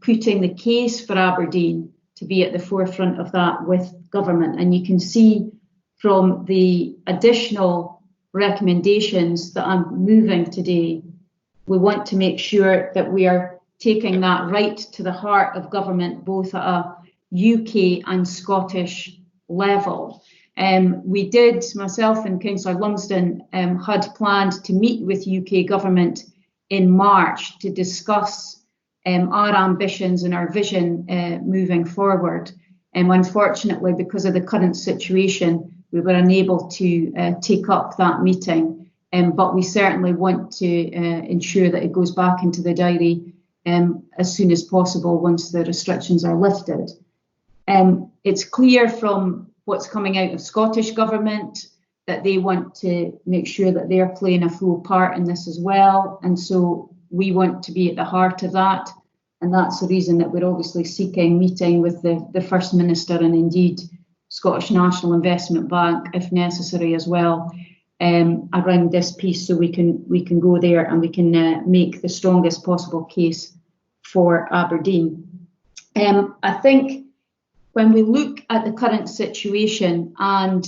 putting the case for Aberdeen to be at the forefront of that with government. And you can see from the additional recommendations that I'm moving today, we want to make sure that we are taking that right to the heart of government, both at a UK and Scottish level. We did, myself and Councillor Lumsden had planned to meet with UK government in March to discuss our ambitions and our vision moving forward. Unfortunately, because of the current situation, we were unable to take up that meeting, but we certainly want to ensure that it goes back into the diary as soon as possible once the restrictions are lifted. It's clear from what's coming out of Scottish Government that they want to make sure that they're playing a full part in this as well, and so we want to be at the heart of that, and that's the reason that we're obviously seeking meeting with the First Minister and indeed Scottish National Investment Bank, if necessary as well, around this piece, so we can go there and we can make the strongest possible case for Aberdeen. I think when we look at the current situation and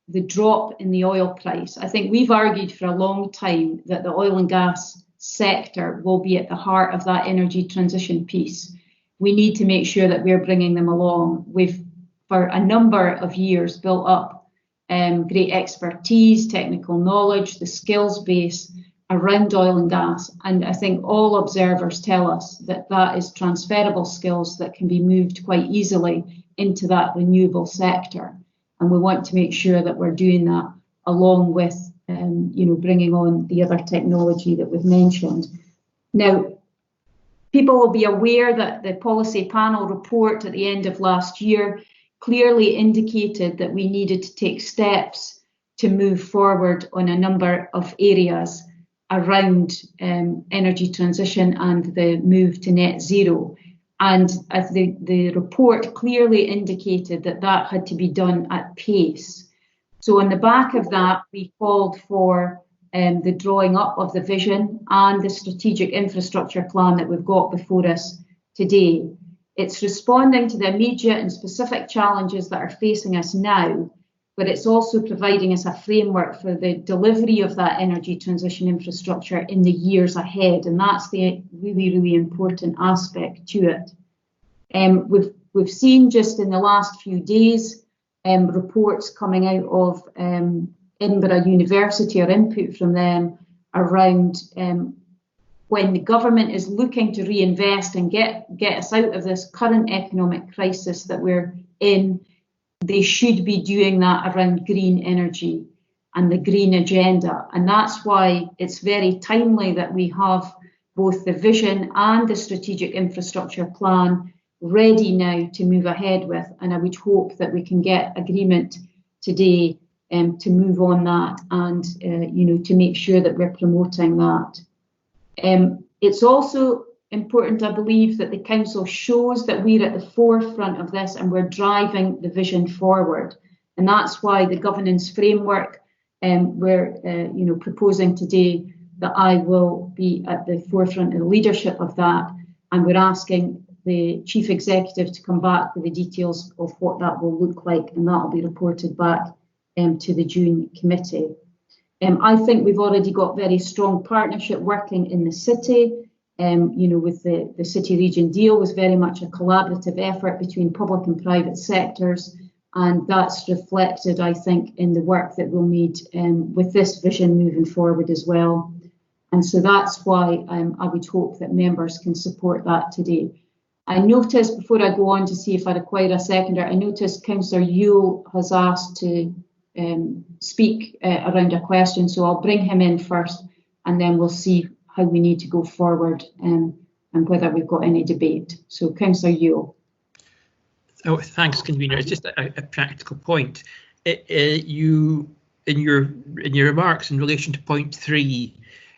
the drop in the oil price, I think we've argued for a long time that the oil and gas sector will be at the heart of that energy transition piece. We need to make sure that we're bringing them along. We've, for a number of years, built up great expertise, technical knowledge, the skills base around oil and gas. And I think all observers tell us that that is transferable skills that can be moved quite easily into that renewable sector. And we want to make sure that we're doing that along with bringing on the other technology that we've mentioned. Now, people will be aware that the policy panel report at the end of last year clearly indicated that we needed to take steps to move forward on a number of areas around energy transition and the move to net zero. And as the report clearly indicated that that had to be done at pace. So on the back of that, we called for the drawing up of the vision and the strategic infrastructure plan that we've got before us today. It's responding to the immediate and specific challenges that are facing us now, but it's also providing us a framework for the delivery of that energy transition infrastructure in the years ahead, and that's the really important aspect to it. We've seen just in the last few days reports coming out of Edinburgh University, or input from them around when the government is looking to reinvest and get us out of this current economic crisis that we're in, they should be doing that around green energy and the green agenda. And that's why it's very timely that we have both the vision and the strategic infrastructure plan ready now to move ahead with. And I would hope that we can get agreement today to move on that and to make sure that we're promoting that. It's also important, I believe, that the council shows that we're at the forefront of this and we're driving the vision forward. And that's why the governance framework we're proposing today, that I will be at the forefront of the leadership of that. And we're asking the chief executive to come back with the details of what that will look like, and that will be reported back to the June committee. I think we've already got very strong partnership working in the city. With the city region deal was very much a collaborative effort between public and private sectors, and that's reflected, I think, in the work that we'll need with this vision moving forward as well. And so that's why I would hope that members can support that today. I noticed, before I go on to see if I require a seconder, I noticed Councillor Yule has asked to speak around a question, so I'll bring him in first and then we'll see how we need to go forward and whether we've got any debate. So Councillor Yule. Oh, thanks, convener. It's just a practical point. You, in your remarks in relation to point 3,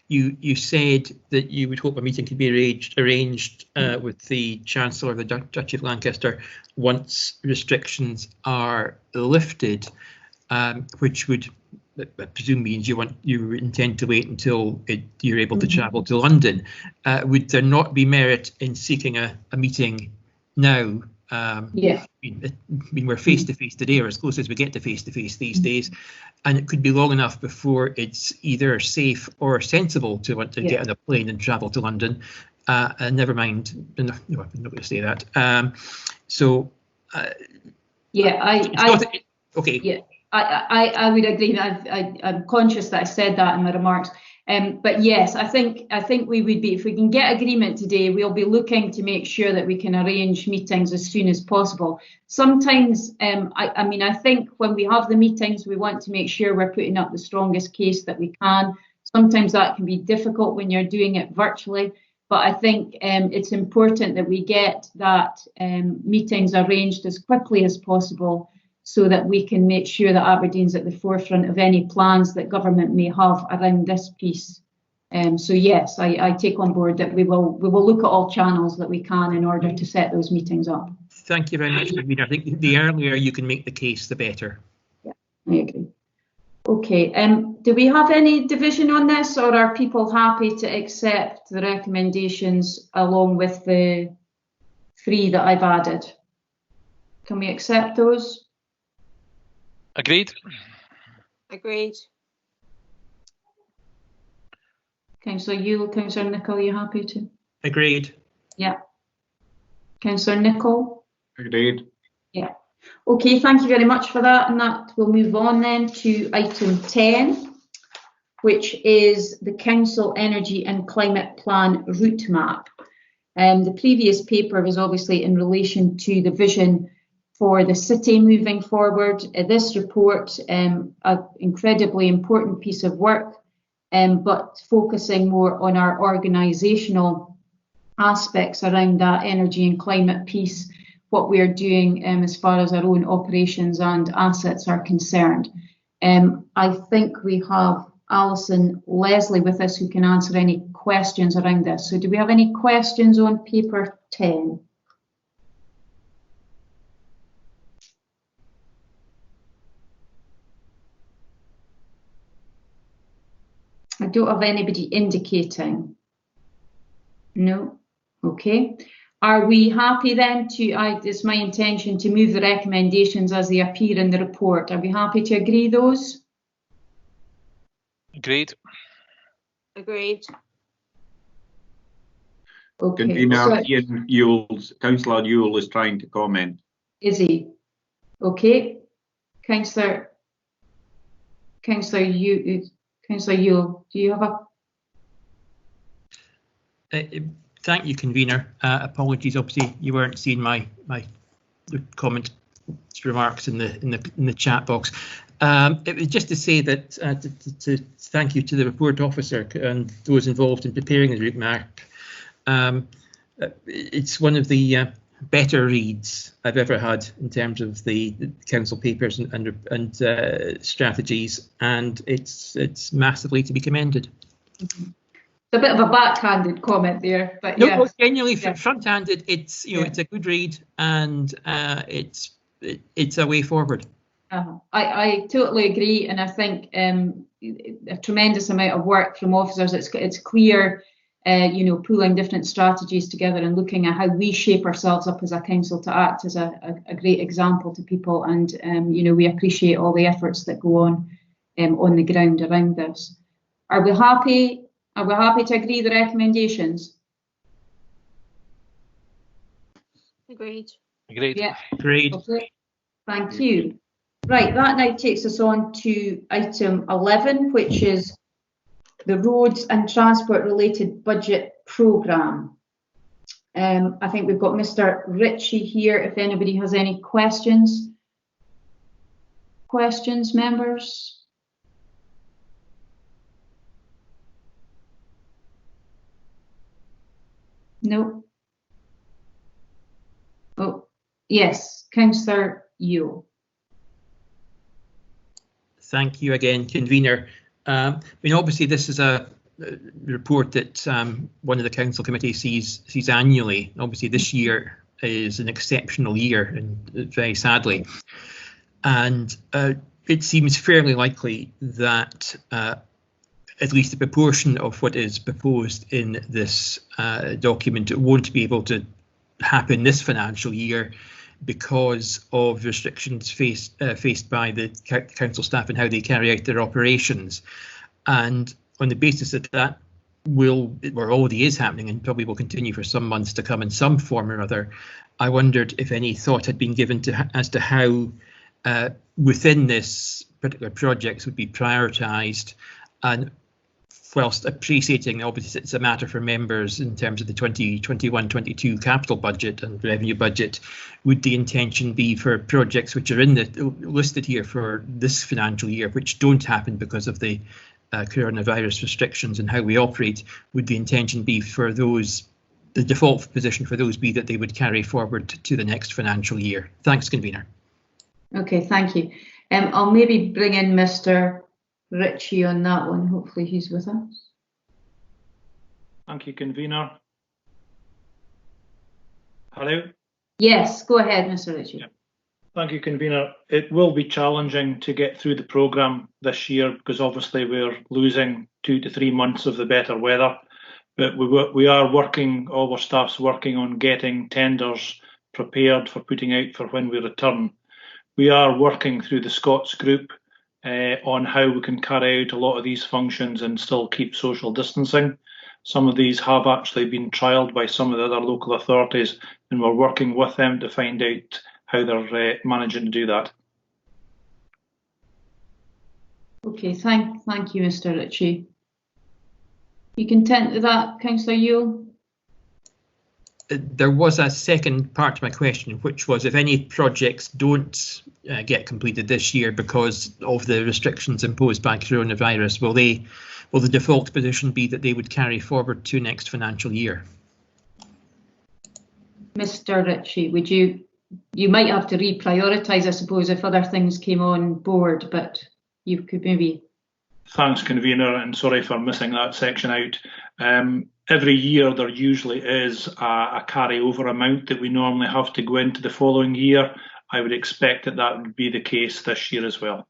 you said that you would hope a meeting could be arranged with the Chancellor of the Duchy of Lancaster once restrictions are lifted, which would, I presume, means you intend to wait until you're able to travel to London. Would there not be merit in seeking a meeting now? Yeah. I mean, we're face to face today, or as close as we get to face these days, and it could be long enough before it's either safe or sensible to want to get on a plane and travel to London. And never mind, no, I'm not going to say that. Okay. Yeah. I would agree. I'm conscious that I said that in my remarks. But yes, I think we would be, if we can get agreement today, we'll be looking to make sure that we can arrange meetings as soon as possible. Sometimes, I think when we have the meetings, we want to make sure we're putting up the strongest case that we can. Sometimes that can be difficult when you're doing it virtually, but I think it's important that we get that meetings arranged as quickly as possible, so that we can make sure that Aberdeen's at the forefront of any plans that government may have around this piece. So yes, I take on board that we will look at all channels that we can in order to set those meetings up. Thank you very much, Convener. I think the earlier you can make the case, the better. Yeah, I agree. Okay, do we have any division on this, or are people happy to accept the recommendations along with the 3 that I've added? Can we accept those? Agreed. Agreed. Councillor Yule, Councillor Nicholl, are you happy to? Agreed. Yeah. Councillor Nicholl? Agreed. Yeah. Okay, thank you very much for that. And that we'll move on then to item 10, which is the Council Energy and Climate Plan route map. The previous paper was obviously in relation to the vision for the city moving forward. This report, an incredibly important piece of work, but focusing more on our organisational aspects around that energy and climate piece, what we are doing as far as our own operations and assets are concerned. I think we have Alison Leslie with us who can answer any questions around this. So do we have any questions on paper 10? I don't have anybody indicating. No. Okay. Are we happy then to, it's my intention to move the recommendations as they appear in the report. Are we happy to agree those? Agreed. Agreed. Okay. Convener So, Ian Ewells, Councillor Ewell is trying to comment. is he? Okay. Councillor Ewell, do you have a... Thank you, convener. Apologies, obviously you weren't seeing my comment remarks in the chat box. It was just to say that to thank you to the report officer and those involved in preparing the route map. It's one of the better reads I've ever had in terms of the council papers and strategies, and it's massively to be commended. Mm-hmm. A bit of a backhanded comment there, but no, yeah. no, genuinely front-handed. It's it's a good read, and it's a way forward. I totally agree, and I think a tremendous amount of work from officers. It's clear, pulling different strategies together and looking at how we shape ourselves up as a council to act as a great example to people, and we appreciate all the efforts that go on the ground around this. Are we happy? Are we happy to agree the recommendations? Agreed. Agreed. Yeah. Agreed. Okay. Thank you. Right, that now takes us on to item 11, which is the roads and transport related budget programme. I think we've got Mr. Ritchie here if anybody has any questions. Questions, members? No. Oh, yes, Councillor Ewell. Thank you again, convener. Obviously this is a report that one of the council committees sees annually. Obviously this year is an exceptional year, and very sadly, and it seems fairly likely that at least a proportion of what is proposed in this document won't be able to happen this financial year because of restrictions faced by the council staff and how they carry out their operations. And on the basis that that already is happening and probably will continue for some months to come in some form or other, I wondered if any thought had been given as to how within this particular projects would be prioritised, and whilst appreciating obviously it's a matter for members in terms of the 2021-22 capital budget and revenue budget, would the intention be for projects which are listed here for this financial year which don't happen because of the coronavirus restrictions and how we operate, would the intention be for those, the default position for those be that they would carry forward to the next financial year? Thanks, convener. Okay, thank you. I'll maybe bring in Mr. Ritchie on that one. Hopefully he's with us. Thank you, convener. Hello? Yes, go ahead, Mr. Ritchie. Yeah. Thank you, convener. It will be challenging to get through the programme this year because obviously we're losing 2 to 3 months of the better weather, but we are working, all our staff's working on getting tenders prepared for putting out for when we return. We are working through the Scots group on how we can carry out a lot of these functions and still keep social distancing. Some of these have actually been trialled by some of the other local authorities, and we're working with them to find out how they're managing to do that. Okay, thank you, Mr. Ritchie. You content with that, Councillor Ewell? There was a second part to my question, which was if any projects don't get completed this year because of the restrictions imposed by coronavirus, will the default position be that they would carry forward to next financial year? Mr. Ritchie, would you might have to reprioritise, I suppose, if other things came on board, but you could maybe. Thanks, convener, and sorry for missing that section out. Every year there usually is a carry-over amount that we normally have to go into the following year. I would expect that that would be the case this year as well.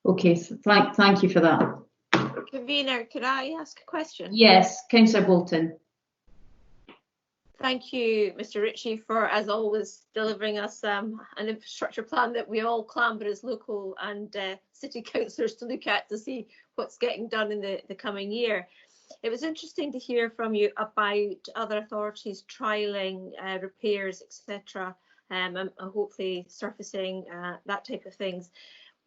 Okay, thank you for that. Convener, could I ask a question? Yes, Councillor Bolton. Thank you, Mr. Ritchie, for, as always, delivering us an infrastructure plan that we all clamber as local and city councillors to look at to see what's getting done in the coming year. It was interesting to hear from you about other authorities trialling repairs, etc., and hopefully surfacing that type of things.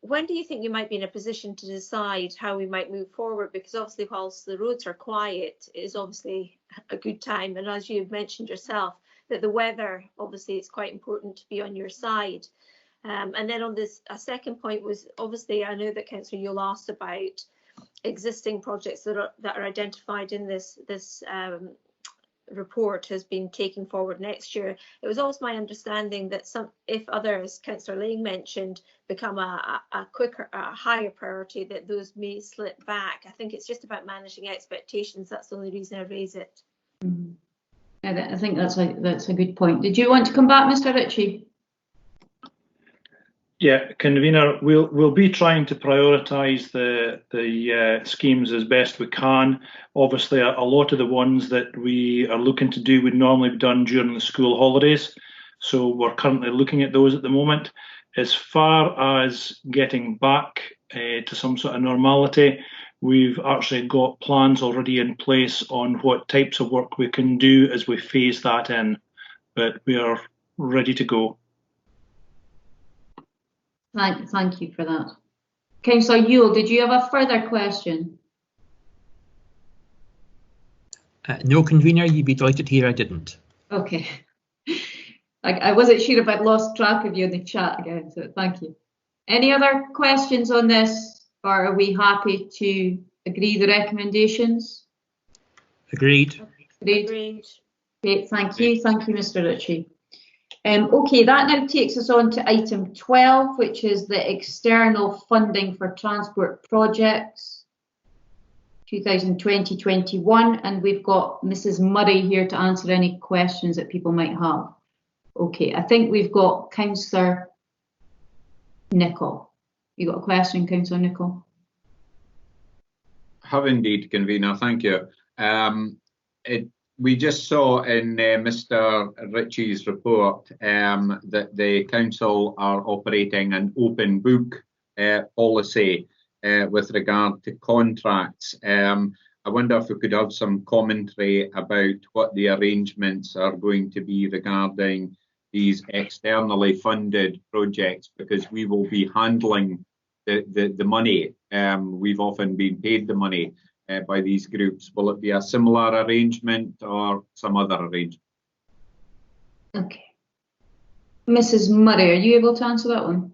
When do you think you might be in a position to decide how we might move forward? Because obviously, whilst the roads are quiet, it is obviously a good time. And as you've mentioned yourself, that the weather, obviously, it's quite important to be on your side. And then on this, a second point was, obviously, I know that Councillor Yule asked about existing projects that are identified in this report has been taken forward next year. It was also my understanding that if others, Councillor Lang mentioned, become a higher priority, that those may slip back. I think it's just about managing expectations. That's the only reason I raise it. I think that's a good point. Did you want to come back, Mr. Ritchie? Yeah, convener, we'll be trying to prioritise the schemes as best we can. Obviously, a lot of the ones that we are looking to do would normally be done during the school holidays, so we're currently looking at those at the moment. As far as getting back to some sort of normality, we've actually got plans already in place on what types of work we can do as we phase that in, but we are ready to go. Thank you for that. Councillor Yule, did you have a further question? No, convener, you'd be delighted to hear I didn't. Okay. I wasn't sure if I'd lost track of you in the chat again, so thank you. Any other questions on this, or are we happy to agree the recommendations? Agreed. Agreed. Okay, thank you. Thank you, Mr. Ritchie. Okay, that now takes us on to item 12, which is the external funding for transport projects 2020-21, and we've got Mrs. Murray here to answer any questions that people might have. Okay, I think we've got Councillor Nicholl. You got a question, Councillor Nicholl? Have indeed, convener. Thank you. We just saw in Mr. Ritchie's report that the council are operating an open book policy with regard to contracts. I wonder if we could have some commentary about what the arrangements are going to be regarding these externally funded projects, because we will be handling the money. We've often been paid the money by these groups. Will it be a similar arrangement or some other arrangement? Okay. Mrs. Murray, are you able to answer that one?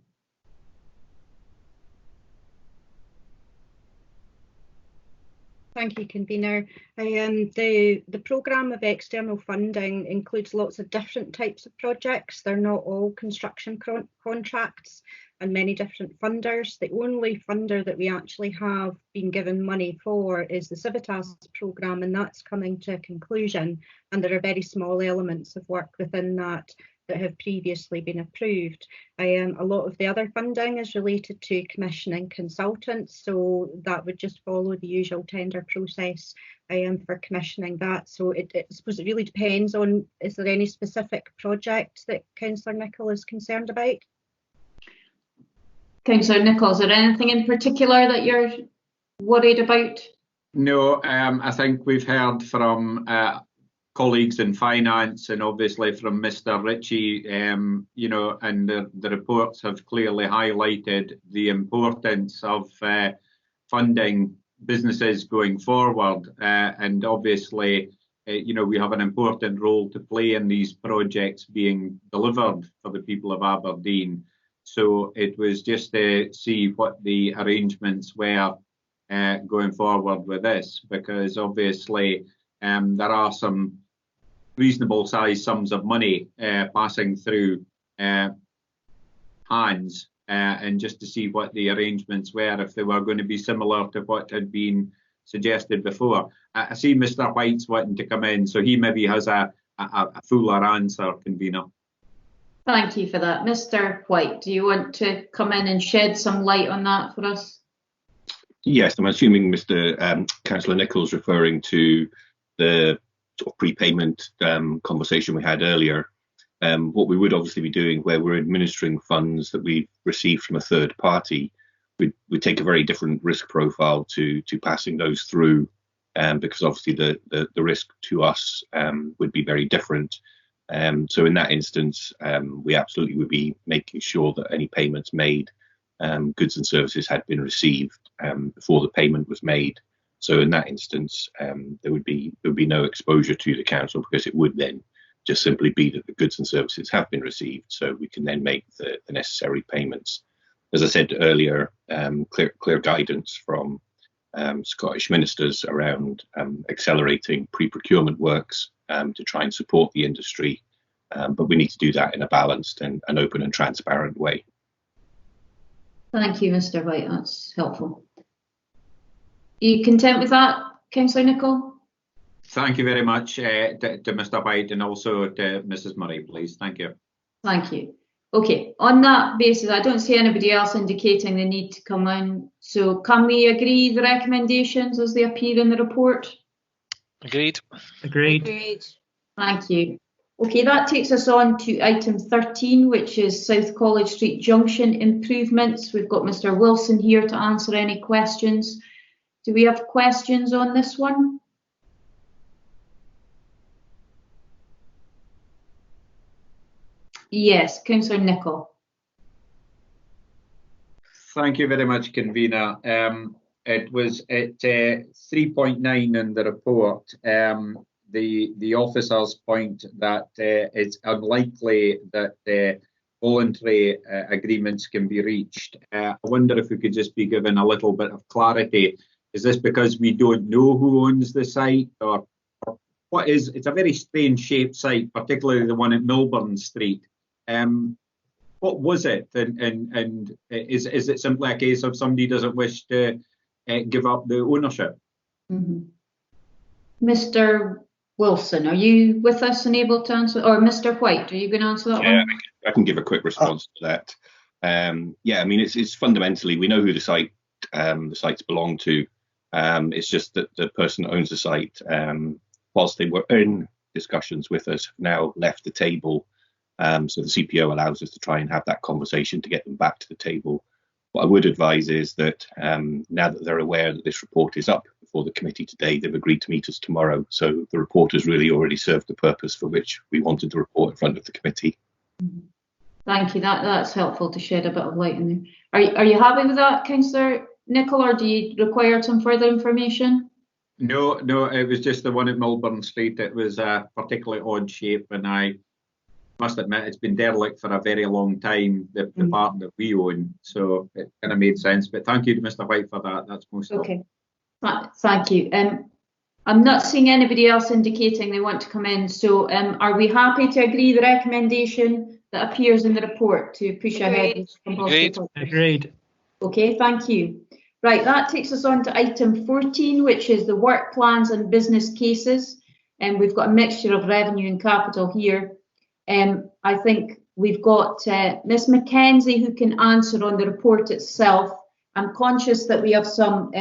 Thank you, convener. The programme of external funding includes lots of different types of projects. They're not all construction contracts and many different funders. The only funder that we actually have been given money for is the Civitas programme, and that's coming to a conclusion. And there are very small elements of work within that have previously been approved. A lot of the other funding is related to commissioning consultants, so that would just follow the usual tender process for commissioning that. So I suppose it really depends on, is there any specific project that Councillor Nicholl is concerned about? Councillor Nicholl, is there anything in particular that you're worried about? No, I think we've heard from colleagues in finance and obviously from Mr. Ritchie, you know, and the reports have clearly highlighted the importance of funding businesses going forward. And obviously, you know, we have an important role to play in these projects being delivered for the people of Aberdeen. So it was just to see what the arrangements were going forward with this, because obviously there are some reasonable size sums of money passing through hands, and just to see what the arrangements were, if they were going to be similar to what had been suggested before. I see Mr. White's wanting to come in, so he maybe has a fuller answer, convener. Thank you for that. Mr. White, do you want to come in and shed some light on that for us? Yes, I'm assuming Mr. Councillor Nicholl's referring to the sort of prepayment conversation we had earlier, what we would obviously be doing where we're administering funds that we've received from a third party, we'd take a very different risk profile to passing those through, because obviously the risk to us would be very different. So in that instance, we absolutely would be making sure that any payments made, goods and services had been received before the payment was made. So in that instance, there would be no exposure to the council, because it would then just simply be that the goods and services have been received, so we can then make the necessary payments. As I said earlier, clear guidance from Scottish ministers around accelerating pre-procurement works to try and support the industry, but we need to do that in a balanced and an open and transparent way. Thank you, Mr. White. That's helpful. Are you content with that, Councillor Nicholl? Thank you very much to Mr. White and also to Mrs. Murray, please. Thank you. Thank you. Okay, on that basis, I don't see anybody else indicating the need to come in. So can we agree the recommendations as they appear in the report? Agreed. Agreed. Thank you. Okay, that takes us on to item 13, which is South College Street Junction improvements. We've got Mr. Wilson here to answer any questions. Do we have questions on this one? Yes, Councillor Nicholl. Thank you very much, convener. It was at 3.9 in the report. The officers point that it's unlikely that voluntary agreements can be reached. I wonder if we could just be given a little bit of clarity. Is this because we don't know who owns the site, or what is? It's a very strange shaped site, particularly the one at Milburn Street. What was it, and is it simply a case of somebody doesn't wish to give up the ownership? Mr. Wilson, are you with us and able to answer, or Mr. White, are you going to answer that one? I can give a quick response to that. Yeah, I mean, it's fundamentally, we know who the sites belong to. It's just that the person that owns the site, whilst they were in discussions with us, have now left the table. So the CPO allows us to try and have that conversation to get them back to the table. What I would advise is that now that they're aware that this report is up before the committee today, they've agreed to meet us tomorrow. So the report has really already served the purpose for which we wanted the report in front of the committee. Thank you. That's helpful to shed a bit of light in there. Are you happy with that, Councillor Nicholl, or do you require some further information? No, it was just the one at Milburn Street. It was a particularly odd shape, and I must admit it's been derelict for a very long time, the part that we own, so it kind of made sense. But thank you to Mr. White for that. That's most okay. Thank you. I'm not seeing anybody else indicating they want to come in, so are we happy to agree the recommendation that appears in the report to push ahead? Agreed. Okay, thank you. Right, that takes us on to item 14, which is the work plans and business cases, and we've got a mixture of revenue and capital here. I think we've got Ms. Mackenzie who can answer on the report itself. I'm conscious that we have some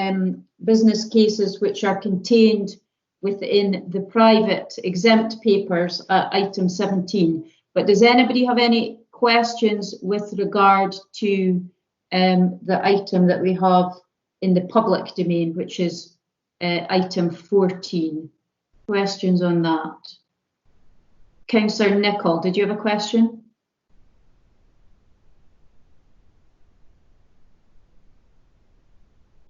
business cases which are contained within the private exempt papers at item 17. But does anybody have any questions with regard to the item that we have in the public domain, which is item 14? Questions on that? Councillor Nicholl, did you have a question?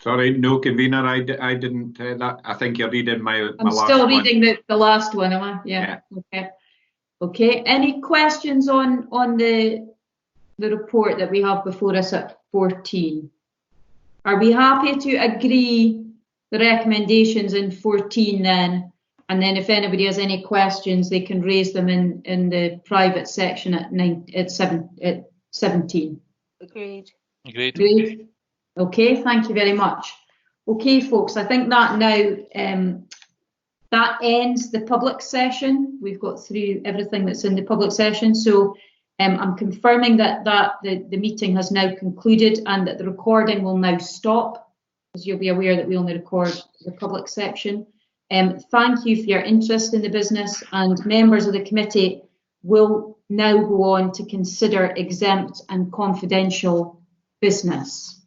Sorry, no, convener. I didn't. I think you're reading my I'm last still one. reading the last one, am I? Yeah. Okay. Okay. Any questions on the report that we have before us at 14? Are we happy to agree the recommendations in 14 then? And then if anybody has any questions, they can raise them in the private section at 17. Agreed. Agreed. Okay, thank you very much. Okay, folks, I think that now that ends the public session. We've got through everything that's in the public session. So I'm confirming that the meeting has now concluded and that the recording will now stop, because you'll be aware that we only record the public section. Thank you for your interest in the business, and members of the committee will now go on to consider exempt and confidential business.